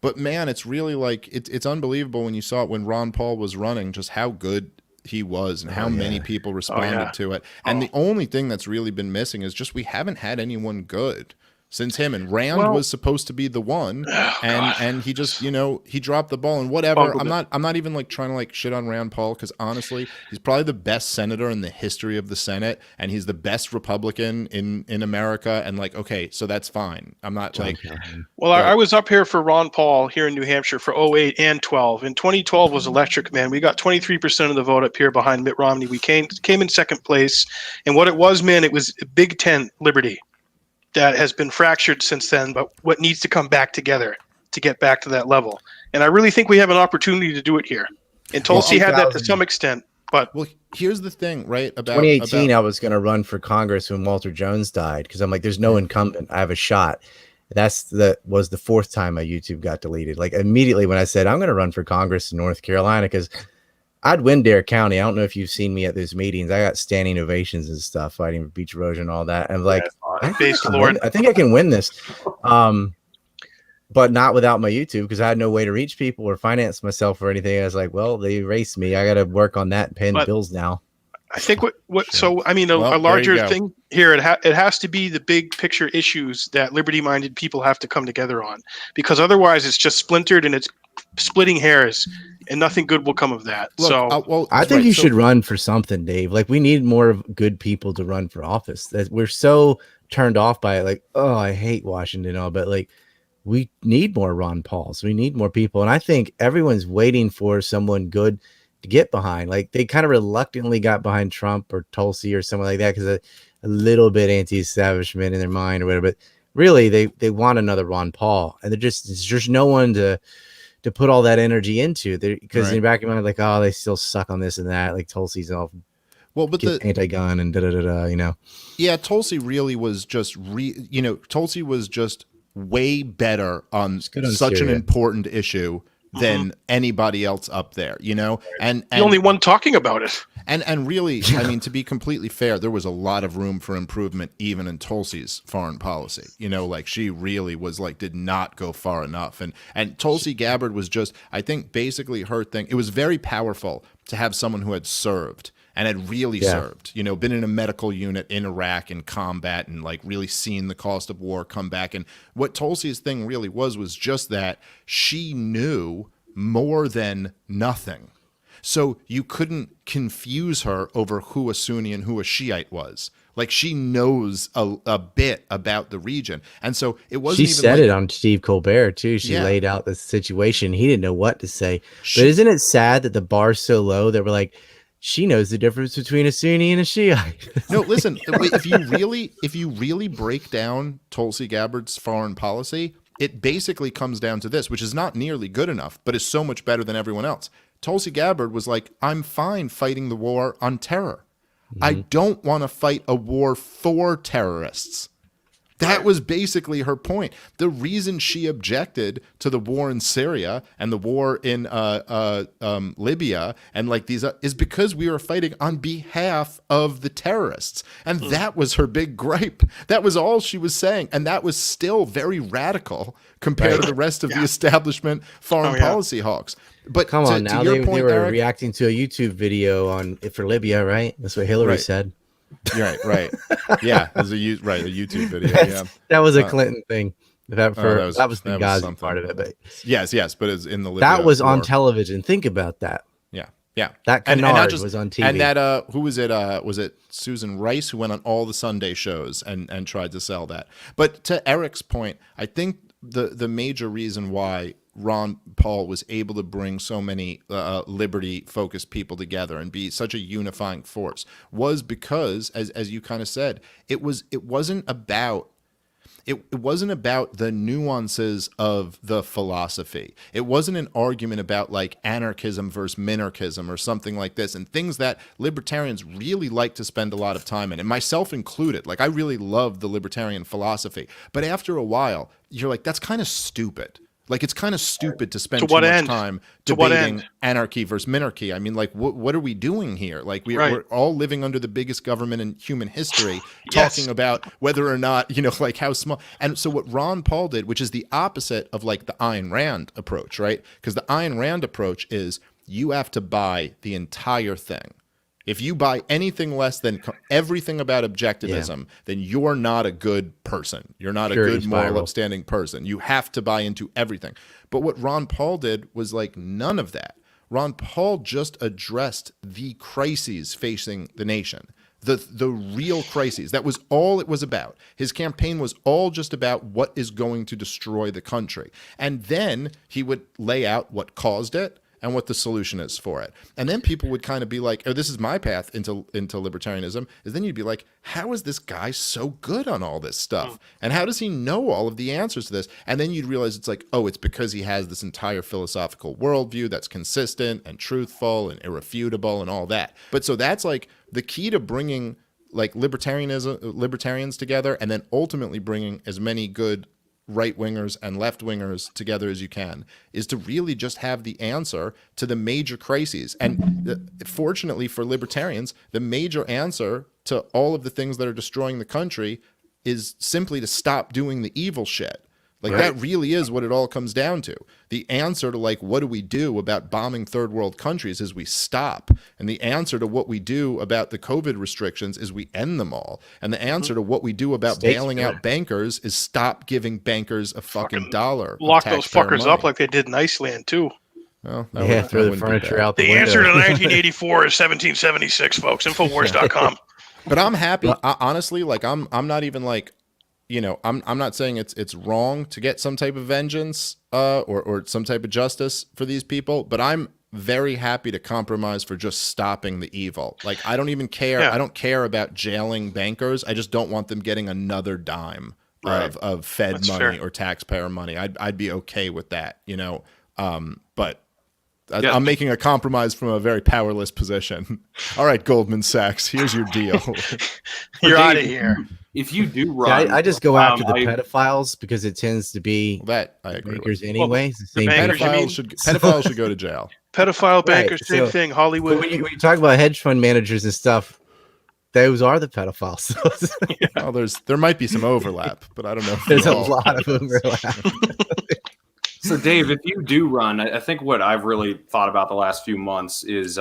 But man, it's really like it's unbelievable when you saw it when Ron Paul was running, just how good he was and how many people responded to it. And the only thing that's really been missing is just we haven't had anyone good since him. And Rand was supposed to be the one, and he just he dropped the ball and whatever. I'm not even like trying to like shit on Rand Paul, because honestly, he's probably the best senator in the history of the Senate, and he's the best Republican in America. And like, okay, so that's fine. I'm not like. Well, I was up here for Ron Paul here in New Hampshire for 08 and 12. And 2012 was electric, man. We got 23% of the vote up here behind Mitt Romney. We came in second place, and what it was, man, it was Big Tent liberty that has been fractured since then, but what needs to come back together to get back to that level. And I really think we have an opportunity to do it here. And Tulsi had that to some extent, but here's the thing, right? About 2018, I was going to run for Congress when Walter Jones died, because I'm like, there's no incumbent. I have a shot. Was the fourth time my YouTube got deleted. Like, immediately when I said I'm going to run for Congress in North Carolina, because I'd win Dare County. I don't know if you've seen me at those meetings. I got standing ovations and stuff, fighting for beach erosion and all that. And like, based Lord. I think I can win this. But not without my YouTube, because I had no way to reach people or finance myself or anything. I was like, well, they erased me. I got to work on that and pay bills now. I think so I mean, Well, a larger there you go. thing here, it has to be the big picture issues that liberty-minded people have to come together on, because otherwise it's just splintered and it's splitting hairs and nothing good will come of that. Look, I think you should run for something, Dave. Like, we need more of good people to run for office. That we're so turned off by it. Like, oh, I hate Washington and all, but like, we need more Ron Pauls. We need more people. And I think everyone's waiting for someone good to get behind. Like, they kind of reluctantly got behind Trump or Tulsi or someone like that because a little bit anti-establishment in their mind or whatever. But really, they want another Ron Paul. And there's just no one to put all that energy into. Because in the back of your mind, like, oh, they still suck on this and that. Like, Tulsi's all anti-gun and da-da-da-da, you know. Yeah, Tulsi really was just Tulsi was just way better on such an important issue than anybody else up there, you know, and the only one talking about it. And really, I mean, to be completely fair, there was a lot of room for improvement even in Tulsi's foreign policy. You know, like, she really was like, did not go far enough. And Tulsi Gabbard was just, I think, basically her thing. It was very powerful to have someone who had served and had really served, you know, been in a medical unit in Iraq in combat and like really seen the cost of war come back. And what Tulsi's thing really was just that she knew more than nothing. So you couldn't confuse her over who a Sunni and who a Shiite was. Like, she knows a bit about the region. And so it wasn't She even said like, it on Steve Colbert, too. She laid out the situation. He didn't know what to say. But isn't it sad that the bar's so low that we're like, she knows the difference between a Sunni and a Shiite? No, listen, if you really break down Tulsi Gabbard's foreign policy, it basically comes down to this, which is not nearly good enough, but is so much better than everyone else. Tulsi Gabbard was like, I'm fine fighting the war on terror. I don't want to fight a war for terrorists. That was basically her point. The reason she objected to the war in Syria and the war in Libya and like these is because we were fighting on behalf of the terrorists. And that was her big gripe. That was all she was saying. And that was still very radical compared to the rest of the establishment foreign policy hawks. But come on now, they were Eric, reacting to a YouTube video for Libya, right? That's what Hillary said. Right. Yeah, there's a YouTube video. Yeah, that was a Clinton thing. That was the Ghazi part of it. But yes, but it's in the Libya that was war. on television. Think about that. Yeah. That canard was on TV. And that who was it? Was it Susan Rice who went on all the Sunday shows and tried to sell that? But to Eric's point, I think the major reason why Ron Paul was able to bring so many liberty-focused people together and be such a unifying force was because, as you kind of said, it wasn't about the nuances of the philosophy. It wasn't an argument about like anarchism versus minarchism or something like this, and things that libertarians really like to spend a lot of time in, and myself included. Like, I really love the libertarian philosophy, but after a while, you're like, that's kind of stupid. Like, it's kind of stupid to spend too much time debating anarchy versus minarchy. I mean, like, what are we doing here? Like, we're all living under the biggest government in human history, talking about whether or not, you know, like how small. And so what Ron Paul did, which is the opposite of like the Ayn Rand approach, right? Because the Ayn Rand approach is you have to buy the entire thing. If you buy anything less than everything about objectivism, then you're not a good person. You're not a good, moral, upstanding person. You have to buy into everything. But what Ron Paul did was like none of that. Ron Paul just addressed the crises facing the nation, the real crises. That was all it was about. His campaign was all just about what is going to destroy the country. And then he would lay out what caused it and what the solution is for it. And then people would kind of be like, oh, this is my path into libertarianism, is then you'd be like, how is this guy so good on all this stuff? And how does he know all of the answers to this? And then you'd realize it's like, oh, it's because he has this entire philosophical worldview that's consistent and truthful and irrefutable and all that. But so that's like the key to bringing like libertarians together, and then ultimately bringing as many good right-wingers and left-wingers together as you can, is to really just have the answer to the major crises. And fortunately for libertarians, the major answer to all of the things that are destroying the country is simply to stop doing the evil shit. Like that really is what it all comes down to. The answer to like, what do we do about bombing third world countries is we stop. And the answer to what we do about the COVID restrictions is we end them all. And the answer to what we do about bailing out bankers is stop giving bankers a fucking dollar. Lock those fuckers up like they did in Iceland too. Well, throw the furniture out the window. window. Answer to 1984 is 1776, folks. Infowars.com. But I'm happy. Honestly, like I'm not even like, you know, I'm not saying it's wrong to get some type of vengeance or some type of justice for these people, but I'm very happy to compromise for just stopping the evil. Like I don't even care. I don't care about jailing bankers. I just don't want them getting another dime of Fed money or taxpayer money. I'd be okay with that, you know. But I'm making a compromise from a very powerless position. All right, Goldman Sachs, here's your deal. You're out of here. If you do run, I just go after the pedophiles because it tends to be that I agree bankers with. anyways. The bankers, pedophiles should go to jail. Pedophile bankers, same thing. Hollywood. When you talk about hedge fund managers and stuff, those are the pedophiles. Well, there might be some overlap, but I don't know. There's a lot of overlap. So, Dave, if you do run, I think what I've really thought about the last few months is,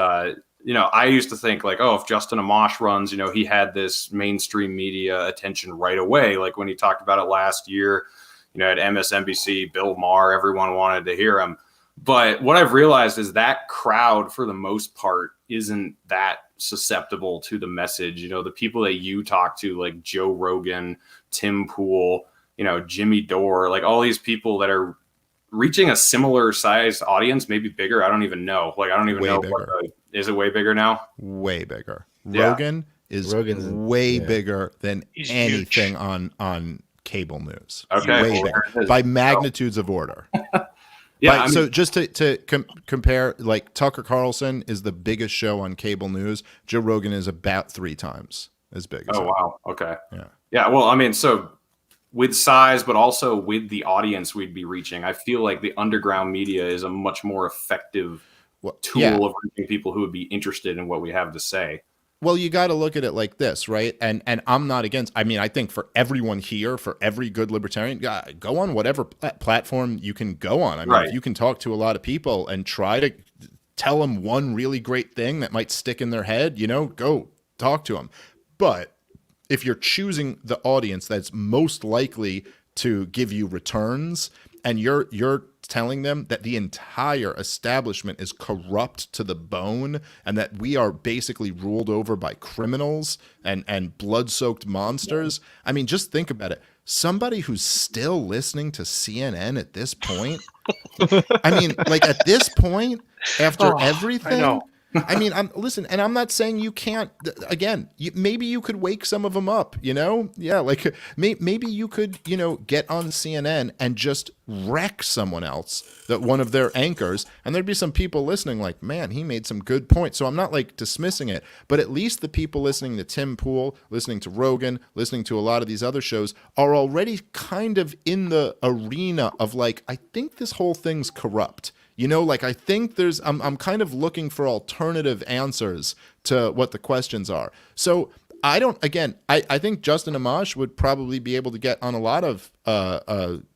you know, I used to think like, oh, if Justin Amash runs, you know, he had this mainstream media attention right away. Like when he talked about it last year, you know, at MSNBC, Bill Maher, everyone wanted to hear him. But what I've realized is that crowd, for the most part, isn't that susceptible to the message. You know, the people that you talk to, like Joe Rogan, Tim Pool, you know, Jimmy Dore, like all these people that are reaching a similar sized audience, maybe bigger. I don't even know. Like, I don't even know. Is it way bigger now? Way bigger. Yeah. Rogan's way bigger than anything on cable news. Okay. Way bigger. By magnitudes of order. Yeah. So just to compare, like Tucker Carlson is the biggest show on cable news. Joe Rogan is about 3 times as big as him. Wow. Okay. Yeah. Yeah. Well, I mean, so with size, but also with the audience we'd be reaching, I feel like the underground media is a much more effective tool of reaching people who would be interested in what we have to say. Well, you got to look at it like this, right? And I'm not against, I mean, I think for everyone here, for every good libertarian, go on whatever platform you can go on. I mean, if you can talk to a lot of people and try to tell them one really great thing that might stick in their head, you know, go talk to them. But if you're choosing the audience that's most likely to give you returns and you're telling them that the entire establishment is corrupt to the bone and that we are basically ruled over by criminals and blood-soaked monsters. I mean, just think about it. Somebody who's still listening to CNN at this point, I mean, like at this point, after everything, I know. I mean, listen, and I'm not saying you can't, again, maybe you could wake some of them up, you know? Yeah, like maybe you could, you know, get on CNN and just wreck someone else, that one of their anchors, and there'd be some people listening like, man, he made some good points. So I'm not like dismissing it, but at least the people listening to Tim Pool, listening to Rogan, listening to a lot of these other shows are already kind of in the arena of like, I think this whole thing's corrupt. You know, like I think I'm kind of looking for alternative answers to what the questions are. So I think Justin Amash would probably be able to get on a lot of,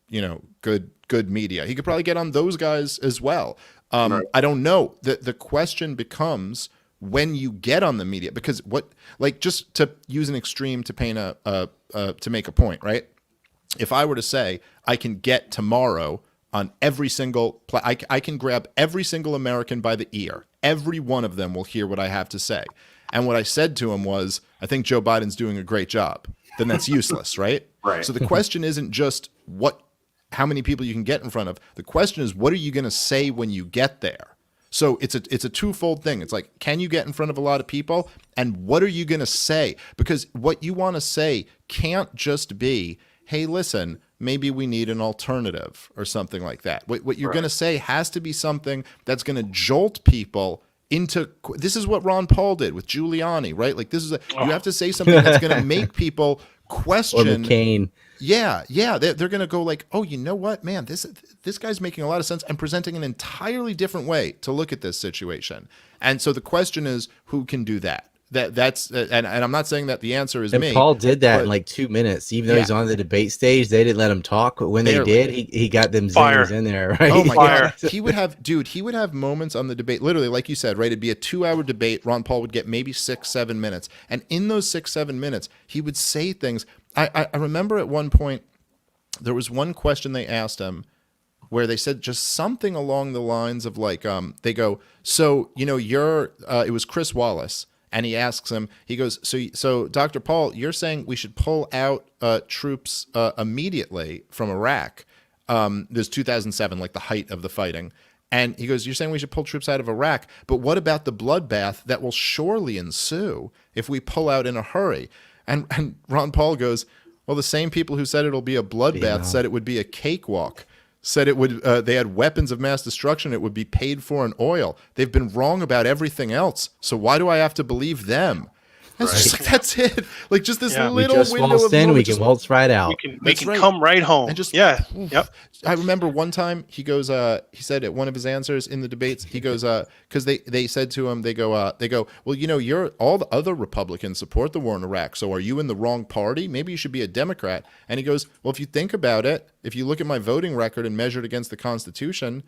you know, good media. He could probably get on those guys as well. I don't know. The question becomes when you get on the media, because just to use an extreme to paint to make a point, right? If I were to say I can get tomorrow on every single, I can grab every single American by the ear. Every one of them will hear what I have to say. And what I said to him was, I think Joe Biden's doing a great job. Then that's useless, right? Right. So the question isn't just how many people you can get in front of. The question is, what are you going to say when you get there? So it's a twofold thing. It's like, can you get in front of a lot of people? And what are you going to say? Because what you want to say can't just be, hey, listen, maybe we need an alternative or something like that. What you're going to say has to be something that's going to jolt people into, this is what Ron Paul did with Giuliani, right? Like you have to say something that's going to make people question. Or McCain. Yeah. They're going to go like, oh, you know what, man, this guy's making a lot of sense and presenting an entirely different way to look at this situation. And so the question is, who can do that? that's and I'm not saying that the answer is And me. Paul did that but- in like 2 minutes, even though he's on the debate stage. They didn't let him talk, but when Barely. they did, he got them Fire. zingers in there, right? Oh my Fire. god, he would have moments on the debate, literally, like you said, right? It'd be a 2-hour debate. Ron Paul would get maybe 6-7 minutes, and in those 6-7 minutes, he would say things. I remember at one point there was one question they asked him where they said just something along the lines of like, they go, so it was Chris Wallace. And he asks him, he goes, so Dr. Paul, you're saying we should pull out troops immediately from Iraq. There's 2007, like the height of the fighting. And he goes, you're saying we should pull troops out of Iraq, but what about the bloodbath that will surely ensue if we pull out in a hurry? And Ron Paul goes, well, the same people who said it'll be a bloodbath said it would be a cakewalk. Said it would. They had weapons of mass destruction. It would be paid for in oil. They've been wrong about everything else. So why do I have to believe them? It's just like, that's it. Like just this little We just window waltzed of in, we moment, can just- waltz right out. We can come right home. And just Yep. I remember one time he goes. He said at one of his answers in the debates, he goes, because they said to him, they go, well, you're all the other Republicans support the war in Iraq. So are you in the wrong party? Maybe you should be a Democrat. And he goes, well, if you think about it, if you look at my voting record and measure it against the Constitution,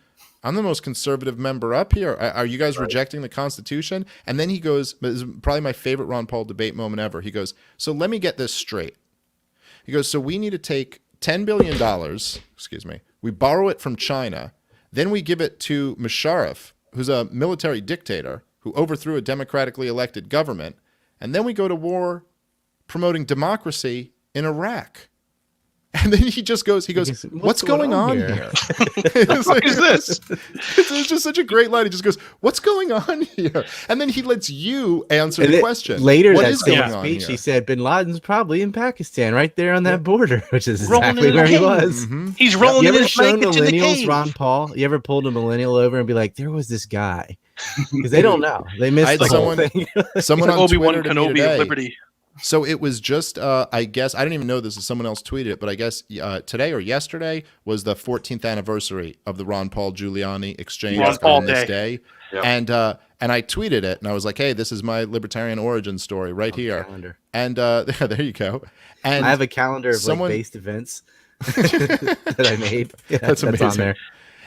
I'm the most conservative member up here. Are you guys rejecting the Constitution? And then he goes, this is probably my favorite Ron Paul debate moment ever. He goes, so let me get this straight. He goes, so we need to take $10 billion, we borrow it from China, then we give it to Musharraf, who's a military dictator who overthrew a democratically elected government, and then we go to war promoting democracy in Iraq. And then he just goes, what's going on here? It's What is this? It's just such a great line. He just goes, what's going on here? And then he lets you answer the question. Later What that is same going on speech, here? he said, Bin Laden's probably in Pakistan, right there on that border, which is Rolling exactly in where the he cave. was. Mm-hmm. He's rolling You in ever his shown blankets in the millennials, cave. Ron Paul? You ever pulled a millennial over and be like, there was this guy? Because they don't know. They missed had the whole someone- thing. Someone on Obi-Wan Twitter to me Kenobi of today. Liberty. So it was just, I guess, I don't even know this is someone else tweeted it, but I guess today or yesterday was the 14th anniversary of the Ron Paul Giuliani exchange Ron Paul on this Day. day. Yep. And I tweeted it and I was like, hey, this is my libertarian origin story right here. Calendar. And there you go. And I have a calendar of someone- like based events that I made. Yeah, That's on amazing. there.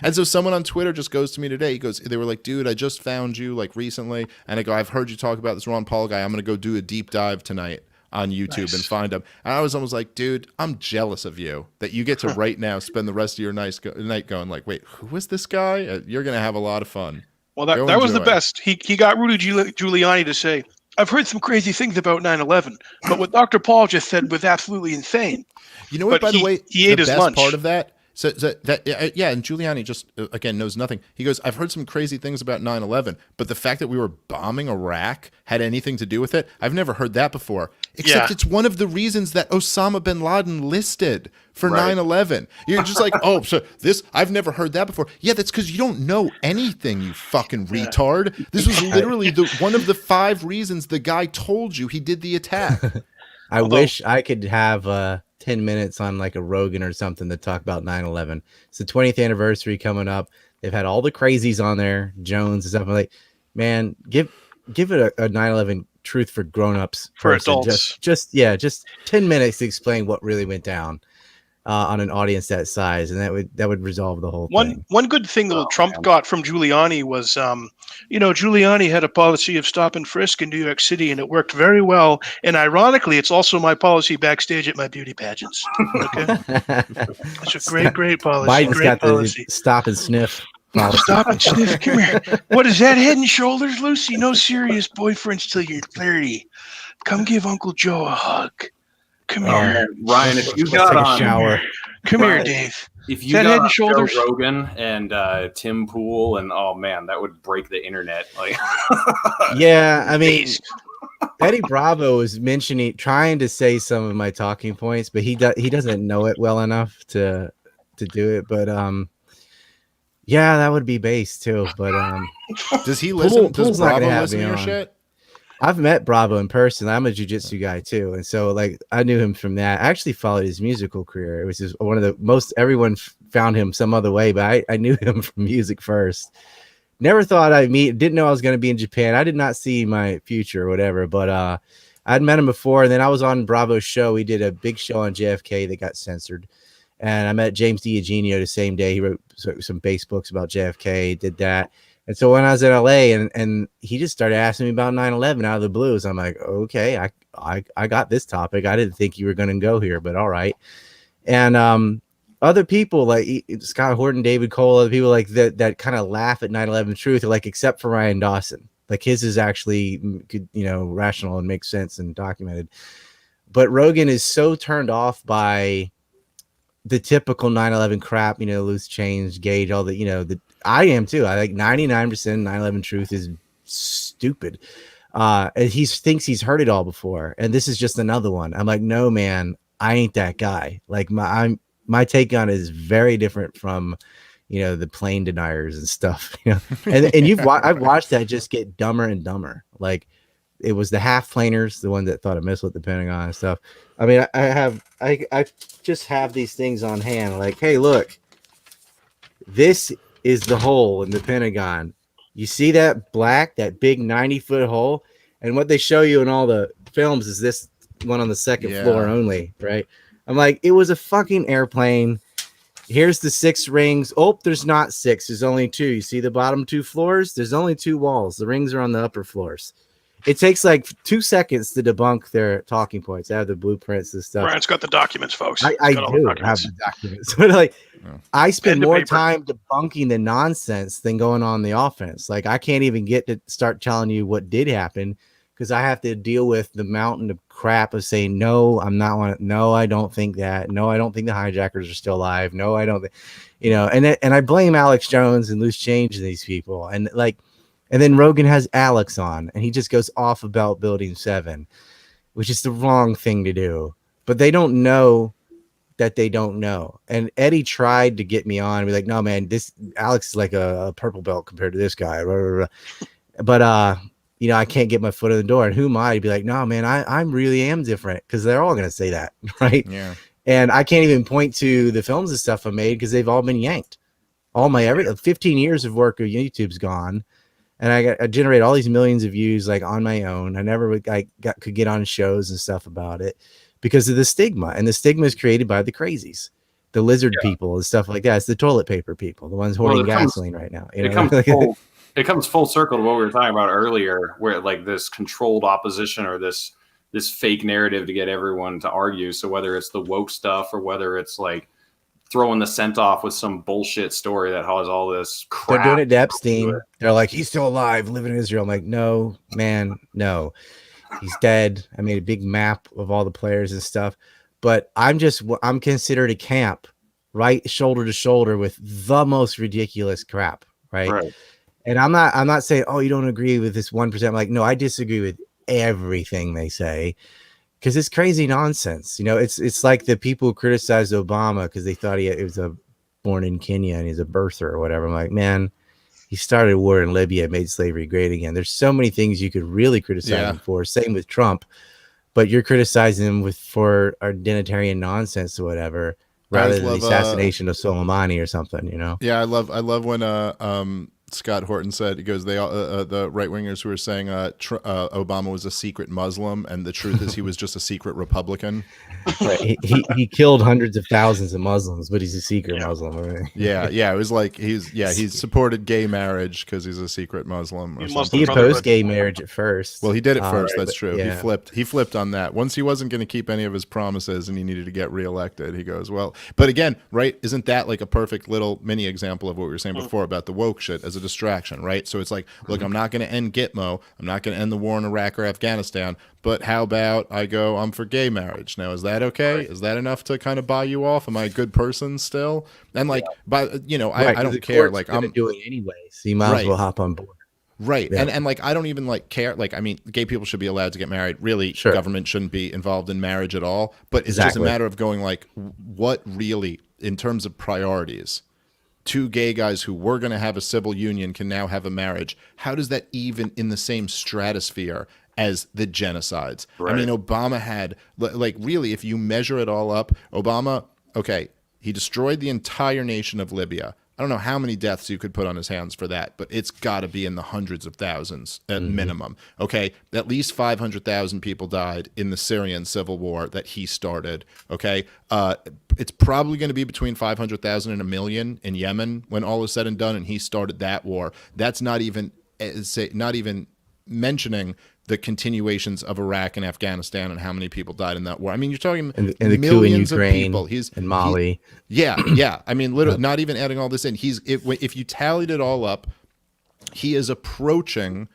And so someone on Twitter just goes to me today. He goes, they were like, dude, I just found you like recently. And I go, I've heard you talk about this Ron Paul guy. I'm going to go do a deep dive tonight on YouTube and find him. And I was almost like, dude, I'm jealous of you that you get to right now spend the rest of your night going like, wait, who is this guy? You're going to have a lot of fun. Well, Go that was the enjoy. best. He got Rudy Giuliani to say, I've heard some crazy things about 9/11, but what Dr. Paul just said was absolutely insane. You know what, But by the way, he ate the his best lunch. part of that? So that yeah, and Giuliani just, again, knows nothing. He goes, I've heard some crazy things about 9/11, but the fact that we were bombing Iraq had anything to do with it, I've never heard that before. Except it's one of the reasons that Osama bin Laden listed for 9/11. You're just like, oh, so this, I've never heard that before. Yeah, that's because you don't know anything, you fucking retard. This was literally one of the 5 reasons the guy told you he did the attack. I wish I could have 10 minutes on like a Rogan or something to talk about 9/11. It's the 20th anniversary coming up. They've had all the crazies on there, Jones and stuff. I'm like, man, give it a 9/11 truth for grown-ups For person. adults. Just 10 minutes to explain what really went down on an audience that size, and that would resolve the whole thing. One good thing that Trump got from Giuliani was, Giuliani had a policy of stop and frisk in New York City, and it worked very well. And ironically, it's also my policy backstage at my beauty pageants. Okay, it's a great policy. Biden's great got policy. the stop and sniff policy. Stop and sniff. Come here. What is that? Head and Shoulders, Lucy? No serious boyfriends till you're 30. Come give Uncle Joe a hug. Come here. Ryan, if you Let's got take a on, shower. Come here, Right. Dave. if you Is that got Head and on Joe Shoulders? Rogan and Tim Pool, and oh man, that would break the internet. Like, Yeah, I mean, Based. Eddie Bravo is trying to say some of my talking points, but he doesn't know it well enough to do it. But yeah, that would be base too. But Does he listen? Does Pool's not gonna Bravo have listen me to your on. shit? I've met Bravo in person. I'm a jiu-jitsu guy too, and so like I knew him from that. I actually followed his musical career. It was just one of the most. Everyone found him some other way, but I knew him from music first. never thought I'd meet. Didn't know I was going to be in Japan. I did not see my future or whatever. But I'd met him before, and then I was on Bravo's show. We did a big show on JFK that got censored, and I met James DiEugenio the same day. He wrote some base books about JFK. Did that. And so when I was in LA and he just started asking me about 9/11 out of the blues, I'm like, okay, I got this topic. I didn't think you were going to go here, but all right. And other people like Scott Horton, David Cole, other people like that kind of laugh at 9/11 truth, like except for Ryan Dawson. Like his is actually good, rational and makes sense and documented. But Rogan is so turned off by the typical 9/11 crap, loose change, gauge, all the, I am too. I like 99% 9/11 truth is stupid. And he thinks he's heard it all before. And this is just another one. I'm like, no, man, I ain't that guy. Like my take on it is very different from, the plane deniers and stuff, and I've watched that just get dumber and dumber. Like it was the half planers, the one that thought a missile at the Pentagon and stuff. I mean, I just have these things on hand. Like, hey, look, this is the hole in the Pentagon. You see that that big 90-foot hole? And what they show you in all the films is this one on the second floor only, right? I'm like, it was a fucking airplane. Here's the 6 rings. Oh, there's not 6. There's only 2. You see the bottom 2 floors? There's only 2 walls. The rings are on the upper floors. It takes like 2 seconds to debunk their talking points. I have the blueprints and stuff. Brian's got the documents, folks. I do have the documents. But like, I spend more time debunking the nonsense than going on the offense. Like, I can't even get to start telling you what did happen because I have to deal with the mountain of crap of saying, no, I'm not one. No, I don't think that. No, I don't think the hijackers are still alive. No, I don't. And I blame Alex Jones and loose change and these people. And like, and then Rogan has Alex on and he just goes off about Building 7, which is the wrong thing to do. But they don't know that they don't know. And Eddie tried to get me on and be like, no, man, this Alex is like a purple belt compared to this guy. But, I can't get my foot in the door. And who am I to be like, no, man, I really am different because they're all going to say that. Right. Yeah. And I can't even point to the films and stuff I made because they've all been yanked. All my 15 years of work of YouTube's gone. And I generate all these millions of views like on my own. I never could get on shows and stuff about it because of the stigma. And the stigma is created by the crazies, the lizard people and stuff like that. It's the toilet paper people, the ones hoarding gasoline right now. It comes full circle to what we were talking about earlier, where like this controlled opposition or this fake narrative to get everyone to argue. So whether it's the woke stuff or whether it's like throwing the scent off with some bullshit story that has all this crap. They're doing it to Epstein. They're like, he's still alive, living in Israel. I'm like, no, man, no. He's dead. I made a big map of all the players and stuff. But I'm considered a camp, right shoulder to shoulder with the most ridiculous crap, right? And I'm not saying, oh, you don't agree with this 1%. I'm like, no, I disagree with everything they say. Because it's crazy nonsense. It's like the people who criticized Obama because they thought he was born in Kenya and he's a birther or whatever. I'm like, man, he started a war in Libya, made slavery great again. There's so many things you could really criticize him for. Same with Trump, but you're criticizing him for identitarian nonsense or whatever, rather than the assassination of Soleimani or something. Yeah, I love when Scott Horton said, he goes, they all the right wingers who were saying Obama was a secret Muslim, and the truth is he was just a secret Republican. Right. He killed hundreds of thousands of Muslims, but he's a secret Muslim. Right? Yeah. It was like he supported gay marriage because he's a secret Muslim. He opposed gay marriage at first. Well, he did it first. That's true. Yeah. He flipped on that. Once he wasn't going to keep any of his promises and he needed to get reelected, he goes, well, but again, right? Isn't that like a perfect little mini example of what we were saying before about the woke shit as a distraction, right? So it's like, look, I'm not going to end Gitmo. I'm not going to end the war in Iraq or Afghanistan, but how about I'm for gay marriage. Now, is that okay? Is that enough to kind of buy you off? Am I a good person still? And like, I don't care. Like, I'm doing anyway, so you might as well hop on board. Right. Yeah. And like, I don't even like care. Like, I mean, gay people should be allowed to get married. Really, government shouldn't be involved in marriage at all. But it's just a matter of going like, what really, in terms of priorities, 2 gay guys who were going to have a civil union can now have a marriage. How does that even in the same stratosphere as the genocides? Right. I mean, Obama had, like, really, if you measure it all up, Obama, okay, he destroyed the entire nation of Libya, I don't know how many deaths you could put on his hands for that, but it's got to be in the hundreds of thousands at minimum. Okay, at least 500,000 people died in the Syrian civil war that he started. Okay, it's probably going to be between 500,000 and 1 million in Yemen when all is said and done, and he started that war. That's not even mentioning the continuations of Iraq and Afghanistan and how many people died in that war. I mean, you're talking and the millions coup in Ukraine of people. and Mali. Yeah. I mean, literally, not even adding all this in. If you tallied it all up, he is approaching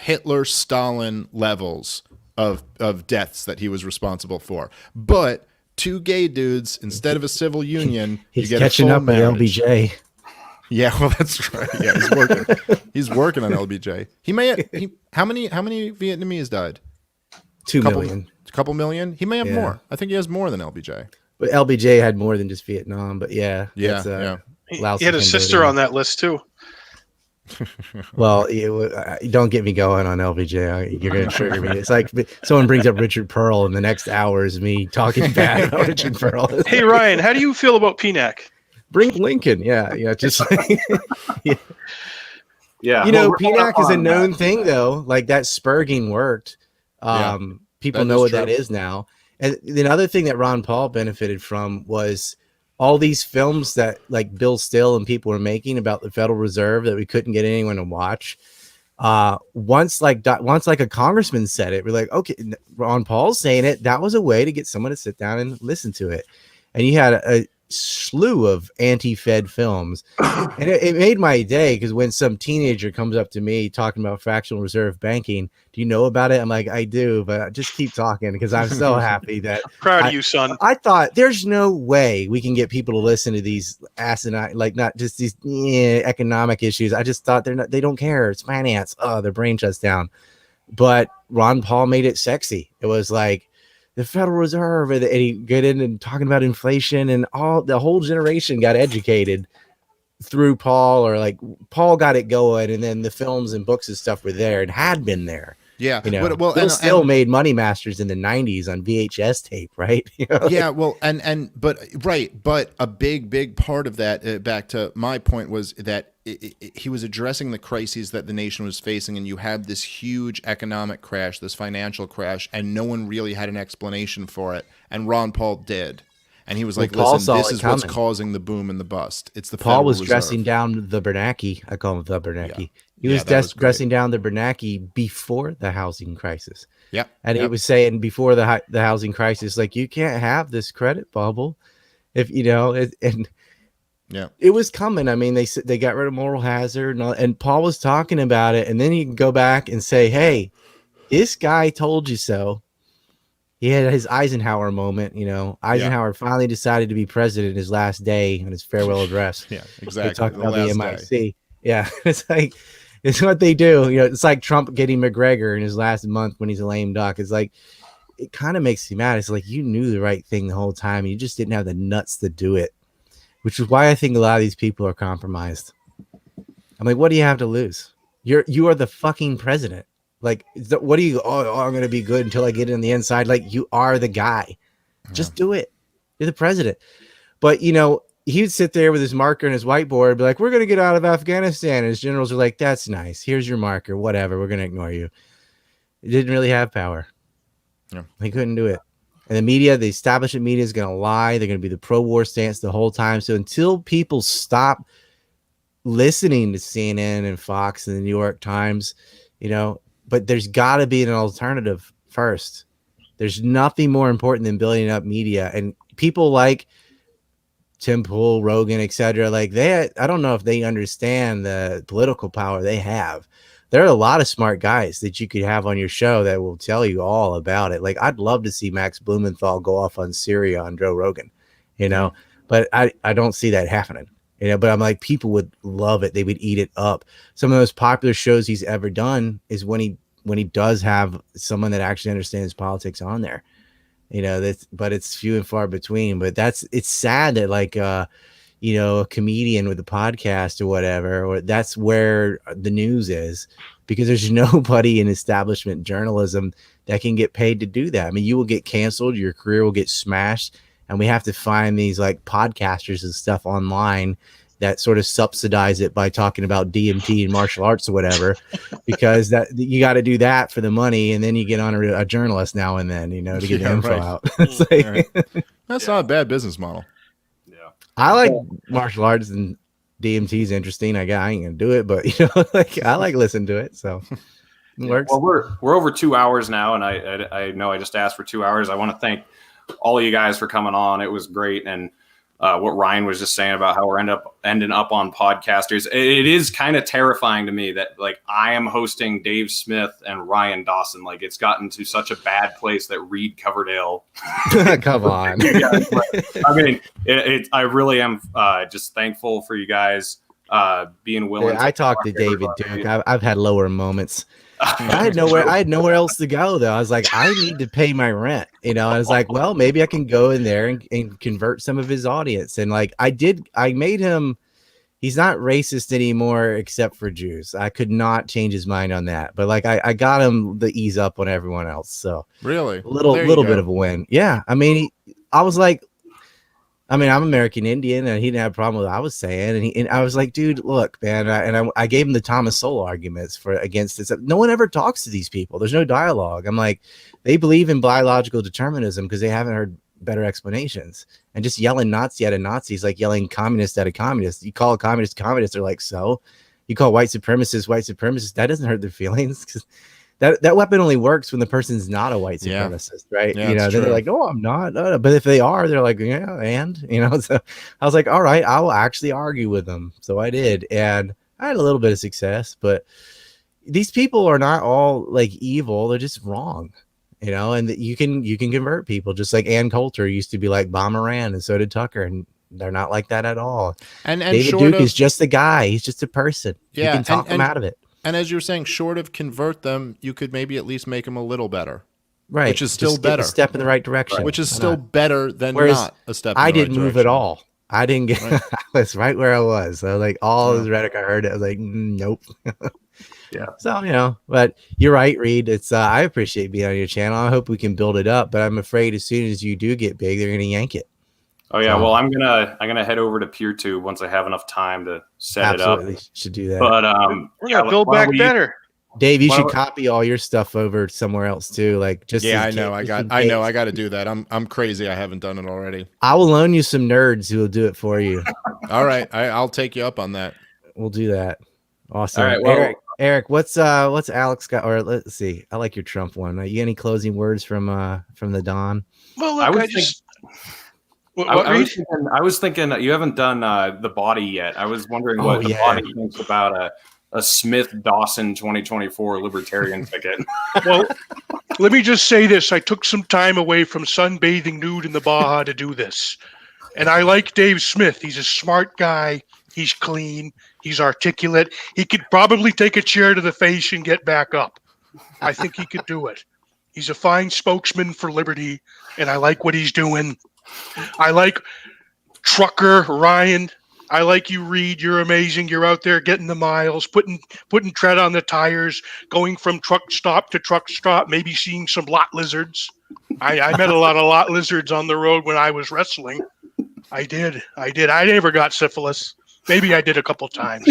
Hitler, Stalin levels of deaths that he was responsible for. But 2 gay dudes instead of a civil union, He's you get catching a full up with marriage. LBJ. Yeah, well, that's right. Yeah, he's working. He's working on LBJ. How many Vietnamese died? 2 million. A couple million. He may have Yeah. more. I think he has more than LBJ. But LBJ had more than just Vietnam. But yeah. Yeah, that's, yeah. He Laos had and a sister Cambodia. on that list too. Well, don't get me going on LBJ. You're going to trigger me. It's like someone brings up Richard Pearl, and the next hour is me talking bad about Richard Pearl. Hey Ryan, how do you feel about PNAC? Bring Lincoln. Yeah. Just like, Yeah. you know, Well, PNAC is a on known that. thing, though. Like that Spurging worked. People that know is what true. that is now. And the other thing that Ron Paul benefited from was all these films that like Bill Still and people were making about the Federal Reserve that we couldn't get anyone to watch. Once like a congressman said it, we're like, okay, Ron Paul's saying it. That was a way to get someone to sit down and listen to it. And you had a slew of anti-Fed films, and it made my day because when some teenager comes up to me talking about fractional reserve banking, do you know about it? I'm like, I do, but just keep talking because I'm so happy that Proud of you, son. I thought there's no way we can get people to listen to these asinine, like not just these economic issues. I just thought they don't care. It's finance. Oh, their brain shuts down. But Ron Paul made it sexy. It was like the Federal Reserve, and he get in and talking about inflation, and the whole generation got educated through Paul, or like Paul got it going, and then the films and books and stuff were there and had been there. Yeah, You know, well, Bill Still made Money Masters in the 90s on VHS tape, right? You know, yeah, well, but a big part of that, back to my point, was that he was addressing the crises that the nation was facing, and you had this huge economic crash, this financial crash, and no one really had an explanation for it, and Ron Paul did. And he was like, Paul listen, saw this it is what's coming. causing the boom and the bust. It's the Paul Federal was Reserve. dressing down the Bernanke. I call him the Bernanke. Yeah. He was, that was great. dressing down the Bernanke before the housing crisis. Yeah, And he was saying before the housing crisis, like, you can't have this credit bubble if you know it, and yeah, it was coming. I mean, they got rid of moral hazard, and Paul was talking about it, and then he can go back and say, hey, this guy told you so. He had his Eisenhower moment. You know, Eisenhower finally decided to be president his last day in his farewell address. Yeah, They exactly. talked about the last MIC. day. Yeah, it's like it's what they do. You know, it's like Trump getting McGregor in his last month when he's a lame duck. It's like it kind of makes you mad. It's like you knew the right thing the whole time. You just didn't have the nuts to do it, which is why I think a lot of these people are compromised. I'm like, what do you have to lose? You are the fucking president. Like, what do you? Oh, I'm gonna be good until I get in the inside. Like, you are the guy. Just do it. You're the president. But you know, he would sit there with his marker and his whiteboard and be like, we're going to get out of Afghanistan. And his generals are like, that's nice. Here's your marker. Whatever. We're going to ignore you. He didn't really have power. Yeah. He couldn't do it. And the media, the establishment media is going to lie. They're going to be the pro-war stance the whole time. So until people stop listening to CNN and Fox and the New York Times, you know, but there's got to be an alternative first. There's nothing more important than building up media. And people like Tim Pool, Rogan, etc. Like I don't know if they understand the political power they have. There are a lot of smart guys that you could have on your show that will tell you all about it. Like, I'd love to see Max Blumenthal go off on Syria on Joe Rogan, you know, but I don't see that happening, you know, but I'm like, people would love it. They would eat it up. Some of the most popular shows he's ever done is when he does have someone that actually understands politics on there. You know, but it's few and far between. But it's sad that like you know, a comedian with a podcast or whatever, or that's where the news is, because there's nobody in establishment journalism that can get paid to do that. I mean, you will get canceled, your career will get smashed, and we have to find these like podcasters and stuff online that sort of subsidize it by talking about DMT and martial arts or whatever, because that you got to do that for the money, and then you get on a journalist now and then, to get the info out. It's like, That's not a bad business model. Yeah. I like martial arts, and DMT is interesting. I ain't gonna do it, but like I like listening to it, so it works. Well, we're over 2 hours now, and I know I just asked for 2 hours. I want to thank all of you guys for coming on. It was great, and what Ryan was just saying about how we're ending up on podcasters. It is kind of terrifying to me that like I am hosting Dave Smith and Ryan Dawson. Like it's gotten to such a bad place that Reed Coverdale. Come on. I mean, I really am just thankful for you guys being willing. I talked to David Duke. I've had lower moments. I had nowhere else to go though. I was like, I need to pay my rent. I was like, well, maybe I can go in there and convert some of his audience. And like I made him, he's not racist anymore except for Jews. I could not change his mind on that. But like I got him to ease up on everyone else. So really a little bit of a win. Yeah. I mean, I was like, I'm American Indian, and he didn't have a problem with what I was saying. And I was like, dude, look, man. I gave him the Thomas Sowell arguments against this. No one ever talks to these people. There's no dialogue. I'm like, they believe in biological determinism because they haven't heard better explanations. And just yelling Nazi at a Nazi is like yelling communist at a communist. You call a communist, they're like, so? You call white supremacists, that doesn't hurt their feelings. That weapon only works when the person's not a white supremacist, right? Yeah, then they're like, "No, I'm not." But if they are, they're like, "Yeah," and So I was like, "All right, I will actually argue with them." So I did, and I had a little bit of success. But these people are not all like evil; they're just wrong, And you can convert people, just like Ann Coulter used to be like Bob Moran, and so did Tucker, and they're not like that at all. And David Duke is just a guy; he's just a person. Yeah, you can talk him out of it. And as you're saying, short of convert them, you could maybe at least make them a little better. Right. Which is still better. A step in the right direction. Which is still better than Whereas not a step in the I right didn't move direction. at all. I didn't get I was right where I was. So like all this rhetoric I heard, I was like, nope. Yeah. So, but you're right, Reed. It's I appreciate being on your channel. I hope we can build it up, but I'm afraid as soon as you do get big, they're gonna yank it. Oh yeah, well I'm gonna head over to PeerTube once I have enough time to set it up. Absolutely should do that. But we're gonna build back better. Dave, you should copy all your stuff over somewhere else too. Like just I know. I got to do that. I'm crazy. I haven't done it already. I will loan you some nerds who will do it for you. All right, I'll take you up on that. We'll do that. Awesome. All right, well, Eric, what's Alex got? Or let's see. I like your Trump one. You got any closing words from the Don? Well, look, I was thinking you haven't done the body yet. I was wondering what the body thinks about a Smith Dawson 2024 Libertarian ticket. Well, let me just say this. I took some time away from sunbathing nude in the Baja to do this. And I like Dave Smith. He's a smart guy. He's clean. He's articulate. He could probably take a chair to the face and get back up. I think he could do it. He's a fine spokesman for liberty, and I like what he's doing. I like Trucker Ryan. I like you, Reed. You're amazing. You're out there getting the miles, putting tread on the tires, going from truck stop to truck stop, maybe seeing some lot lizards. I met a lot of lot lizards on the road when I was wrestling. I did. I never got syphilis. Maybe I did a couple times.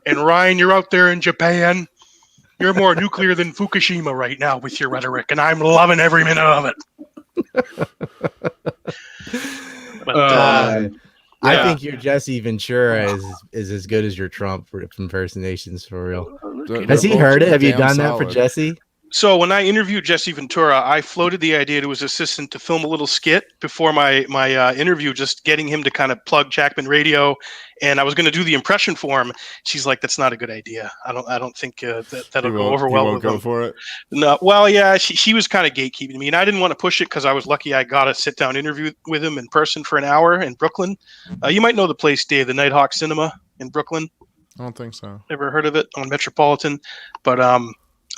And Ryan, you're out there in Japan. You're more nuclear than Fukushima right now with your rhetoric, and I'm loving every minute of it. But, I think your Jesse Ventura is as good as your Trump impersonations for real. Has he heard it? Have you done that for Jesse? So when I interviewed Jesse Ventura, I floated the idea to his assistant to film a little skit before my interview, just getting him to kind of plug Jackman Radio, and I was going to do the impression for him. She's like, "That's not a good idea. I don't think that'll go over well with him." For it. No, well, yeah, she was kind of gatekeeping me, and I didn't want to push it because I was lucky I got a sit down interview with him in person for an hour in Brooklyn. You might know the place, Dave, the Nighthawk Cinema in Brooklyn. I don't think so. Never heard of it on Metropolitan, but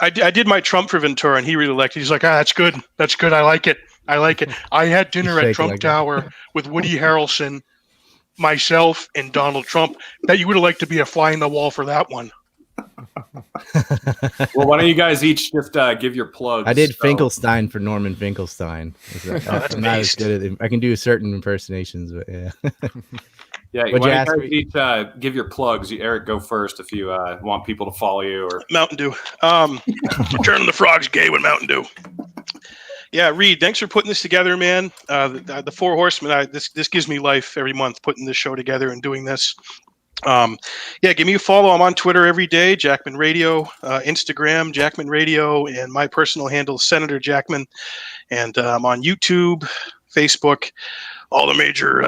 I did my Trump for Ventura, and he really liked it. He's like, that's good. That's good. I like it. I had dinner at Trump Tower with Woody Harrelson, myself, and Donald Trump. Bet you would have liked to be a fly in the wall for that one. Well, why don't you guys each just give your plugs? I did Finkelstein for Norman Finkelstein. That's I'm not as good at it. I can do certain impersonations, but yeah. Yeah, What'd why you don't ask you guys each give your plugs? Eric, go first if you want people to follow you. Or Mountain Dew. Turning the frogs gay with Mountain Dew. Yeah, Reed, thanks for putting this together, man. The Four Horsemen, this gives me life every month, putting this show together and doing this. Yeah, give me a follow. I'm on Twitter every day, Jackman Radio, Instagram, Jackman Radio, and my personal handle is Senator Jackman. And I'm on YouTube, Facebook, all the major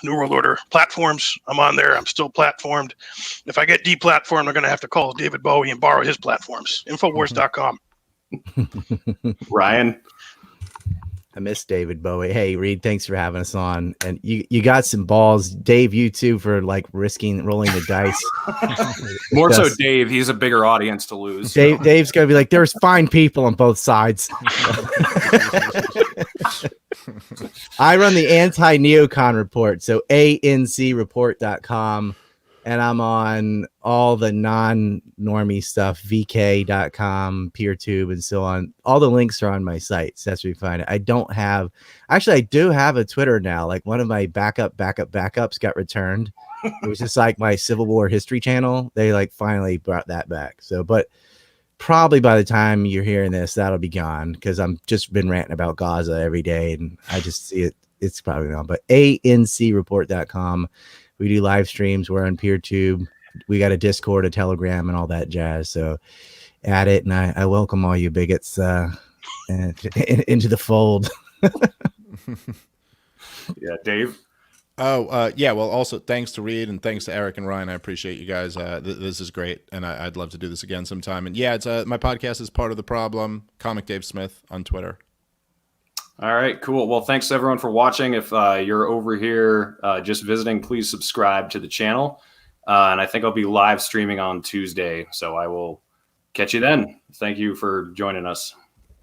New World Order platforms. I'm on there. I'm still platformed. If I get deplatformed, I'm going to have to call David Bowie and borrow his platforms. Infowars.com. Ryan? I miss David Bowie. Hey, Reed, thanks for having us on. And you got some balls. Dave, you too, for like rolling the dice. More so Dave. He's a bigger audience to lose. Dave's going to be like, there's fine people on both sides. I run the anti-neocon report, so ancreport.com. And I'm on all the non-normie stuff, vk.com, PeerTube, and so on. All the links are on my site, so that's where you find it. I do have a Twitter now. Like one of my backups got returned. It was just like my Civil War history channel. They like finally brought that back. So, but probably by the time you're hearing this, that'll be gone because I'm just been ranting about Gaza every day, and I just see it. It's probably gone. But ancreport.com. We do live streams. We're on PeerTube. We got a Discord, a Telegram, and all that jazz. So add it, and I welcome all you bigots into the fold. Yeah, Dave? Yeah. Well, also thanks to Reed and thanks to Eric and Ryan. I appreciate you guys. This is great, and I'd love to do this again sometime. And yeah, it's my podcast is Part of the Problem. Comic Dave Smith on Twitter. All right, cool. Well, thanks everyone for watching. If you're over here just visiting, please subscribe to the channel. And I think I'll be live streaming on Tuesday, so I will catch you then. Thank you for joining us.